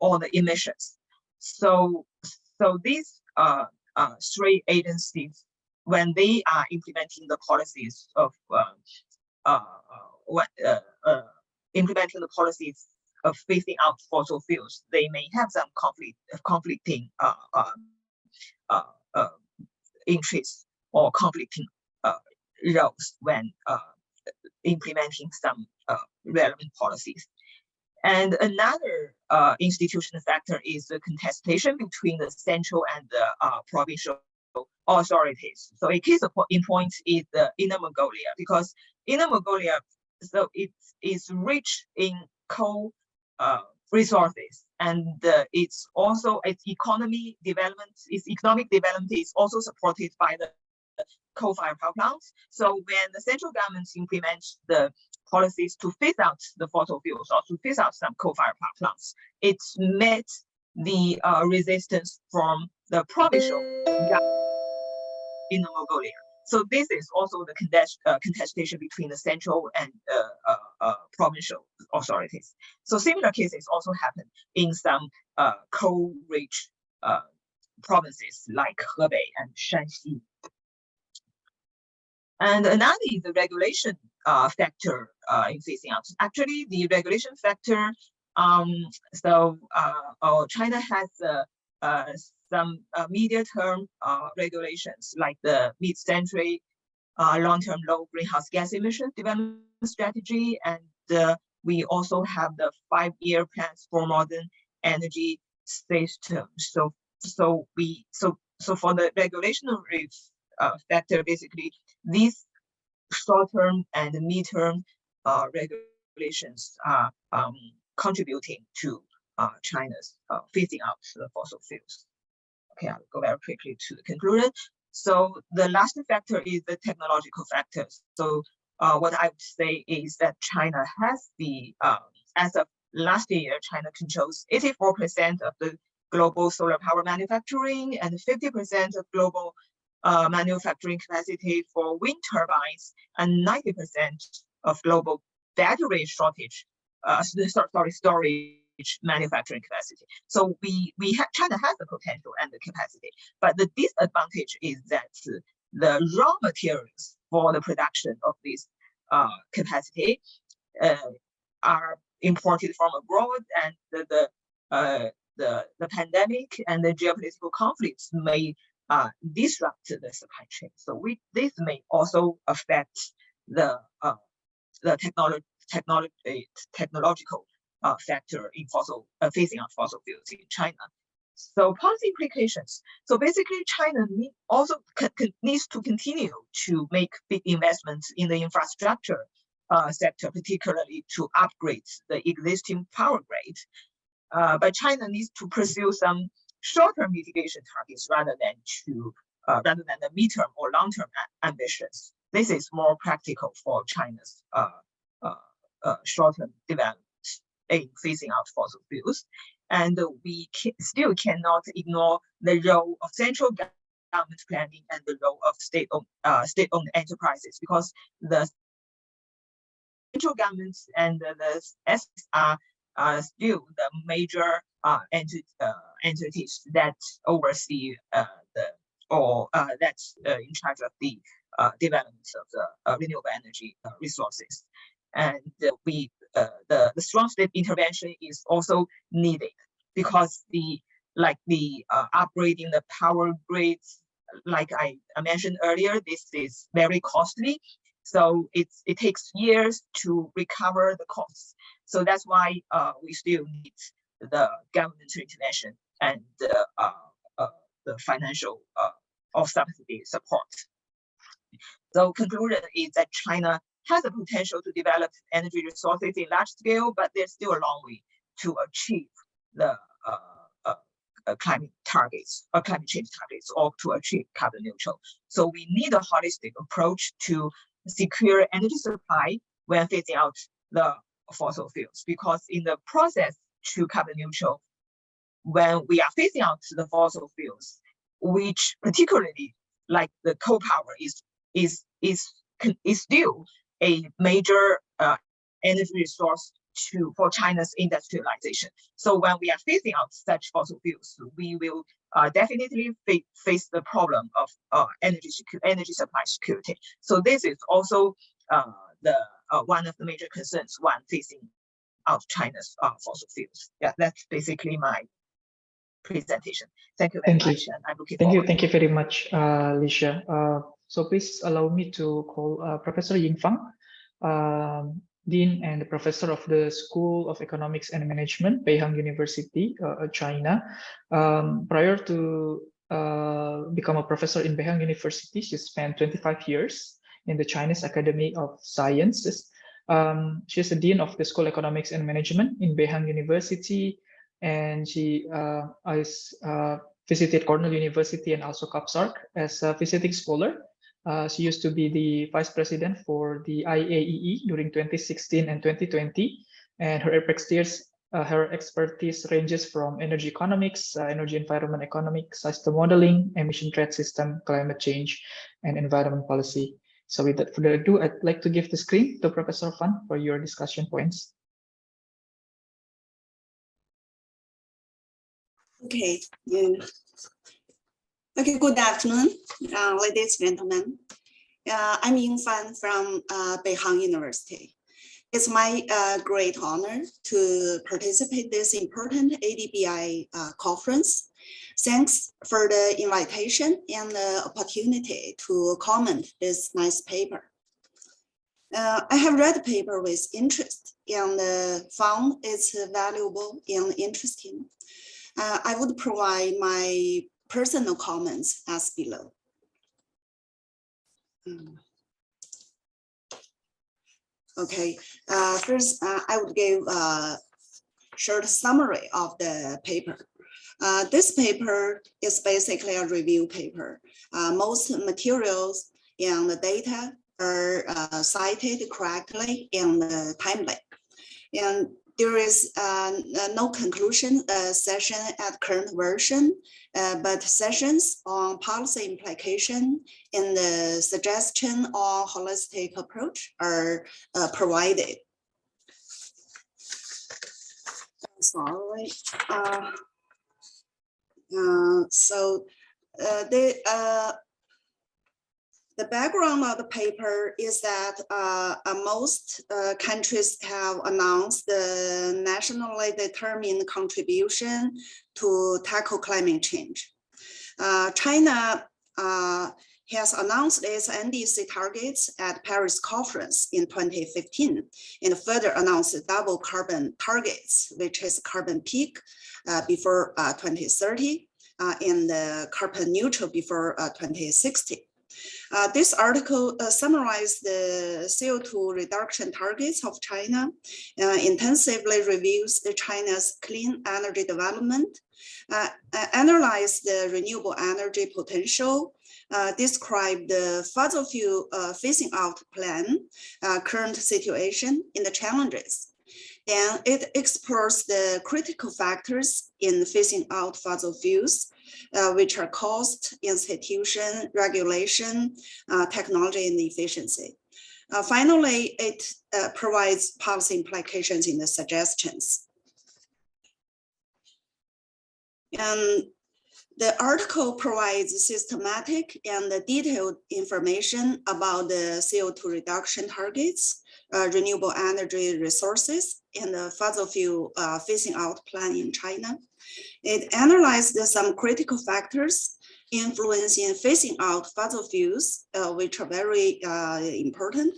or the emissions. So these 3 agencies, when they are implementing the policies of phasing out fossil fuels, they may have some conflicting interests or conflicting roles when implementing some relevant policies. And another institutional factor is the contestation between the central and the provincial authorities. So a case in point is the Inner Mongolia, because Inner Mongolia, so it is rich in coal resources, and it's also its economic development is also supported by the coal-fired power plants. So when the central government implements the policies to phase out the fossil fuels or to phase out some coal-fired power plants, it's met the resistance from the provincial in Mongolia. So this is also the contestation between the central and provincial authorities. So similar cases also happen in some coal-rich provinces like Hebei and Shanxi. And another is the regulation factor in phasing out. Actually, the regulation factor, China has some medium-term regulations like the mid-century long-term low greenhouse gas emission development strategy, and we also have the 5-year plans for modern energy systems. So for the regulatory factor, basically these short-term and mid-term regulations are contributing to China's phasing out the fossil fuels. Okay, I'll go very quickly to the conclusion. So the last factor is the technological factors. So what I would say is that China has the, as of last year, China controls 84% of the global solar power manufacturing and 50% of global manufacturing capacity for wind turbines and 90% of global battery storage manufacturing capacity. So China has the potential and the capacity, but the disadvantage is that the raw materials for the production of this capacity are imported from abroad, and the pandemic and the geopolitical conflicts may disrupt the supply chain. So this may also affect the technological factor in phasing out fossil fuels in China. So policy implications. So basically, China needs to continue to make big investments in the infrastructure sector, particularly to upgrade the existing power grid. But China needs to pursue some short-term mitigation targets rather than the mid-term or long-term ambitions. This is more practical for China's short-term development in phasing out fossil fuels. And we still cannot ignore the role of central government planning and the role of state-owned enterprises, because the central governments and the SSR are still the major entities that oversee that's in charge of the development of the renewable energy resources. And the strong state intervention is also needed, because upgrading the power grids, like I mentioned earlier, this is very costly. So it takes years to recover the costs. So that's why we still need the government intervention and the financial or subsidy support. So conclusion is that China has the potential to develop energy resources in large scale, but there's still a long way to achieve the climate targets or climate change targets, or to achieve carbon neutral. So we need a holistic approach to secure energy supply when phasing out the fossil fuels, because in the process to carbon neutral, when we are phasing out the fossil fuels, which particularly like the coal power is still a major energy resource for China's industrialization. So when we are phasing out such fossil fuels, we will definitely face the problem of energy supply security. So this is also one of the major concerns when phasing out China's fossil fuels. Yeah, that's basically my presentation. Thank you very much. And I'm looking forward. Thank you very much, Licia. So please allow me to call Professor Yingfang. Dean and Professor of the School of Economics and Management, Beihang University, China. Prior to become a professor in Beihang University, she spent 25 years in the Chinese Academy of Sciences. She's the Dean of the School of Economics and Management in Beihang University, and she has visited Cornell University and also CAPSARC as a visiting scholar. She used to be the vice president for the IAEE during 2016 and 2020, and her expertise ranges from energy economics, energy environment economics, system modeling, emission trade system, climate change, and environment policy. So without further ado, I'd like to give the screen to Professor Fan for your discussion points. Okay. Okay, good afternoon, ladies and gentlemen. I'm Ying Fan from Beihang University. It's my great honor to participate in this important ADBI conference. Thanks for the invitation and the opportunity to comment this nice paper. I have read the paper with interest and found it's valuable and interesting. I would provide my personal comments as below. Okay, first I would give a short summary of the paper. This paper is basically a review paper. Most materials and the data are cited correctly and timely. And there is no conclusion session at current version, but sessions on policy implication and the suggestion on holistic approach are provided. Sorry. The background of the paper is that most countries have announced the nationally determined contribution to tackle climate change. China has announced its NDC targets at Paris conference in 2015 and further announced double carbon targets, which is carbon peak before 2030 and carbon neutral before 2060. This article summarizes the CO2 reduction targets of China, intensively reviews China's clean energy development, analyze the renewable energy potential, describe the fossil fuel phasing out plan, current situation, and the challenges. And it explores the critical factors in phasing out fossil fuels, which are cost, institution, regulation, technology, and efficiency. Finally, it provides policy implications in the suggestions. And the article provides systematic and detailed information about the CO2 reduction targets, renewable energy resources, and the fossil fuel phasing out plan in China. It analyzed some critical factors influencing phasing out fossil fuels, which are very important.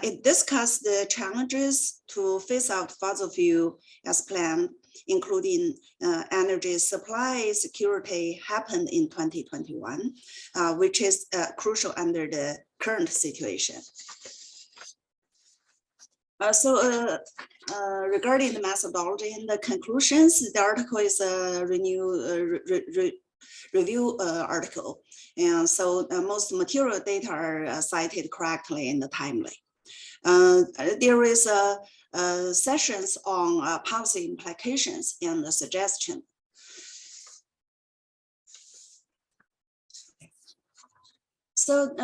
It discussed the challenges to phase out fossil fuel as planned, including energy supply security happened in 2021, which is crucial under the current situation. Regarding the methodology and the conclusions, the article is a review article. And so most material data are cited correctly and timely. There is sessions on policy implications and the suggestion. So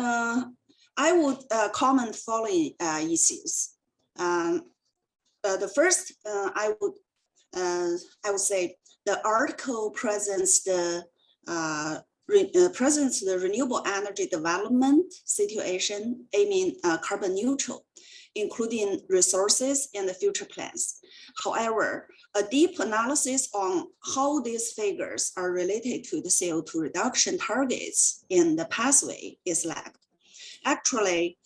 I would comment following issues. The first, I would say the article presents the renewable energy development situation aiming carbon neutral, including resources and the future plans. However, a deep analysis on how these figures are related to the CO2 reduction targets in the pathway is lacked. Actually,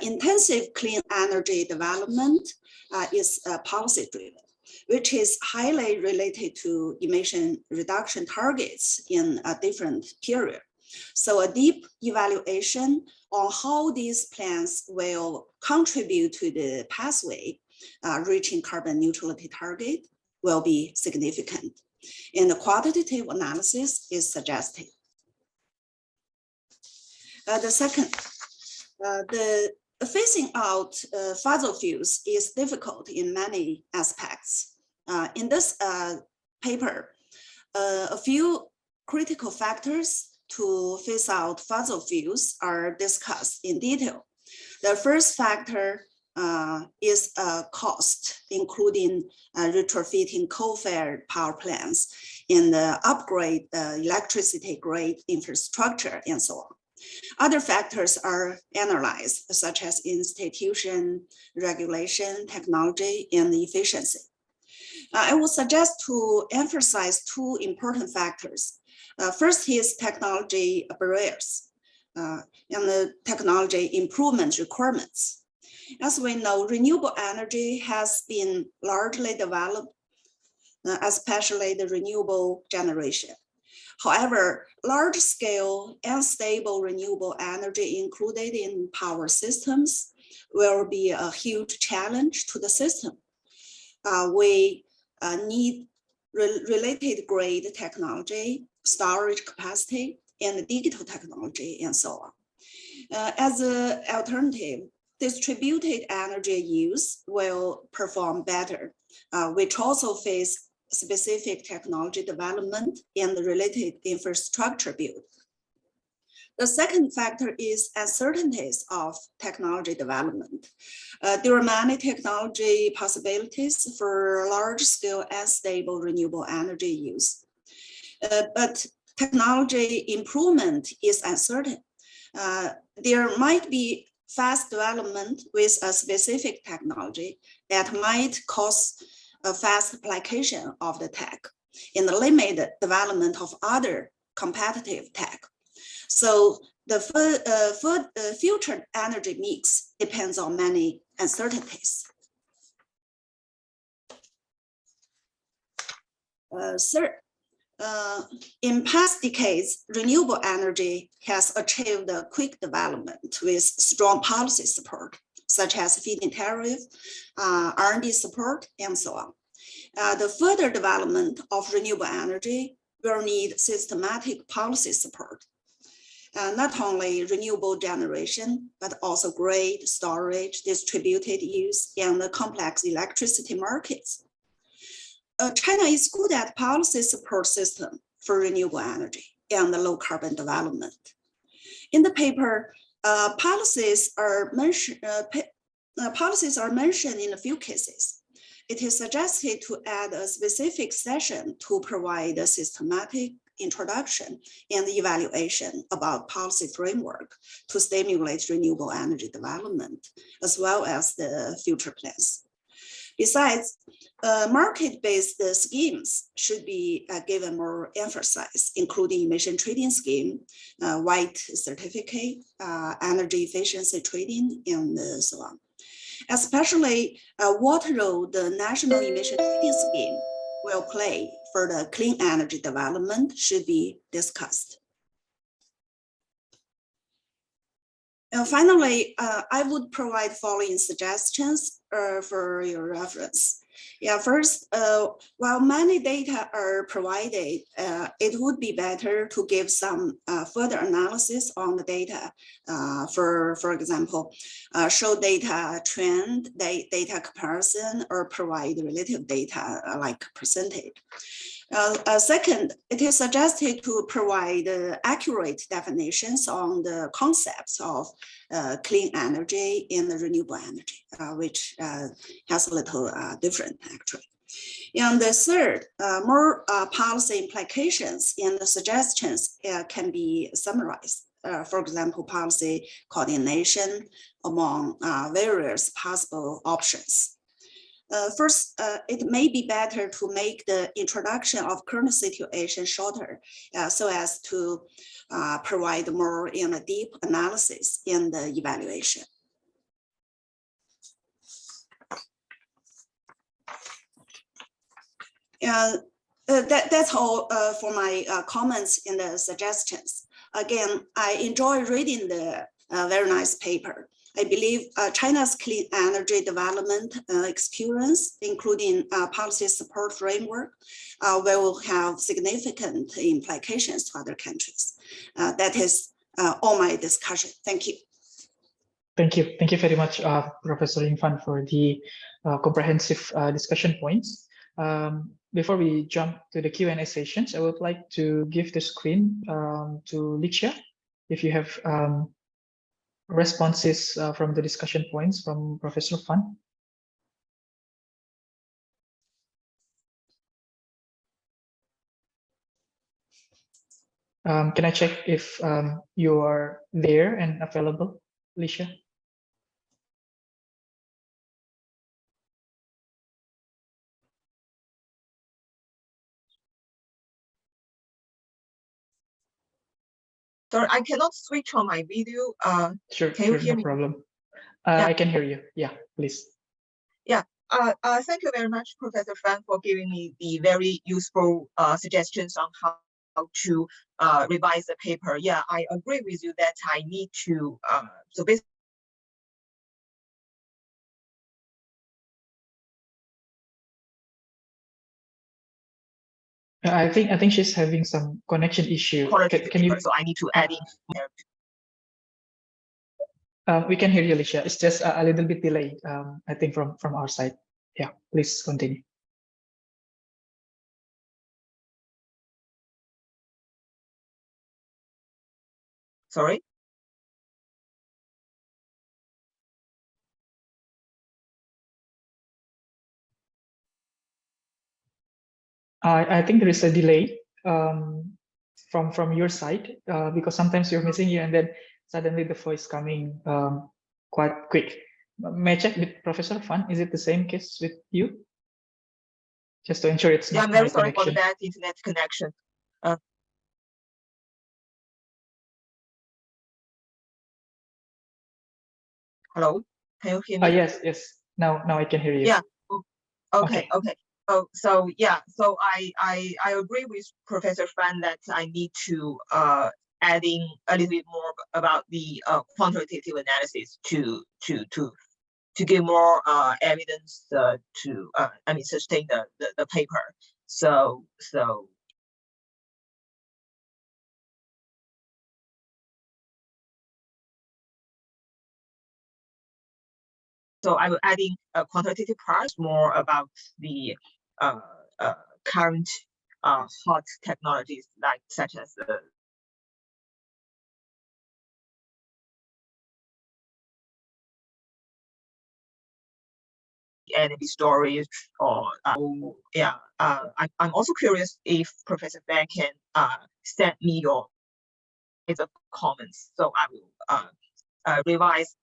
intensive clean energy development is policy-driven, which is highly related to emission reduction targets in a different period. So a deep evaluation on how these plans will contribute to the pathway reaching carbon neutrality target will be significant. And the quantitative analysis is suggested. The second, the phasing out fossil fuels is difficult in many aspects. In this paper, a few critical factors to phase out fossil fuels are discussed in detail. The first factor is cost, including retrofitting coal-fired power plants and upgrade electricity grid infrastructure and so on. Other factors are analyzed, such as institution, regulation, technology, and efficiency. I would suggest to emphasize two important factors. First is technology barriers and the technology improvement requirements. As we know, renewable energy has been largely developed, especially the renewable generation. However, large-scale and stable renewable energy included in power systems will be a huge challenge to the system. We need related grid technology, storage capacity, and digital technology, and so on. As an alternative, distributed energy use will perform better, which also face specific technology development and the related infrastructure build. The second factor is uncertainties of technology development. There are many technology possibilities for large-scale and stable renewable energy use. But technology improvement is uncertain. There might be fast development with a specific technology that might cause a fast application of the tech and limit development of other competitive tech. So the future energy mix depends on many uncertainties. Third, in past decades, renewable energy has achieved a quick development with strong policy support, such as feed-in tariff, R&D support, and so on. The further development of renewable energy will need systematic policy support. Not only renewable generation, but also grid, storage, distributed use, and the complex electricity markets. China is good at policy support system for renewable energy and the low carbon development. In the paper, policies are mentioned in a few cases. It is suggested to add a specific session to provide a systematic introduction and evaluation about policy framework to stimulate renewable energy development, as well as the future plans. Besides, market-based schemes should be given more emphasis, including emission trading scheme, white certificate, energy efficiency trading, and so on. Especially what role the national emission trading scheme will play for the clean energy development should be discussed. And finally, I would provide following suggestions for your reference. Yeah, first, while many data are provided, it would be better to give some further analysis on the data. For example, show data trend, data comparison, or provide relative data like percentage. Second, it is suggested to provide accurate definitions on the concepts of clean energy and renewable energy, which has a little different actually. And the third, more policy implications and the suggestions can be summarized. For example, policy coordination among various possible options. First, it may be better to make the introduction of current situation shorter so as to provide more in a deep analysis in the evaluation. That's all for my comments and the suggestions. Again, I enjoy reading the very nice paper. I believe China's clean energy development experience, including policy support framework, will have significant implications to other countries. That is all my discussion. Thank you. Thank you. Thank you very much, Professor Infan, for the comprehensive discussion points. Before we jump to the Q&A sessions, I would like to give the screen to Licia. If you have responses from the discussion points from Professor Fan. Can I check if you are there and available, Licia? Sorry, I cannot switch on my video. Sure, can you hear no me? problem. Yeah. I can hear you. Yeah, please. Yeah. Thank you very much, Professor Fan, for giving me the very useful suggestions on how to revise the paper. Yeah, I agree with you that I need to. So basically, I think she's having some connection issue. Can you? So I need to add in. We can hear you, Licia. It's just a little bit delayed. I think from our side. Yeah, please continue. Sorry. I think there is a delay from your side because sometimes you're missing you and then suddenly the voice coming quite quick. May I check with Professor Fan? Is it the same case with you? Just to ensure it's not. Yeah, I'm very sorry for the bad internet connection. Hello, can you hear me? Yes. Now I can hear you. Yeah. Okay. So yeah, so I agree with Professor Fan that I need to adding a little bit more about the quantitative analysis to give more evidence to sustain the paper. So I will adding a quantitative part more about the current hot technologies such as the energy storage or I'm also curious if Professor Fan can send me your comments, so I will revise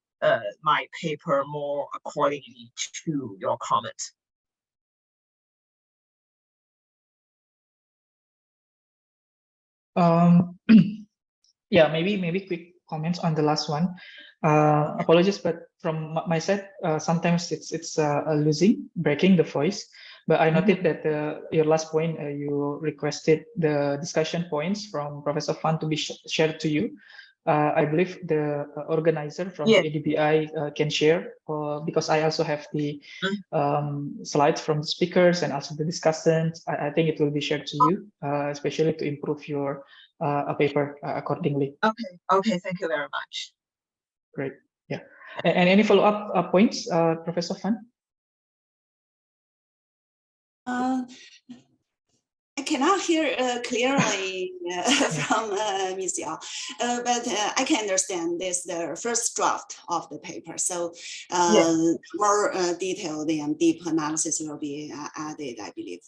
my paper more accordingly to your comments. Yeah, maybe quick comments on the last one. Apologies, but from my side, sometimes it's breaking the voice. But I noted that your last point, you requested the discussion points from Professor Fan to be shared to you. I believe the organizer from the ADBI can share, because I also have the slides from the speakers and also the discussants. I think it will be shared to you, especially to improve your paper accordingly. Okay, thank you very much. Great. Yeah. And any follow-up points, Professor Fan? I cannot hear clearly from Ms. Yao, but I can understand this the first draft of the paper. So more detailed and deep analysis will be added, I believe.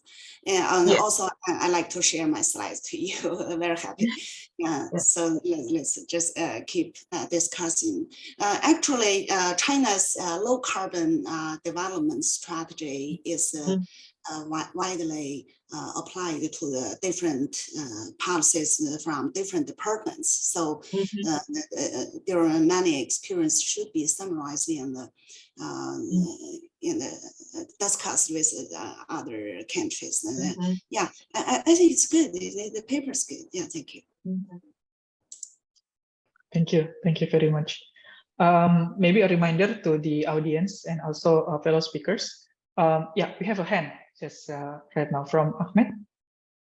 And also, I like to share my slides to you. Very happy. So let's just keep discussing. Actually, China's low carbon development strategy is widely applied to the different policies from different departments. So there are many experiences should be summarized in the discussed with other countries. Yeah, I think it's good. The paper is good. Yeah, thank you. Thank you very much. Maybe a reminder to the audience and also fellow speakers. Yeah, we have a hand just right now from Ahmed.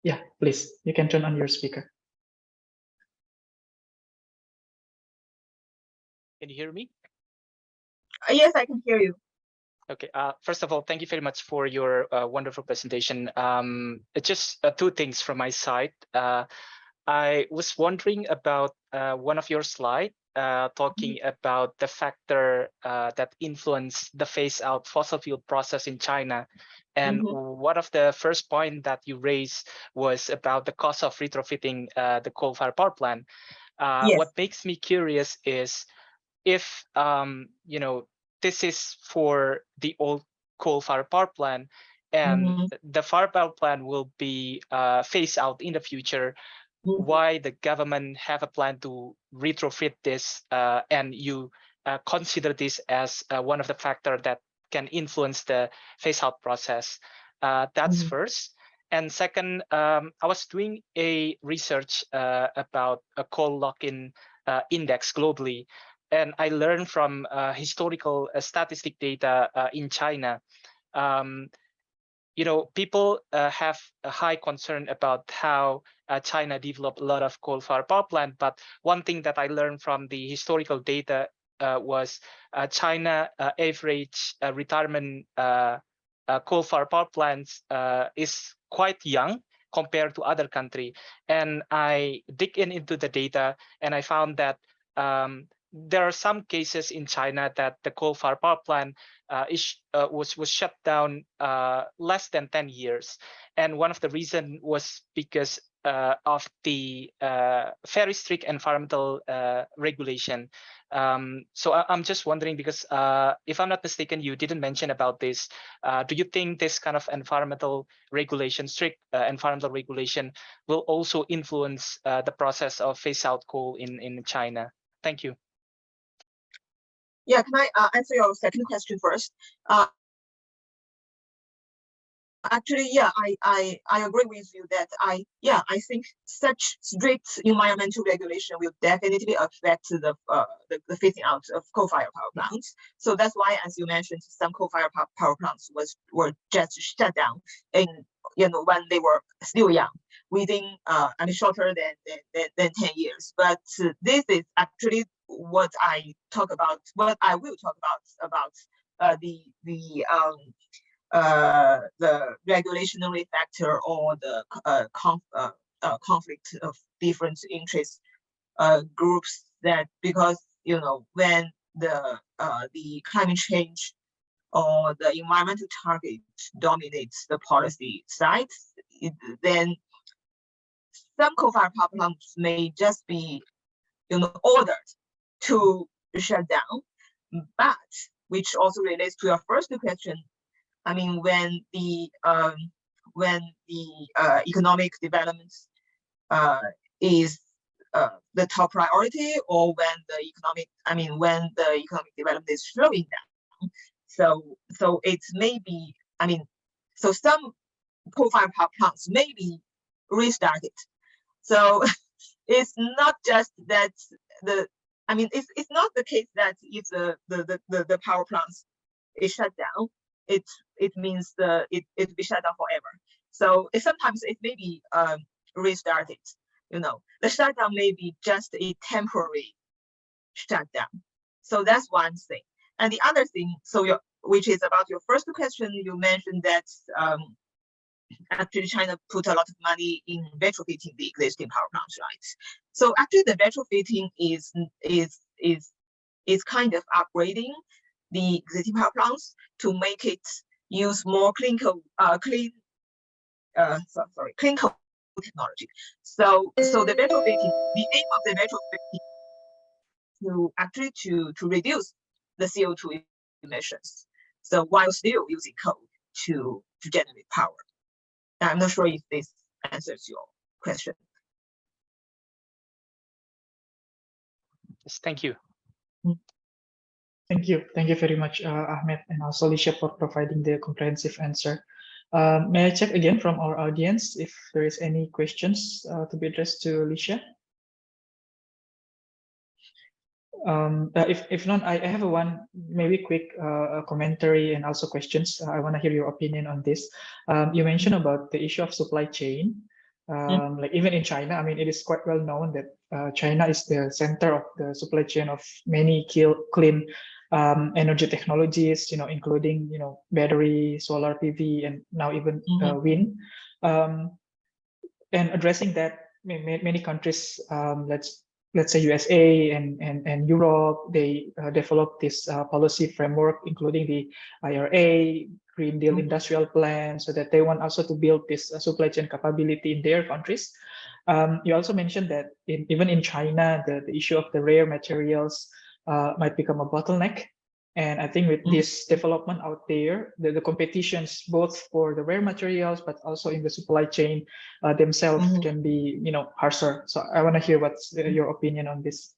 Yeah, please, you can turn on your speaker. Can you hear me? Yes, I can hear you. Okay. First of all, thank you very much for your wonderful presentation. Just two things from my side. I was wondering about one of your slides talking about the factor that influence the phase out fossil fuel process in China. And one of the first point that you raised was about the cost of retrofitting the coal-fired power plant. Yes. What makes me curious is if you know, this is for the old coal-fired power plant, and the fire power plant will be phased out in the future. Why the government have a plan to retrofit this, and you consider this as one of the factors that can influence the phase out process? That's first. And second, I was doing a research about a coal lock-in index globally, and I learned from historical statistic data in China. You know, people have a high concern about how China developed a lot of coal-fired power plant. But one thing that I learned from the historical data was China average retirement coal-fired power plants is quite young compared to other country. And I dig into the data, and I found that there are some cases in China that the coal-fired power plant was shut down less than 10 years. And one of the reasons was because of the very strict environmental regulation. So I'm just wondering, because if I'm not mistaken, you didn't mention about this. Do you think this kind of environmental regulation, strict environmental regulation, will also influence the process of phase out coal in China? Thank you. Yeah, can I answer your second question first? Actually, yeah, I agree with you that I think such strict environmental regulation will definitely affect the phasing out of coal-fired power plants. So that's why, as you mentioned, some coal-fired power plants were just shut down in, you know, when they were still young, within shorter than 10 years. But this is actually what I talk about. What I will talk about the regulatory factor or the conflict of different interest groups, that because, you know, when the climate change or the environmental target dominates the policy side, then some coal-fired power plants may just be, you know, ordered to shut down. But which also relates to your first question. I mean, when the economic development is the top priority, or when the economic development is slowing down, so it may be, so some coal-fired power plants may be restarted. So it's not just that it's not the case that if the power plants is shut down, it means it be shut down forever. So sometimes it may be restarted. You know, the shutdown may be just a temporary shutdown. So that's one thing. And the other thing, which is about your first question, you mentioned that actually China put a lot of money in retrofitting the existing power plants, right? So actually the retrofitting is kind of upgrading the existing power plants to make it use more clean coal technology. So the retrofitting, the aim of the retrofitting to actually to reduce the CO2 emissions. So while still using coal to to generate power. I'm not sure if this answers your question. Yes, thank you. Thank you. Thank you very much, Ahmed, and also Lisha, for providing the comprehensive answer. May I check again from our audience if there is any questions to be addressed to Lisha? If not, I have one maybe quick commentary and also questions. I want to hear your opinion on this. You mentioned about the issue of supply chain. Like even in China, I mean, it is quite well known that China is the center of the supply chain of many clean energy technologies, including, battery, solar PV, and now even wind. And addressing that, many countries, let's say USA and Europe, they developed this policy framework, including the IRA, Green Deal Industrial Plan, so that they want also to build this supply chain capability in their countries. You also mentioned that even in China, the issue of the rare materials might become a bottleneck. And I think with this development out there, the competitions both for the rare materials, but also in the supply chain themselves can be, harsher. So I want to hear what's your opinion on this.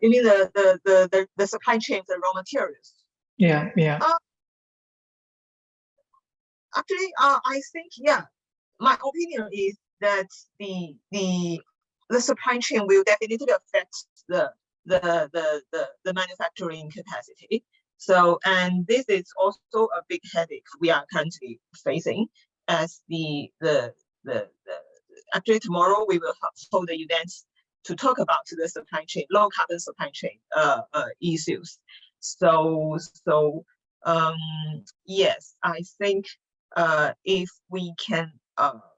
You mean the supply chain, the raw materials? Yeah. Actually, I think, my opinion is that the supply chain will definitely affect the manufacturing capacity. So, and this is also a big headache we are currently facing, as actually tomorrow we will hold the events to talk about the supply chain, low carbon supply chain issues. So yes, I think if we can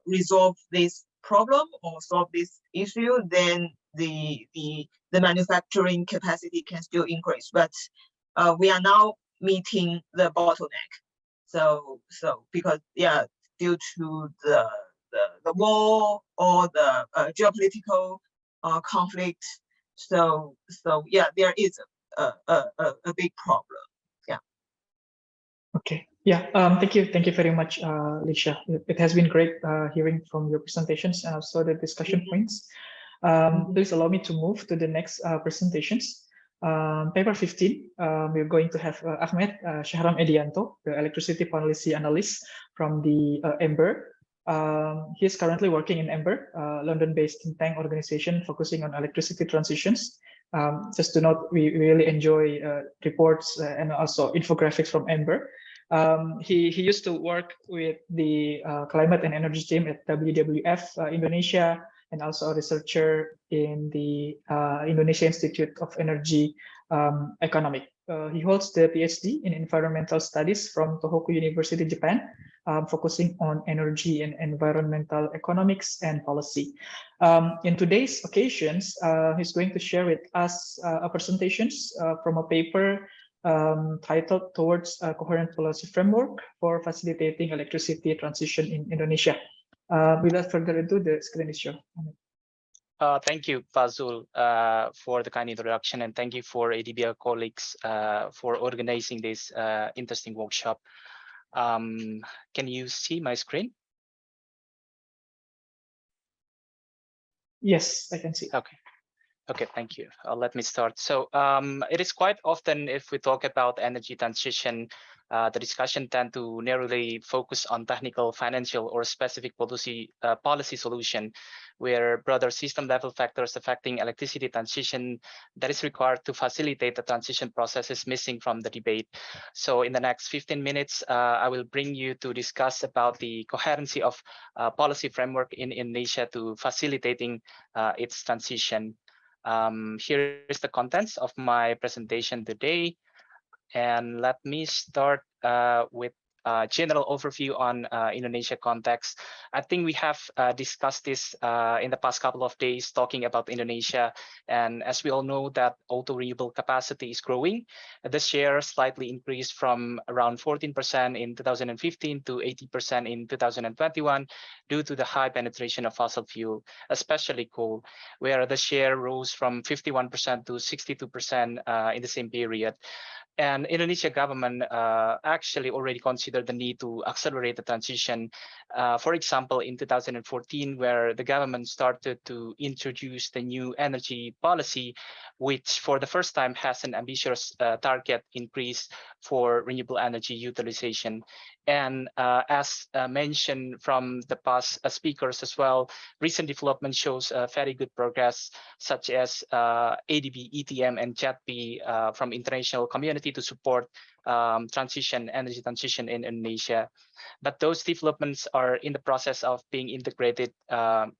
resolve this problem or solve this issue, then the manufacturing capacity can still increase. But we are now meeting the bottleneck. So because due to the war or the geopolitical conflict, so there is a big problem. Okay. Thank you very much, Lisha. It has been great hearing from your presentations and also the discussion points. Please allow me to move to the next presentations. Paper 15, we're going to have Ahmed Shahram Edianto, the electricity policy analyst from the EMBER. He is currently working in EMBER, London-based think tank organization focusing on electricity transitions. Just to note, we really enjoy reports and also infographics from EMBER. He used to work with the climate and energy team at WWF Indonesia, and also a researcher in the Indonesia Institute of Energy Economic. He holds the PhD in environmental studies from Tohoku University, Japan, focusing on energy and environmental economics and policy. In today's occasions, he's going to share with us a presentations from a paper titled Towards a Coherent Policy Framework for Facilitating Electricity Transition in Indonesia. Without further ado, the screen is yours. Thank you, Fazul, for the kind introduction, and thank you for ADBR colleagues for organizing this interesting workshop. Can you see my screen? Yes, I can see. Okay, thank you. Let me start. So it is quite often, if we talk about energy transition, the discussion tend to narrowly focus on technical, financial, or specific policy solution, where broader system-level factors affecting electricity transition that is required to facilitate the transition process is missing from the debate. So in the next 15 minutes, I will bring you to discuss about the coherency of policy framework in Indonesia to facilitating its transition. Here is the contents of my presentation today. And let me start with general overview on Indonesia context. I think we have discussed this in the past couple of days talking about Indonesia. And as we all know that auto renewable capacity is growing, the share slightly increased from around 14% in 2015 to 80% in 2021 due to the high penetration of fossil fuel, especially coal, where the share rose from 51% to 62% in the same period. And Indonesia government actually already considered the need to accelerate the transition. For example, in 2014, where the government started to introduce the new energy policy, which for the first time has an ambitious target increase for renewable energy utilization. And as mentioned from the past speakers as well, recent development shows very good progress, such as ADB, ETM, and JETP from international community to support energy transition in Indonesia. But those developments are in the process of being integrated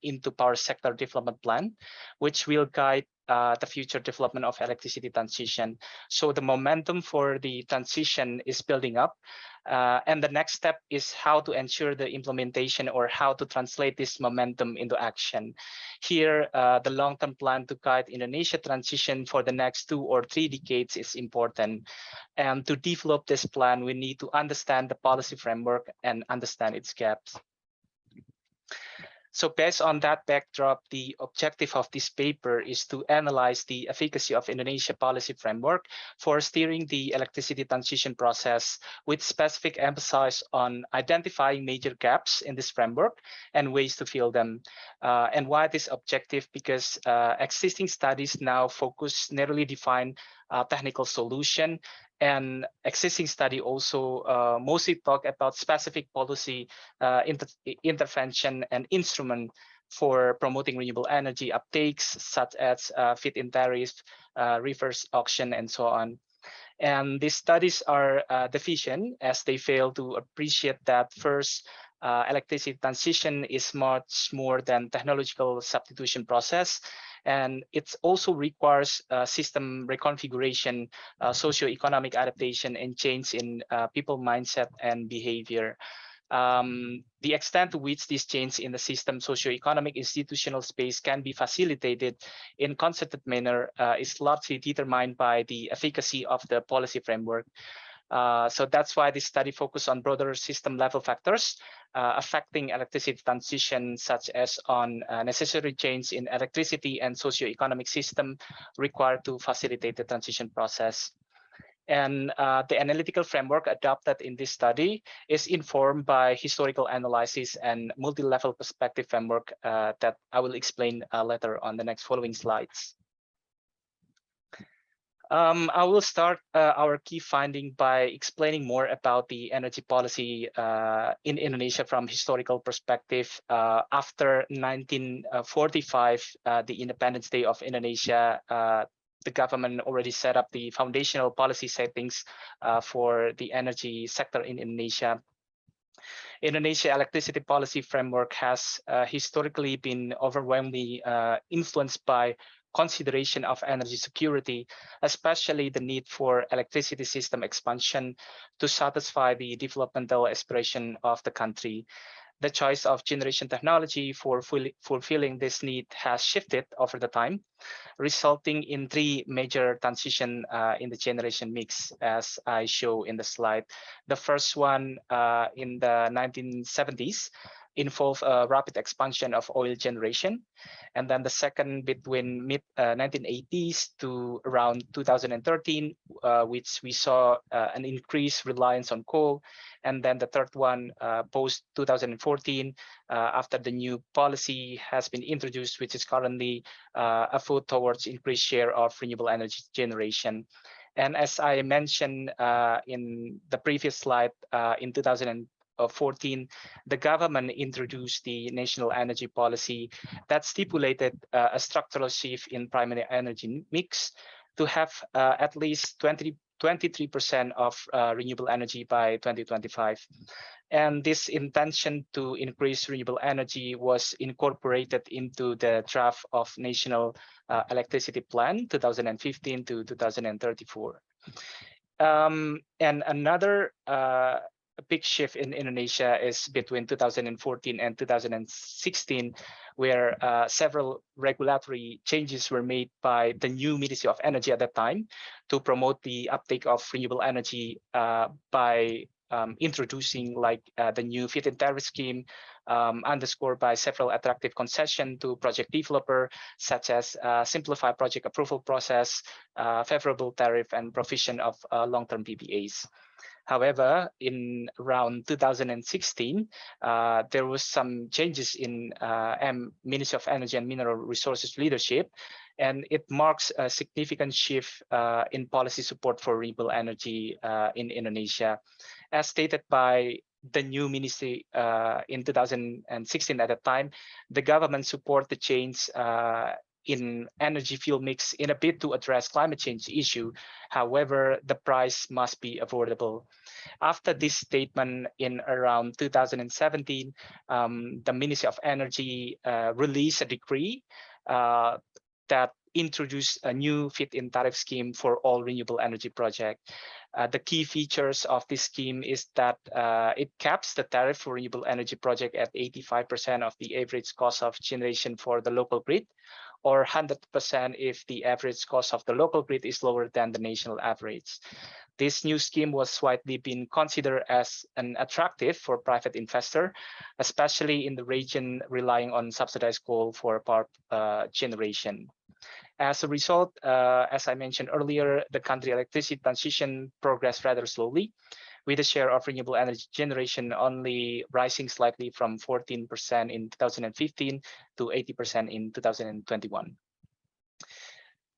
into power sector development plan, which will guide the future development of electricity transition. So the momentum for the transition is building up. And the next step is how to ensure the implementation or how to translate this momentum into action. Here, the long-term plan to guide Indonesia transition for the next 2 or 3 decades is important. And to develop this plan, we need to understand the policy framework and understand its gaps. So based on that backdrop, the objective of this paper is to analyze the efficacy of Indonesia policy framework for steering the electricity transition process, with specific emphasis on identifying major gaps in this framework and ways to fill them. And why this objective? Because existing studies now focus narrowly defined technical solution, and existing study also mostly talk about specific policy intervention and instrument for promoting renewable energy uptakes, such as feed-in tariff, reverse auction, and so on. And these studies are deficient as they fail to appreciate that first, electricity transition is much more than technological substitution process, and it also requires system reconfiguration, socio-economic adaptation, and change in people mindset and behavior. The extent to which this change in the system, socio-economic, institutional space can be facilitated in concerted manner is largely determined by the efficacy of the policy framework. So that's why this study focused on broader system level factors affecting electricity transition, such as on necessary change in electricity and socio-economic system required to facilitate the transition process. And the analytical framework adopted in this study is informed by historical analysis and multi-level perspective framework that I will explain later on the next following slides. I will start our key finding by explaining more about the energy policy in Indonesia from historical perspective. After 1945, the Independence Day of Indonesia, the government already set up the foundational policy settings for the energy sector in Indonesia. Indonesia electricity policy framework has historically been overwhelmingly influenced by consideration of energy security, especially the need for electricity system expansion to satisfy the developmental aspiration of the country. The choice of generation technology for fulfilling this need has shifted over the time, resulting in 3 major transitions in the generation mix, as I show in the slide. The first one in the 1970s involved a rapid expansion of oil generation. And then the second between mid 1980s to around 2013, which we saw an increased reliance on coal. And then the third one post 2014, after the new policy has been introduced, which is currently a foot towards increased share of renewable energy generation. And as I mentioned in the previous slide, in 2014, the government introduced the national energy policy that stipulated a structural shift in primary energy mix to have at least 23% of renewable energy by 2025. And this intention to increase renewable energy was incorporated into the draft of National Electricity Plan 2015 to 2034. And another big shift in Indonesia is between 2014 and 2016, where several regulatory changes were made by the new Ministry of Energy at that time to promote the uptake of renewable energy by introducing like the new feed-in tariff scheme, underscored by several attractive concessions to project developer, such as simplified project approval process, favorable tariff, and provision of long-term PPAs. However, in around 2016, there was some changes in Ministry of Energy and Mineral Resources leadership, and it marks a significant shift in policy support for renewable energy in Indonesia. As stated by the new ministry in 2016 at the time, the government support the change in energy fuel mix in a bid to address climate change issue. However, the price must be affordable. After this statement in around 2017, the Ministry of Energy released a decree that introduced a new feed-in tariff scheme for all renewable energy projects. The key features of this scheme is that it caps the tariff for renewable energy project at 85% of the average cost of generation for the local grid, or 100% if the average cost of the local grid is lower than the national average. This new scheme was widely been considered as an attractive for private investor, especially in the region relying on subsidized coal for power generation. As a result, as I mentioned earlier, the country electricity transition progressed rather slowly, with the share of renewable energy generation only rising slightly from 14% in 2015 to 80% in 2021.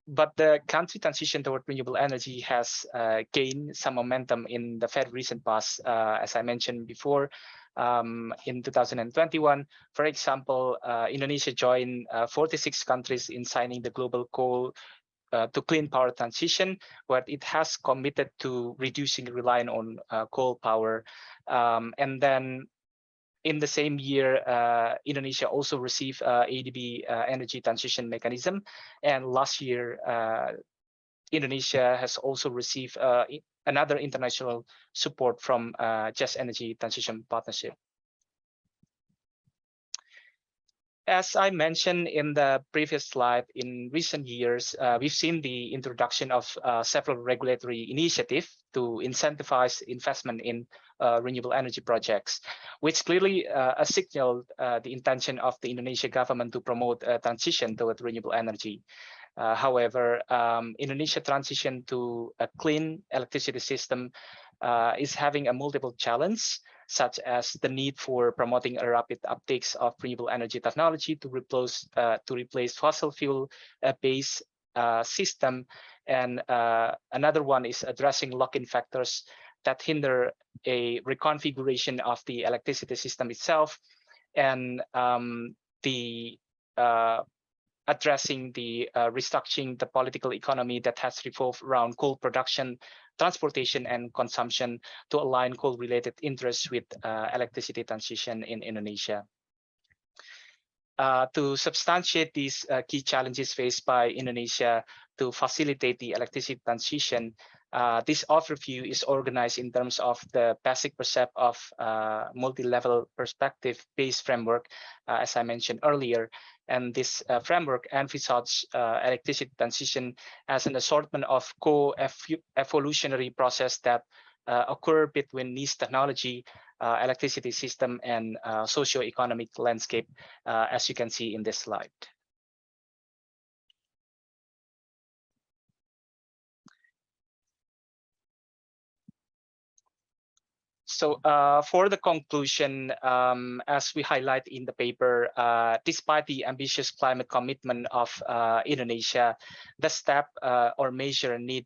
But the country transition toward renewable energy has gained some momentum in the very recent past, as I mentioned before. In 2021, for example, Indonesia joined 46 countries in signing the Global Coal to Clean Power Transition, where it has committed to reducing reliance on coal power. And then in the same year, Indonesia also received ADB Energy Transition Mechanism. And last year, Indonesia has also received another international support from Just Energy Transition Partnership. As I mentioned in the previous slide, in recent years, we've seen the introduction of several regulatory initiatives to incentivize investment in renewable energy projects, which clearly signaled the intention of the Indonesian government to promote a transition toward renewable energy. However, Indonesia transition to a clean electricity system is having a multiple challenge, such as the need for promoting a rapid uptakes of renewable energy technology to replace fossil fuel based system, and another one is addressing lock-in factors that hinder a reconfiguration of the electricity system itself, and addressing the restructuring the political economy that has revolved around coal production, transportation, and consumption to align coal-related interests with electricity transition in Indonesia. To substantiate these key challenges faced by Indonesia to facilitate the electricity transition, this overview is organized in terms of the basic concept of multi-level perspective-based framework, as I mentioned earlier. And this framework envisages electricity transition as an assortment of co-evolutionary process that occur between niche technology, electricity system, and socio-economic landscape, as you can see in this slide. So for the conclusion, as we highlight in the paper, despite the ambitious climate commitment of Indonesia, the step or measure need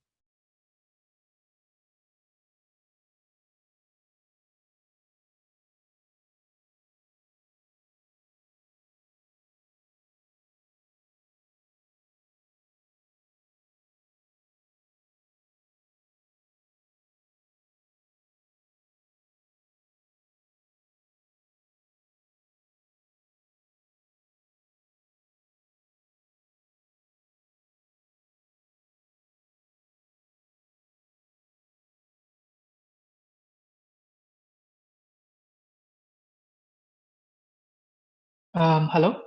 Hello,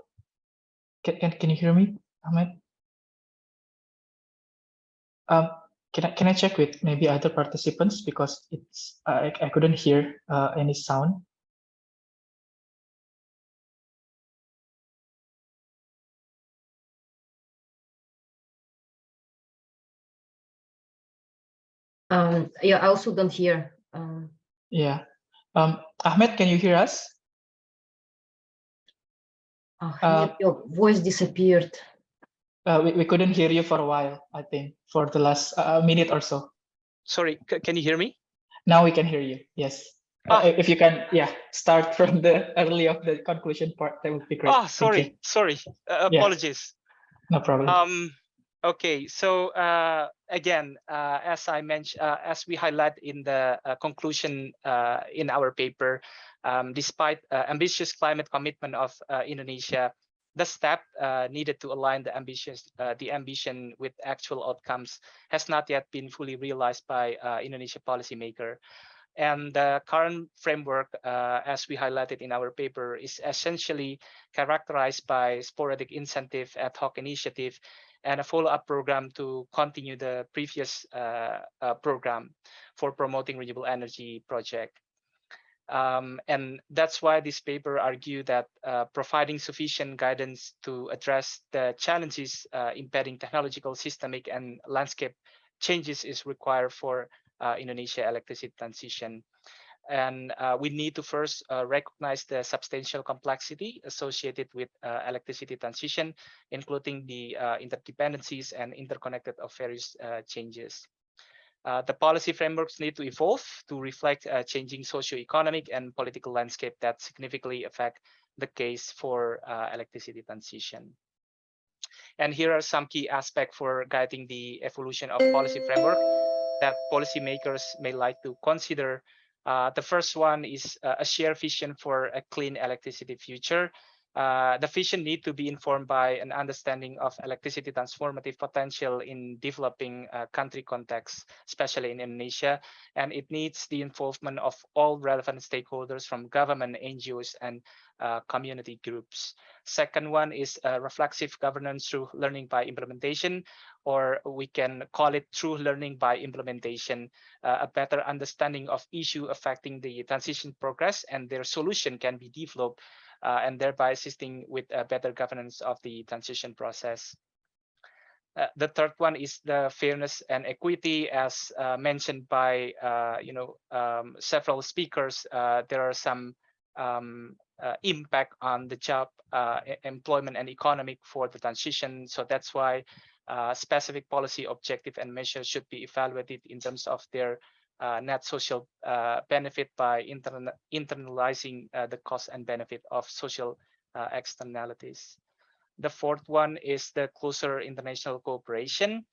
can you hear me, Ahmed? Can I check with maybe other participants because it's I couldn't hear any sound. Yeah, I also don't hear. Yeah. Ahmed, can you hear us? Your voice disappeared. We couldn't hear you for a while, I think, for the last minute or so. Sorry, can you hear me? Now we can hear you. Yes. If you can, yeah, start from the early of the conclusion part, that would be great. Sorry. Apologies. No problem. Okay, so again, as I mentioned, as we highlight in the conclusion in our paper, despite ambitious climate commitment of Indonesia, the step needed to align the ambition with actual outcomes has not yet been fully realized by Indonesia policymaker. And the current framework, as we highlighted in our paper, is essentially characterized by sporadic incentive, ad hoc initiative, and a follow-up program to continue the previous program for promoting renewable energy project. And that's why this paper argued that providing sufficient guidance to address the challenges impeding technological, systemic, and landscape changes is required for Indonesia electricity transition. And we need to first recognize the substantial complexity associated with electricity transition, including the interdependencies and interconnected of various changes. The policy frameworks need to evolve to reflect changing socio-economic and political landscape that significantly affect the case for electricity transition. And here are some key aspects for guiding the evolution of policy framework that policymakers may like to consider. The first one is a shared vision for a clean electricity future. The vision need to be informed by an understanding of electricity transformative potential in developing country contexts, especially in Indonesia, and it needs the involvement of all relevant stakeholders from government, NGOs, and community groups. Second one is reflexive governance through learning by implementation, or we can call it true learning by implementation. A better understanding of issue affecting the transition progress and their solution can be developed, and thereby assisting with better governance of the transition process. The third one is the fairness and equity, as mentioned by several speakers. There are some impact on the job, employment, and economic for the transition. So that's why specific policy objective and measures should be evaluated in terms of their net social benefit by internalizing the cost and benefit of social externalities. The fourth one is the closer international cooperation.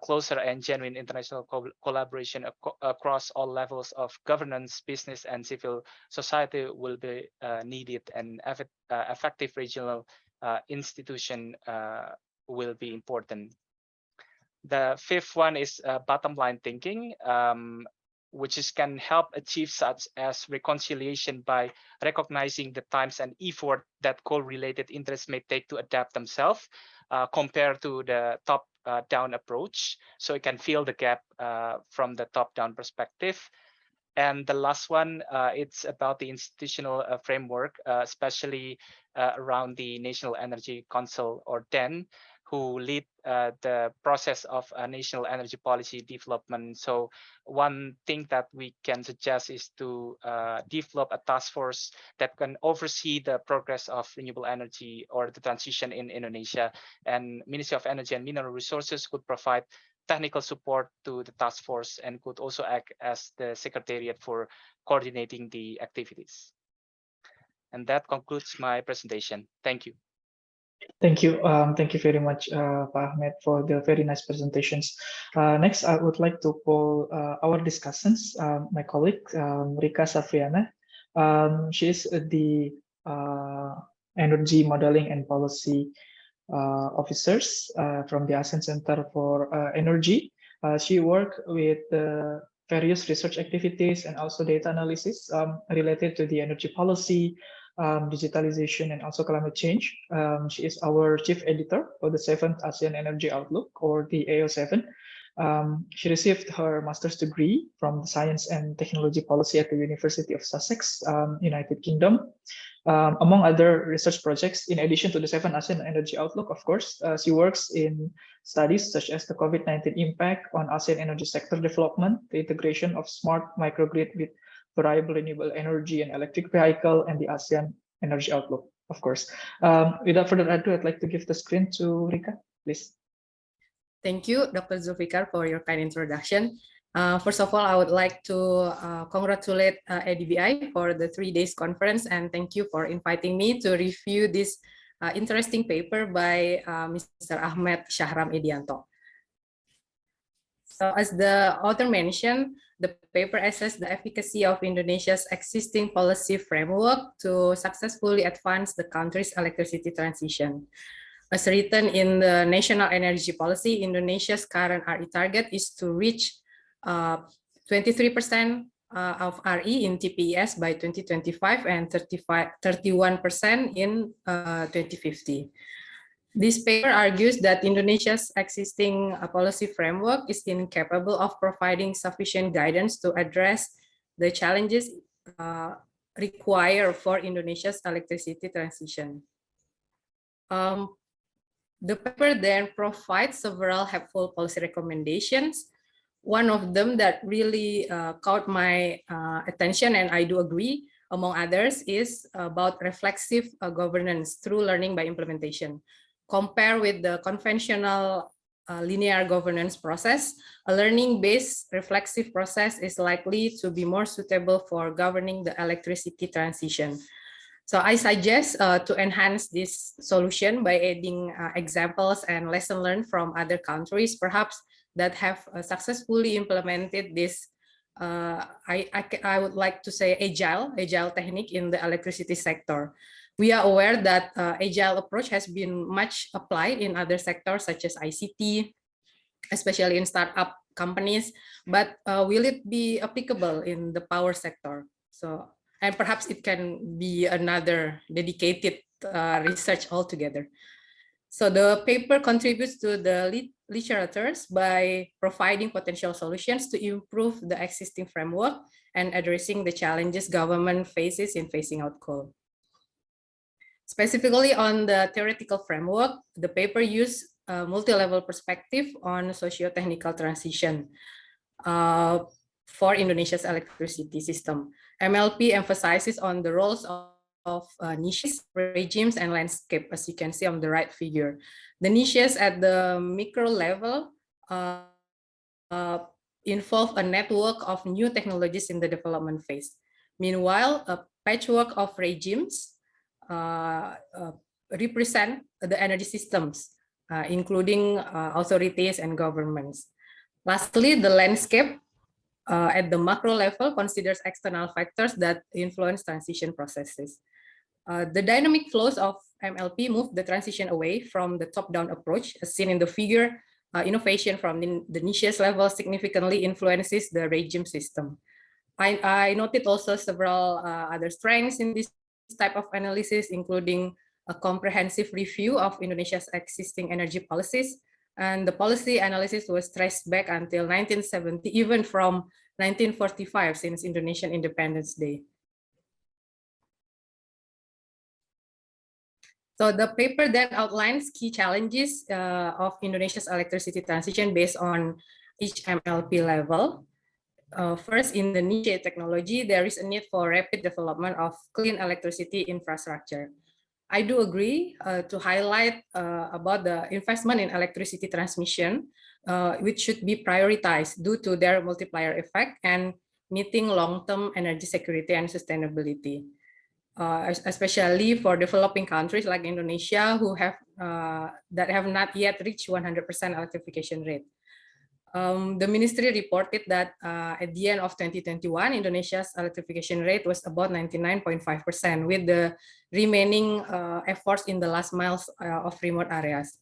Closer and genuine international collaboration across all levels of governance, business, and civil society will be needed, and effective regional institution will be important. The fifth one is bottom line thinking, which can help achieve such as reconciliation by recognizing the times and effort that coal-related interests may take to adapt themselves compared to the top-down approach. So it can fill the gap from the top-down perspective. And the last one, it's about the institutional framework, especially around the National Energy Council, or NEN, who lead the process of national energy policy development. So one thing that we can suggest is to develop a task force that can oversee the progress of renewable energy or the transition in Indonesia. And Ministry of Energy and Mineral Resources could provide technical support to the task force and could also act as the secretariat for coordinating the activities. And that concludes my presentation. Thank you. Thank you. Thank you very much, Pak Ahmed, for the very nice presentations. Next, I would like to call our discussants, my colleague, Rika Safriana. She is the Energy Modeling and Policy officers from the ASEAN Center for Energy. She worked with various research activities and also data analysis related to the energy policy, digitalization, and also climate change. She is our chief editor for the 7th ASEAN Energy Outlook, or the AO7. She received her master's degree from Science and Technology Policy at the University of Sussex, United Kingdom. Among other research projects, in addition to the 7th ASEAN Energy Outlook, of course, she works in studies such as the COVID-19 impact on ASEAN energy sector development, the integration of smart microgrid with variable renewable energy and electric vehicle, and the ASEAN Energy Outlook, of course. Without further ado, I'd like to give the screen to Rika, please. Thank you, Dr. Zulfikar, for your kind introduction. First of all, I would like to congratulate ADBI for the 3 days conference, and thank you for inviting me to review this interesting paper by Mr. Ahmed Shahram Edianto. So as the author mentioned, the paper assesses the efficacy of Indonesia's existing policy framework to successfully advance the country's electricity transition. As written in the National Energy Policy, Indonesia's current RE target is to reach 23% of RE in TPES by 2025 and 31% in 2050. This paper argues that Indonesia's existing policy framework is incapable of providing sufficient guidance to address the challenges required for Indonesia's electricity transition. The paper then provides several helpful policy recommendations. One of them that really caught my attention, and I do agree, among others, is about reflexive governance through learning by implementation. Compared with the conventional linear governance process, a learning-based reflexive process is likely to be more suitable for governing the electricity transition. So I suggest to enhance this solution by adding examples and lessons learned from other countries, perhaps that have successfully implemented this, I would like to say, agile technique in the electricity sector. We are aware that agile approach has been much applied in other sectors such as ICT, especially in startup companies, but will it be applicable in the power sector? So, and perhaps it can be another dedicated research altogether. So the paper contributes to the literatures by providing potential solutions to improve the existing framework and addressing the challenges government faces in phasing out coal. Specifically on the theoretical framework, the paper used a multi-level perspective on socio-technical transition for Indonesia's electricity system. MLP emphasizes on the roles of niches, regimes, and landscape, as you can see on the right figure. The niches at the micro level involve a network of new technologies in the development phase. Meanwhile, a patchwork of regimes represent the energy systems, including authorities and governments. Lastly, the landscape at the macro level considers external factors that influence transition processes. The dynamic flows of MLP move the transition away from the top-down approach, as seen in the figure. Innovation from the niches level significantly influences the regime system. I noted also several other strengths in this type of analysis, including a comprehensive review of Indonesia's existing energy policies, and the policy analysis was traced back until 1970, even from 1945, since Indonesian Independence Day. So the paper then outlines key challenges of Indonesia's electricity transition based on each MLP level. First, in the niche technology, there is a need for rapid development of clean electricity infrastructure. I do agree to highlight about the investment in electricity transmission, which should be prioritized due to their multiplier effect and meeting long-term energy security and sustainability, especially for developing countries like Indonesia, who have that have not yet reached 100% electrification rate. The ministry reported that at the end of 2021, Indonesia's electrification rate was about 99.5%, with the remaining efforts in the last miles of remote areas.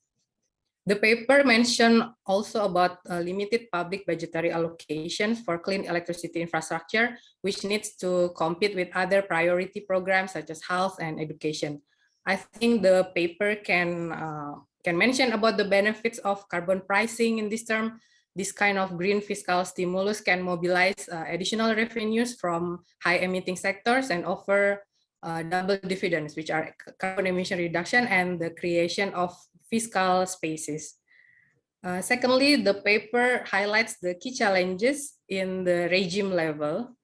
The paper mentioned also about limited public budgetary allocations for clean electricity infrastructure, which needs to compete with other priority programs such as health and education. I think the paper can mention about the benefits of carbon pricing in this term. This kind of green fiscal stimulus can mobilize additional revenues from high emitting sectors and offer double dividends, which are carbon emission reduction and the creation of fiscal spaces. Secondly, the paper highlights the key challenges in the regime level,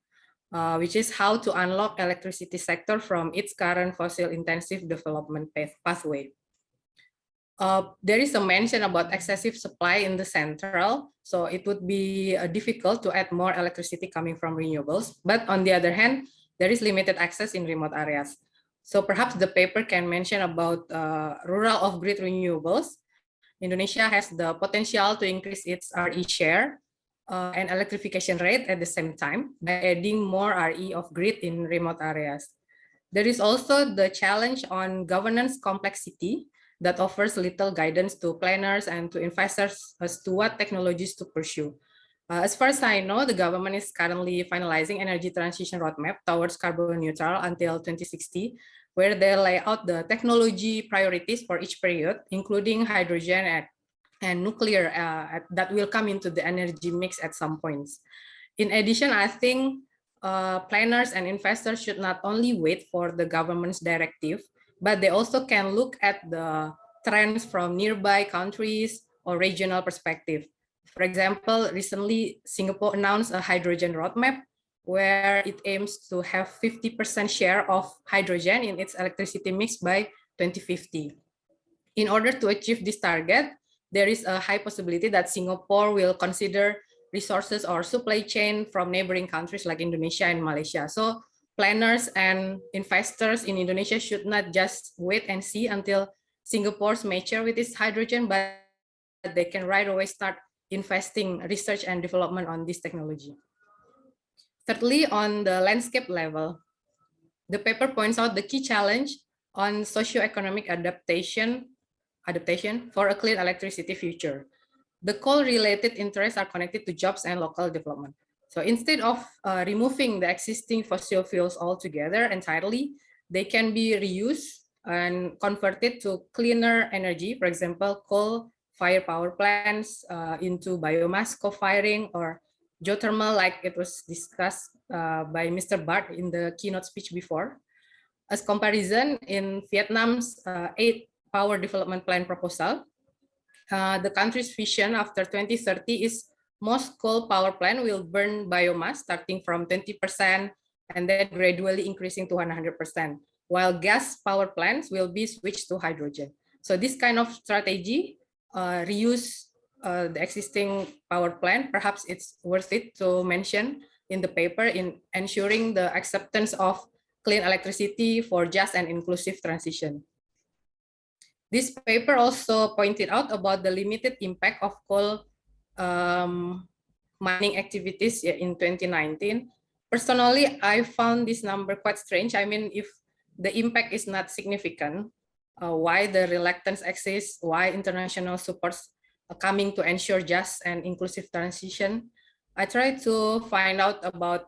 which is how to unlock electricity sector from its current fossil intensive development pathway. There is a mention about excessive supply in the central, so it would be difficult to add more electricity coming from renewables. But on the other hand, there is limited access in remote areas. So perhaps the paper can mention about rural off-grid renewables. Indonesia has the potential to increase its RE share and electrification rate at the same time by adding more RE off-grid in remote areas. There is also the challenge on governance complexity that offers little guidance to planners and to investors as to what technologies to pursue. As far as I know, the government is currently finalizing energy transition roadmap towards carbon neutral until 2060, where they lay out the technology priorities for each period, including hydrogen and nuclear that will come into the energy mix at some points. In addition, I think planners and investors should not only wait for the government's directive, but they also can look at the trends from nearby countries or regional perspective. For example, recently Singapore announced a hydrogen roadmap where it aims to have 50% share of hydrogen in its electricity mix by 2050. In order to achieve this target, there is a high possibility that Singapore will consider resources or supply chain from neighboring countries like Indonesia and Malaysia. So planners and investors in Indonesia should not just wait and see until Singapore's mature with its hydrogen, but they can right away start investing research and development on this technology. Thirdly, on the landscape level, the paper points out the key challenge on socioeconomic adaptation for a clean electricity future. The coal-related interests are connected to jobs and local development. So instead of removing the existing fossil fuels altogether entirely, they can be reused and converted to cleaner energy, for example, coal-fired power plants into biomass co-firing or geothermal, like it was discussed by Mr. Bart in the keynote speech before. As comparison, in Vietnam's 8 power development plan proposal, the country's vision after 2030 is most coal power plant will burn biomass starting from 20% and then gradually increasing to 100%, while gas power plants will be switched to hydrogen. So this kind of strategy, reuse the existing power plant, perhaps it's worth it to mention in the paper in ensuring the acceptance of clean electricity for just and inclusive transition. This paper also pointed out about the limited impact of coal mining activities in 2019. Personally, I found this number quite strange. I mean, if the impact is not significant, why the reluctance exists, why international supports are coming to ensure just and inclusive transition. I tried to find out about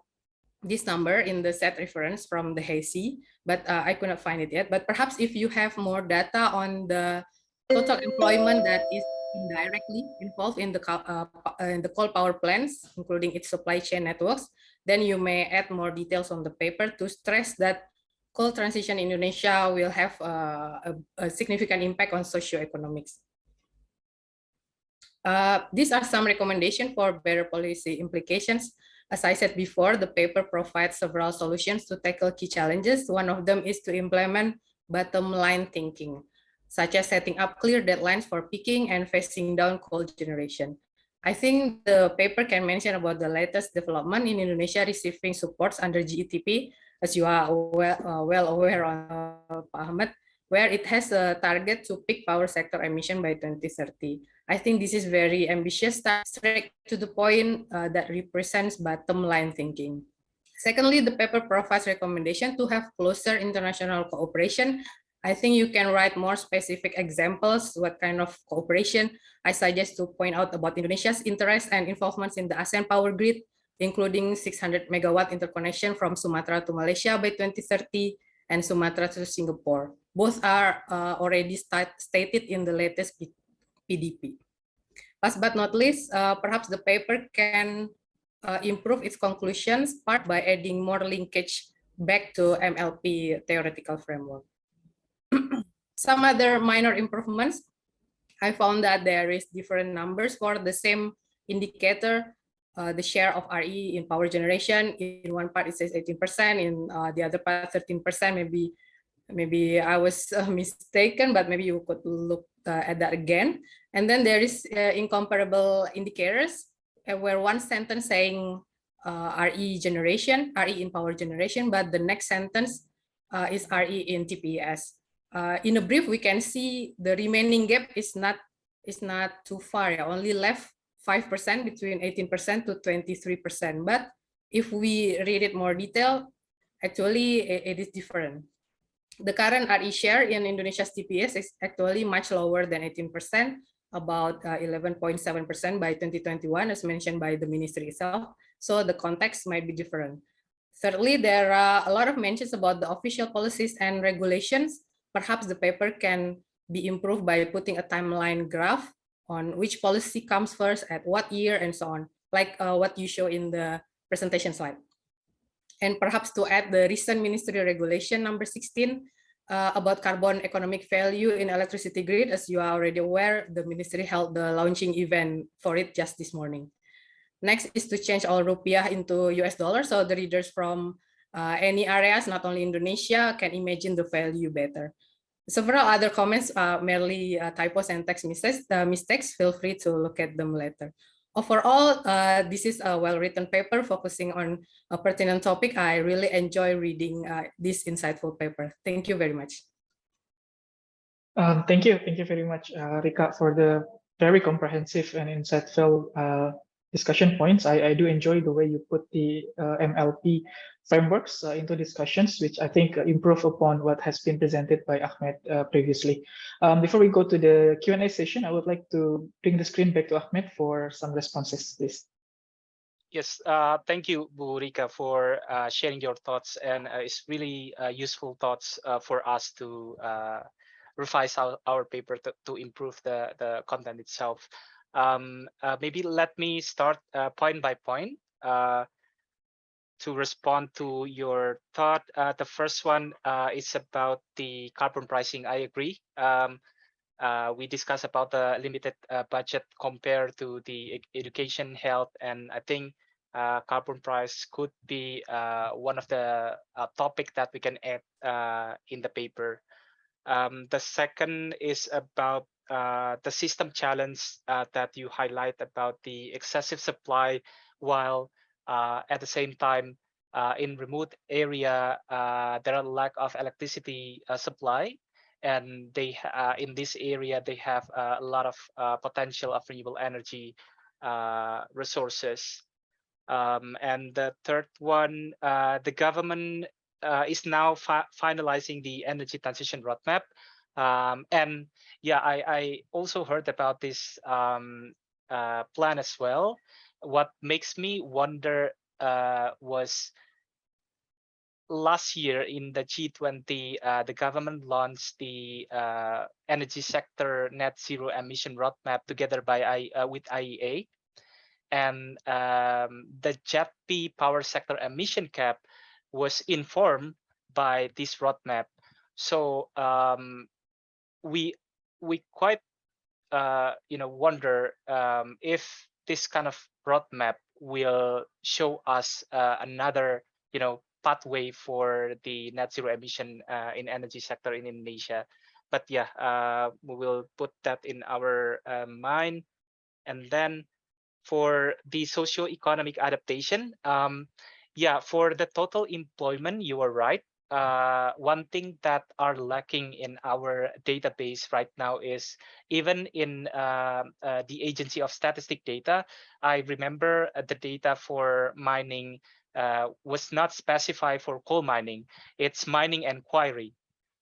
this number in the set reference from the HACI, but I could not find it yet. But perhaps if you have more data on the total employment that is indirectly involved in the coal power plants, including its supply chain networks, then you may add more details on the paper to stress that coal transition in Indonesia will have a significant impact on socioeconomics. These are some recommendations for better policy implications. As I said before, the paper provides several solutions to tackle key challenges. One of them is to implement bottom line thinking, such as setting up clear deadlines for peaking and phasing down coal generation. I think the paper can mention about the latest development in Indonesia receiving supports under GETP, as you are well aware of, Ahmed, where it has a target to peak power sector emission by 2030. I think this is very ambitious, straight to the point that represents bottom line thinking. Secondly, the paper provides recommendation to have closer international cooperation. I think you can write more specific examples, what kind of cooperation. I suggest to point out about Indonesia's interest and involvements in the ASEAN power grid, including 600 megawatt interconnection from Sumatra to Malaysia by 2030 and Sumatra to Singapore. Both are already stated in the latest PDP. Last but not least, perhaps the paper can improve its conclusions part by adding more linkage back to MLP theoretical framework. Some other minor improvements, I found that there is different numbers for the same indicator. The share of RE in power generation, in one part it says 18%, in the other part 13%. Maybe I was mistaken, but maybe you could look at that again. And then there is incomparable indicators where one sentence saying RE generation, RE in power generation, but the next sentence is RE in TPS. In a brief, we can see the remaining gap is not too far. Only left 5% between 18% to 23%. But if we read it more detail, actually it is different. The current RE share in Indonesia's TPS is actually much lower than 18%, about 11.7% by 2021, as mentioned by the ministry itself. So the context might be different. Thirdly, there are a lot of mentions about the official policies and regulations. Perhaps the paper can be improved by putting a timeline graph on which policy comes first, at what year, and so on, like what you show in the presentation slide. And perhaps to add the recent ministry regulation number 16 about carbon economic value in electricity grid. As you are already aware, the ministry held the launching event for it just this morning. Next is to change all rupiah into US dollars, so the readers from any areas, not only Indonesia, can imagine the value better. Several other comments are merely typos and text mistakes. Feel free to look at them later. Overall, this is a well-written paper focusing on a pertinent topic. I really enjoy reading this insightful paper. Thank you very much. Thank you very much, Rika, for the very comprehensive and insightful discussion points. I do enjoy the way you put the MLP frameworks into discussions, which I think improve upon what has been presented by Ahmed previously. Before we go to the Q&A session, I would like to bring the screen back to Ahmed for some responses, please. Yes, thank you, Bu Rika, for sharing your thoughts, and it's really useful thoughts for us to revise our paper to improve the content itself. Maybe let me start point by point to respond to your thought. The first one is about the carbon pricing. I agree. We discussed about the limited budget compared to the education, health, and I think carbon price could be one of the topic that we can add in the paper. The second is about the system challenge that you highlight about the excessive supply, while at the same time in remote area there are lack of electricity supply, and they in this area they have a lot of potential of renewable energy resources. And the third one, the government is now finalizing the energy transition roadmap. And yeah, I also heard about this plan as well. What makes me wonder was last year in the G20, the government launched the energy sector net zero emission roadmap together with IEA. And the JETP power sector emission cap was informed by this roadmap. So we quite wonder if this kind of roadmap will show us another pathway for the net zero emission in energy sector in Indonesia. But yeah, we will put that in our mind. And then for the socio-economic adaptation, yeah, for the total employment, you are right. One thing that are lacking in our database right now is even in the Agency of Statistic data, I remember the data for mining was not specified for coal mining. It's mining and quarry.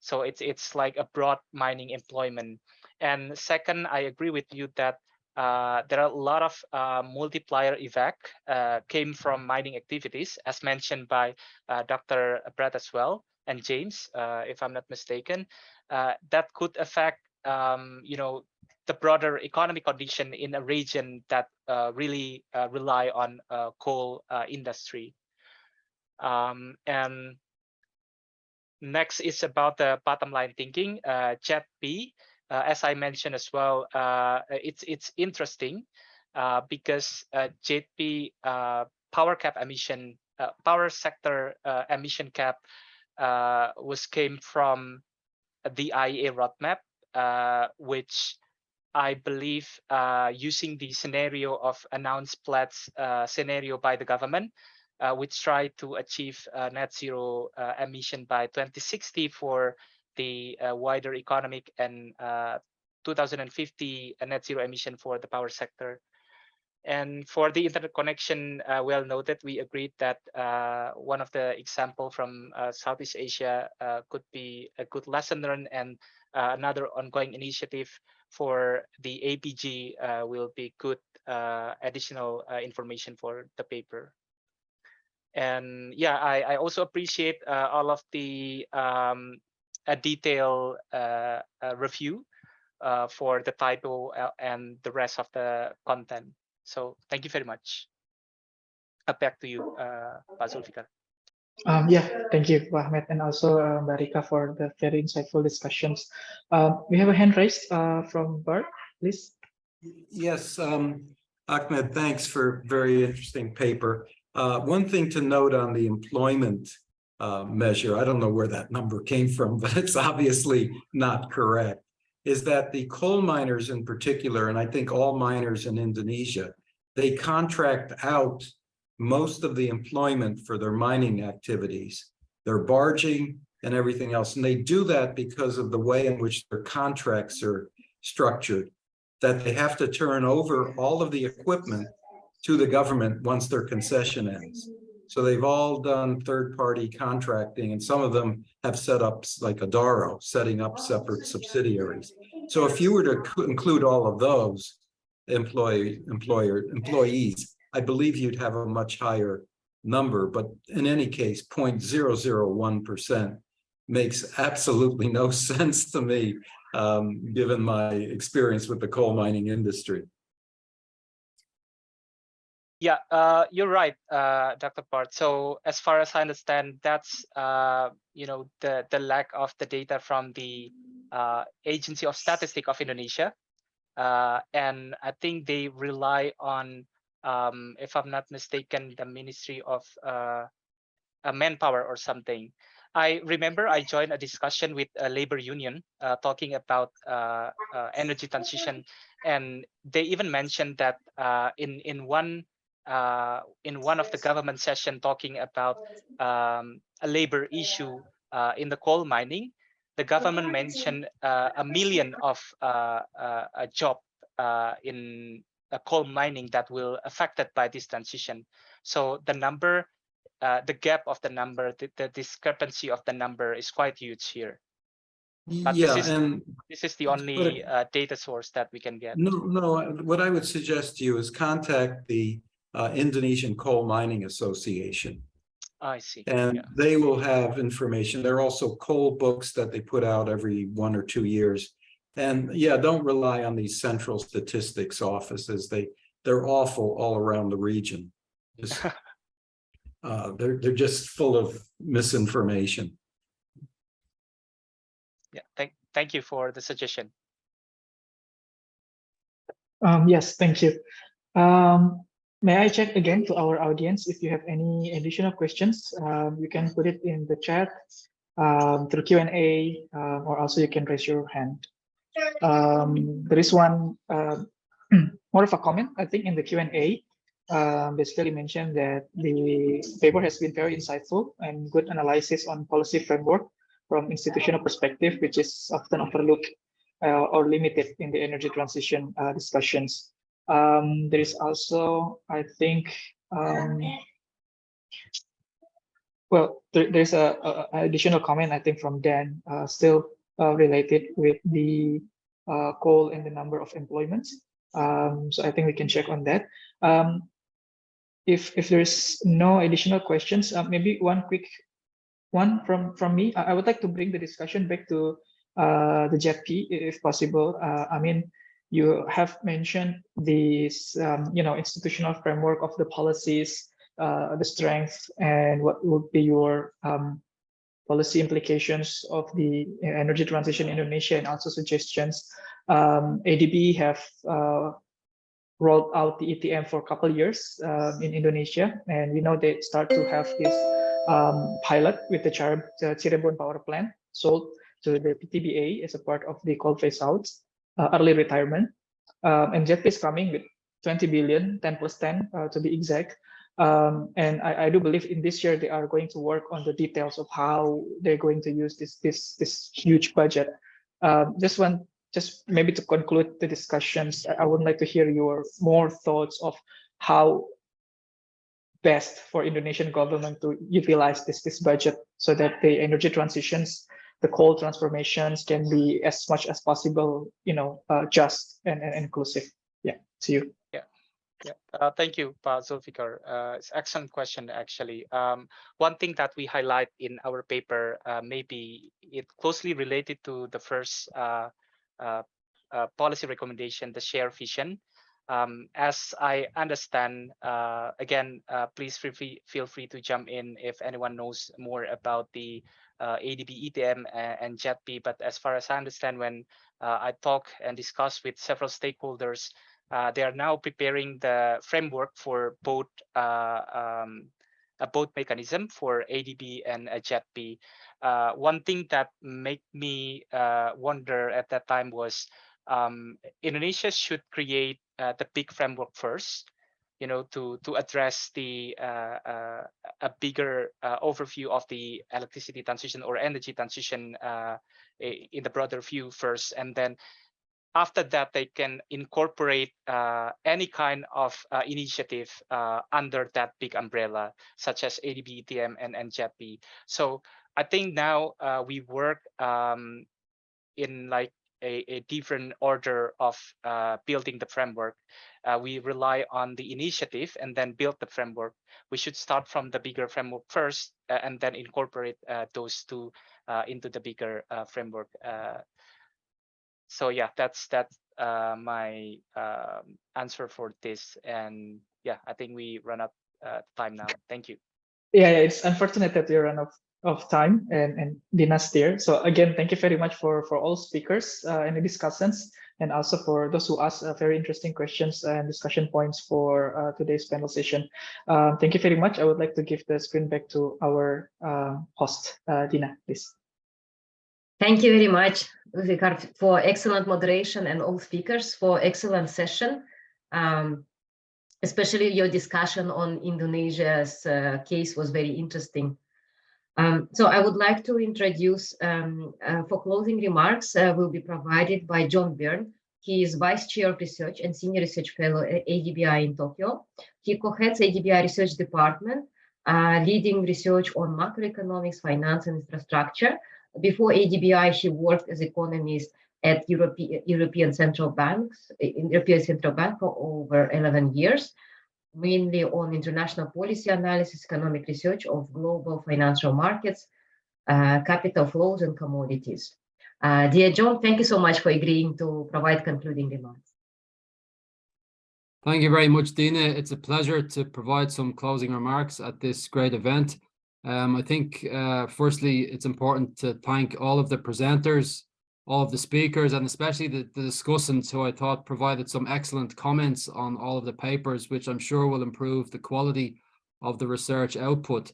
So it's like a broad mining employment. And second, I agree with you that there are a lot of multiplier effect came from mining activities, as mentioned by Dr. Brett as well, and James, if I'm not mistaken, that could affect, the broader economic condition in a region that really rely on coal industry. And next is about the bottom line thinking, JET-P. As I mentioned as well, it's interesting because JET-P power cap emission, power sector emission cap came from the IEA roadmap, which I believe using the scenario of announced pledge scenario by the government, which try to achieve net zero emission by 2060 for the wider economic and 2050 net zero emission for the power sector. And for the internet connection, well noted, we agreed that one of the example from Southeast Asia could be a good lesson learned, and another ongoing initiative for the APG will be good additional information for the paper. And yeah, I also appreciate all of the a detailed review for the typo and the rest of the content. So thank you very much. Back to you, Pak Zulfikar. Yeah, thank you, Ahmed, and also Barika for the very insightful discussions. We have a hand raised from Bart, please. Yes, Ahmed, thanks for very interesting paper. One thing to note on the employment measure, I don't know where that number came from, but it's obviously not correct, is that the coal miners in particular, and I think all miners in Indonesia, they contract out most of the employment for their mining activities, their barging and everything else. And they do that because of the way in which their contracts are structured, that they have to turn over all of the equipment to the government once their concession ends. So they've all done third-party contracting, and some of them have set up like Adaro, setting up separate subsidiaries. So if you were to include all of those employees, I believe you'd have a much higher number, but in any case, 0.001% makes absolutely no sense to me, given my experience with the coal mining industry. Yeah, you're right, Dr. Part. So as far as I understand, that's the lack of the data from the Agency of Statistics of Indonesia, and I think they rely on, if I'm not mistaken, the Ministry of Manpower or something. I remember I joined a discussion with a labor union talking about energy transition, and they even mentioned that in one of the government session talking about a labor issue in the coal mining, the government mentioned 1 million of a job in coal mining that will affected by this transition. So the number, the gap of the number, the discrepancy of the number is quite huge here. But Yeah, this is the only data source that we can get. No, what I would suggest to you is contact the Indonesian Coal Mining Association. I see. And they will have information. There are also coal books that they put out every 1 or 2 years. And yeah, don't rely on these central statistics offices. They're awful all around the region. They're just full of misinformation. Yeah, thank you for the suggestion. Yes, thank you. May I check again to our audience if you have any additional questions? You can put it in the chat through Q&A, or also you can raise your hand. There is one more of a comment, I think, in the Q&A. Basically mentioned that the paper has been very insightful and good analysis on policy framework from institutional perspective, which is often overlooked or limited in the energy transition discussions. There is also, I think, well, there's a additional comment, I think, from Dan, still related with the coal and the number of employments. So I think we can check on that. If there's no additional questions, maybe one quick one from me. I would like to bring the discussion back to the JETP, if possible. I mean, you have mentioned this, institutional framework of the policies, the strength, and what would be your policy implications of the energy transition in Indonesia, and also suggestions. ADB have rolled out the ETM for a couple of years in Indonesia, and we know they start to have this pilot with the Cirebon power plant sold to the PTBA as a part of the coal phase out, early retirement. And JETP is coming with 20 billion, 10 plus 10 to be exact. And I do believe in this year they are going to work on the details of how they're going to use this huge budget. Just maybe to conclude the discussions, I would like to hear your more thoughts of how best for Indonesian government to utilize this budget so that the energy transitions, the coal transformations can be as much as possible, just and inclusive. Yeah, to you. Yeah, thank you, Zulfikar. It's an excellent question, actually. One thing that we highlight in our paper, maybe it closely related to the first policy recommendation, the share vision. As I understand, again, please feel free to jump in if anyone knows more about the ADB, ETM, and JETP. But as far as I understand, when I talk and discuss with several stakeholders, they are now preparing the framework for both mechanism for ADB and JETP. One thing that made me wonder at that time was Indonesia should create the big framework first, to address the a bigger overview of the electricity transition or energy transition in the broader view first, and then after that they can incorporate any kind of initiative under that big umbrella, such as ADB, ETM, and JETP. So I think now we work in like a different order of building the framework. We rely on the initiative and then build the framework. We should start from the bigger framework first and then incorporate those two into the bigger framework. So yeah, that's my answer for this. And yeah, I think we run out time now. Thank you. Yeah, it's unfortunate that we run out of time and Dina's there. So again, thank you very much for all speakers and the discussants, and also for those who asked very interesting questions and discussion points for today's panel session. Thank you very much. I would like to give the screen back to our host, Dina, please. Thank you very much, Zulfikar, for excellent moderation, and all speakers for excellent session. Especially your discussion on Indonesia's case was very interesting. So I would like to introduce, for closing remarks, will be provided by John Byrne. He is Vice Chair of Research and Senior Research Fellow at ADBI in Tokyo. He co-heads ADBI Research Department, leading research on macroeconomics, finance, and infrastructure. Before ADBI, he worked as economist at European Central Bank for over 11 years, mainly on international policy analysis, economic research of global financial markets, capital flows, and commodities. Dear John, thank you so much for agreeing to provide concluding remarks. Thank you very much, Dina. It's a pleasure to provide some closing remarks at this great event. I think, firstly, it's important to thank all of the presenters, all of the speakers, and especially the discussants, who I thought provided some excellent comments on all of the papers, which I'm sure will improve the quality of the research output.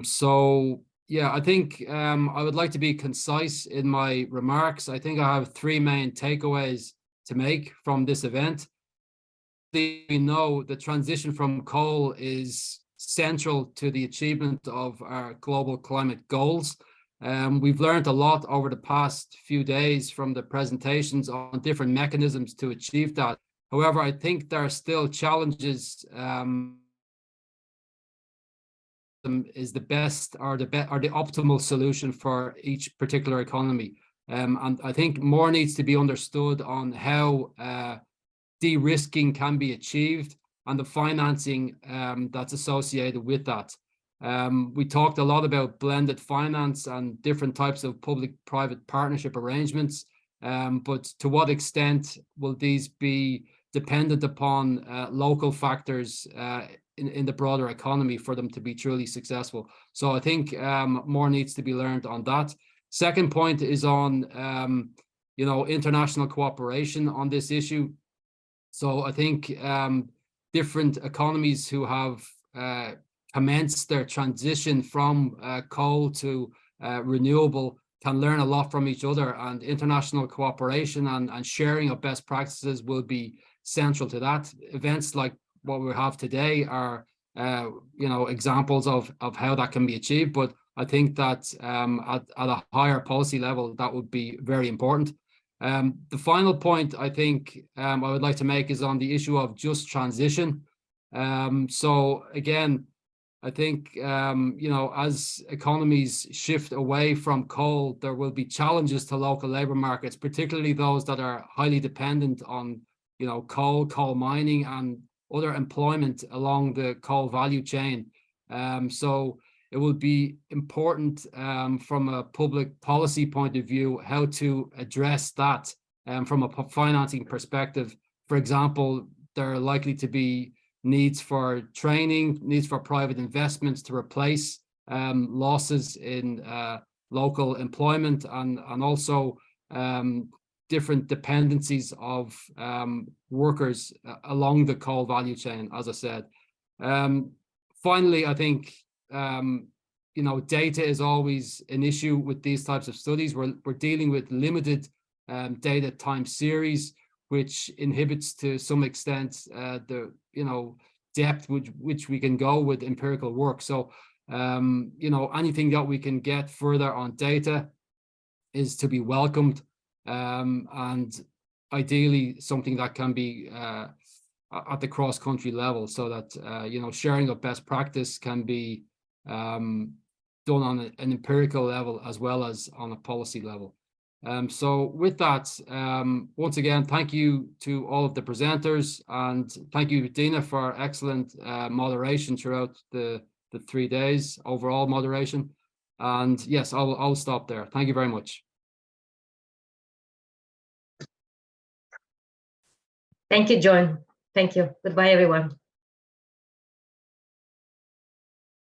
So yeah, I think I would like to be concise in my remarks. I think I have three main takeaways to make from this event. We know the transition from coal is central to the achievement of our global climate goals. We've learned a lot over the past few days from the presentations on different mechanisms to achieve that. However, I think there are still challenges is the best or the optimal solution for each particular economy. And I think more needs to be understood on how de-risking can be achieved and the financing that's associated with that. We talked a lot about blended finance and different types of public-private partnership arrangements, but to what extent will these be dependent upon local factors in the broader economy for them to be truly successful? So I think more needs to be learned on that. Second point is on international cooperation on this issue. So I think different economies who have commenced their transition from coal to renewable can learn a lot from each other, and international cooperation and sharing of best practices will be central to that. Events like what we have today are examples of how that can be achieved, but I think that at a higher policy level that would be very important. The final point I think I would like to make is on the issue of just transition. So again, I think as economies shift away from coal, there will be challenges to local labor markets, particularly those that are highly dependent on coal mining and other employment along the coal value chain. So it will be important from a public policy point of view how to address that from a financing perspective. For example, there are likely to be needs for training, needs for private investments to replace losses in local employment, and also different dependencies of workers along the coal value chain, as I said. Finally, I think data is always an issue with these types of studies. We're dealing with limited data time series, which inhibits to some extent the depth which we can go with empirical work. So anything that we can get further on data is to be welcomed, and ideally something that can be at the cross-country level, so that sharing of best practice can be done on an empirical level as well as on a policy level. So with that, once again, thank you to all of the presenters, and thank you, Dina, for excellent moderation throughout the 3 days, overall moderation. And yes, I'll stop there. Thank you very much. Thank you, John. Thank you. Goodbye, everyone.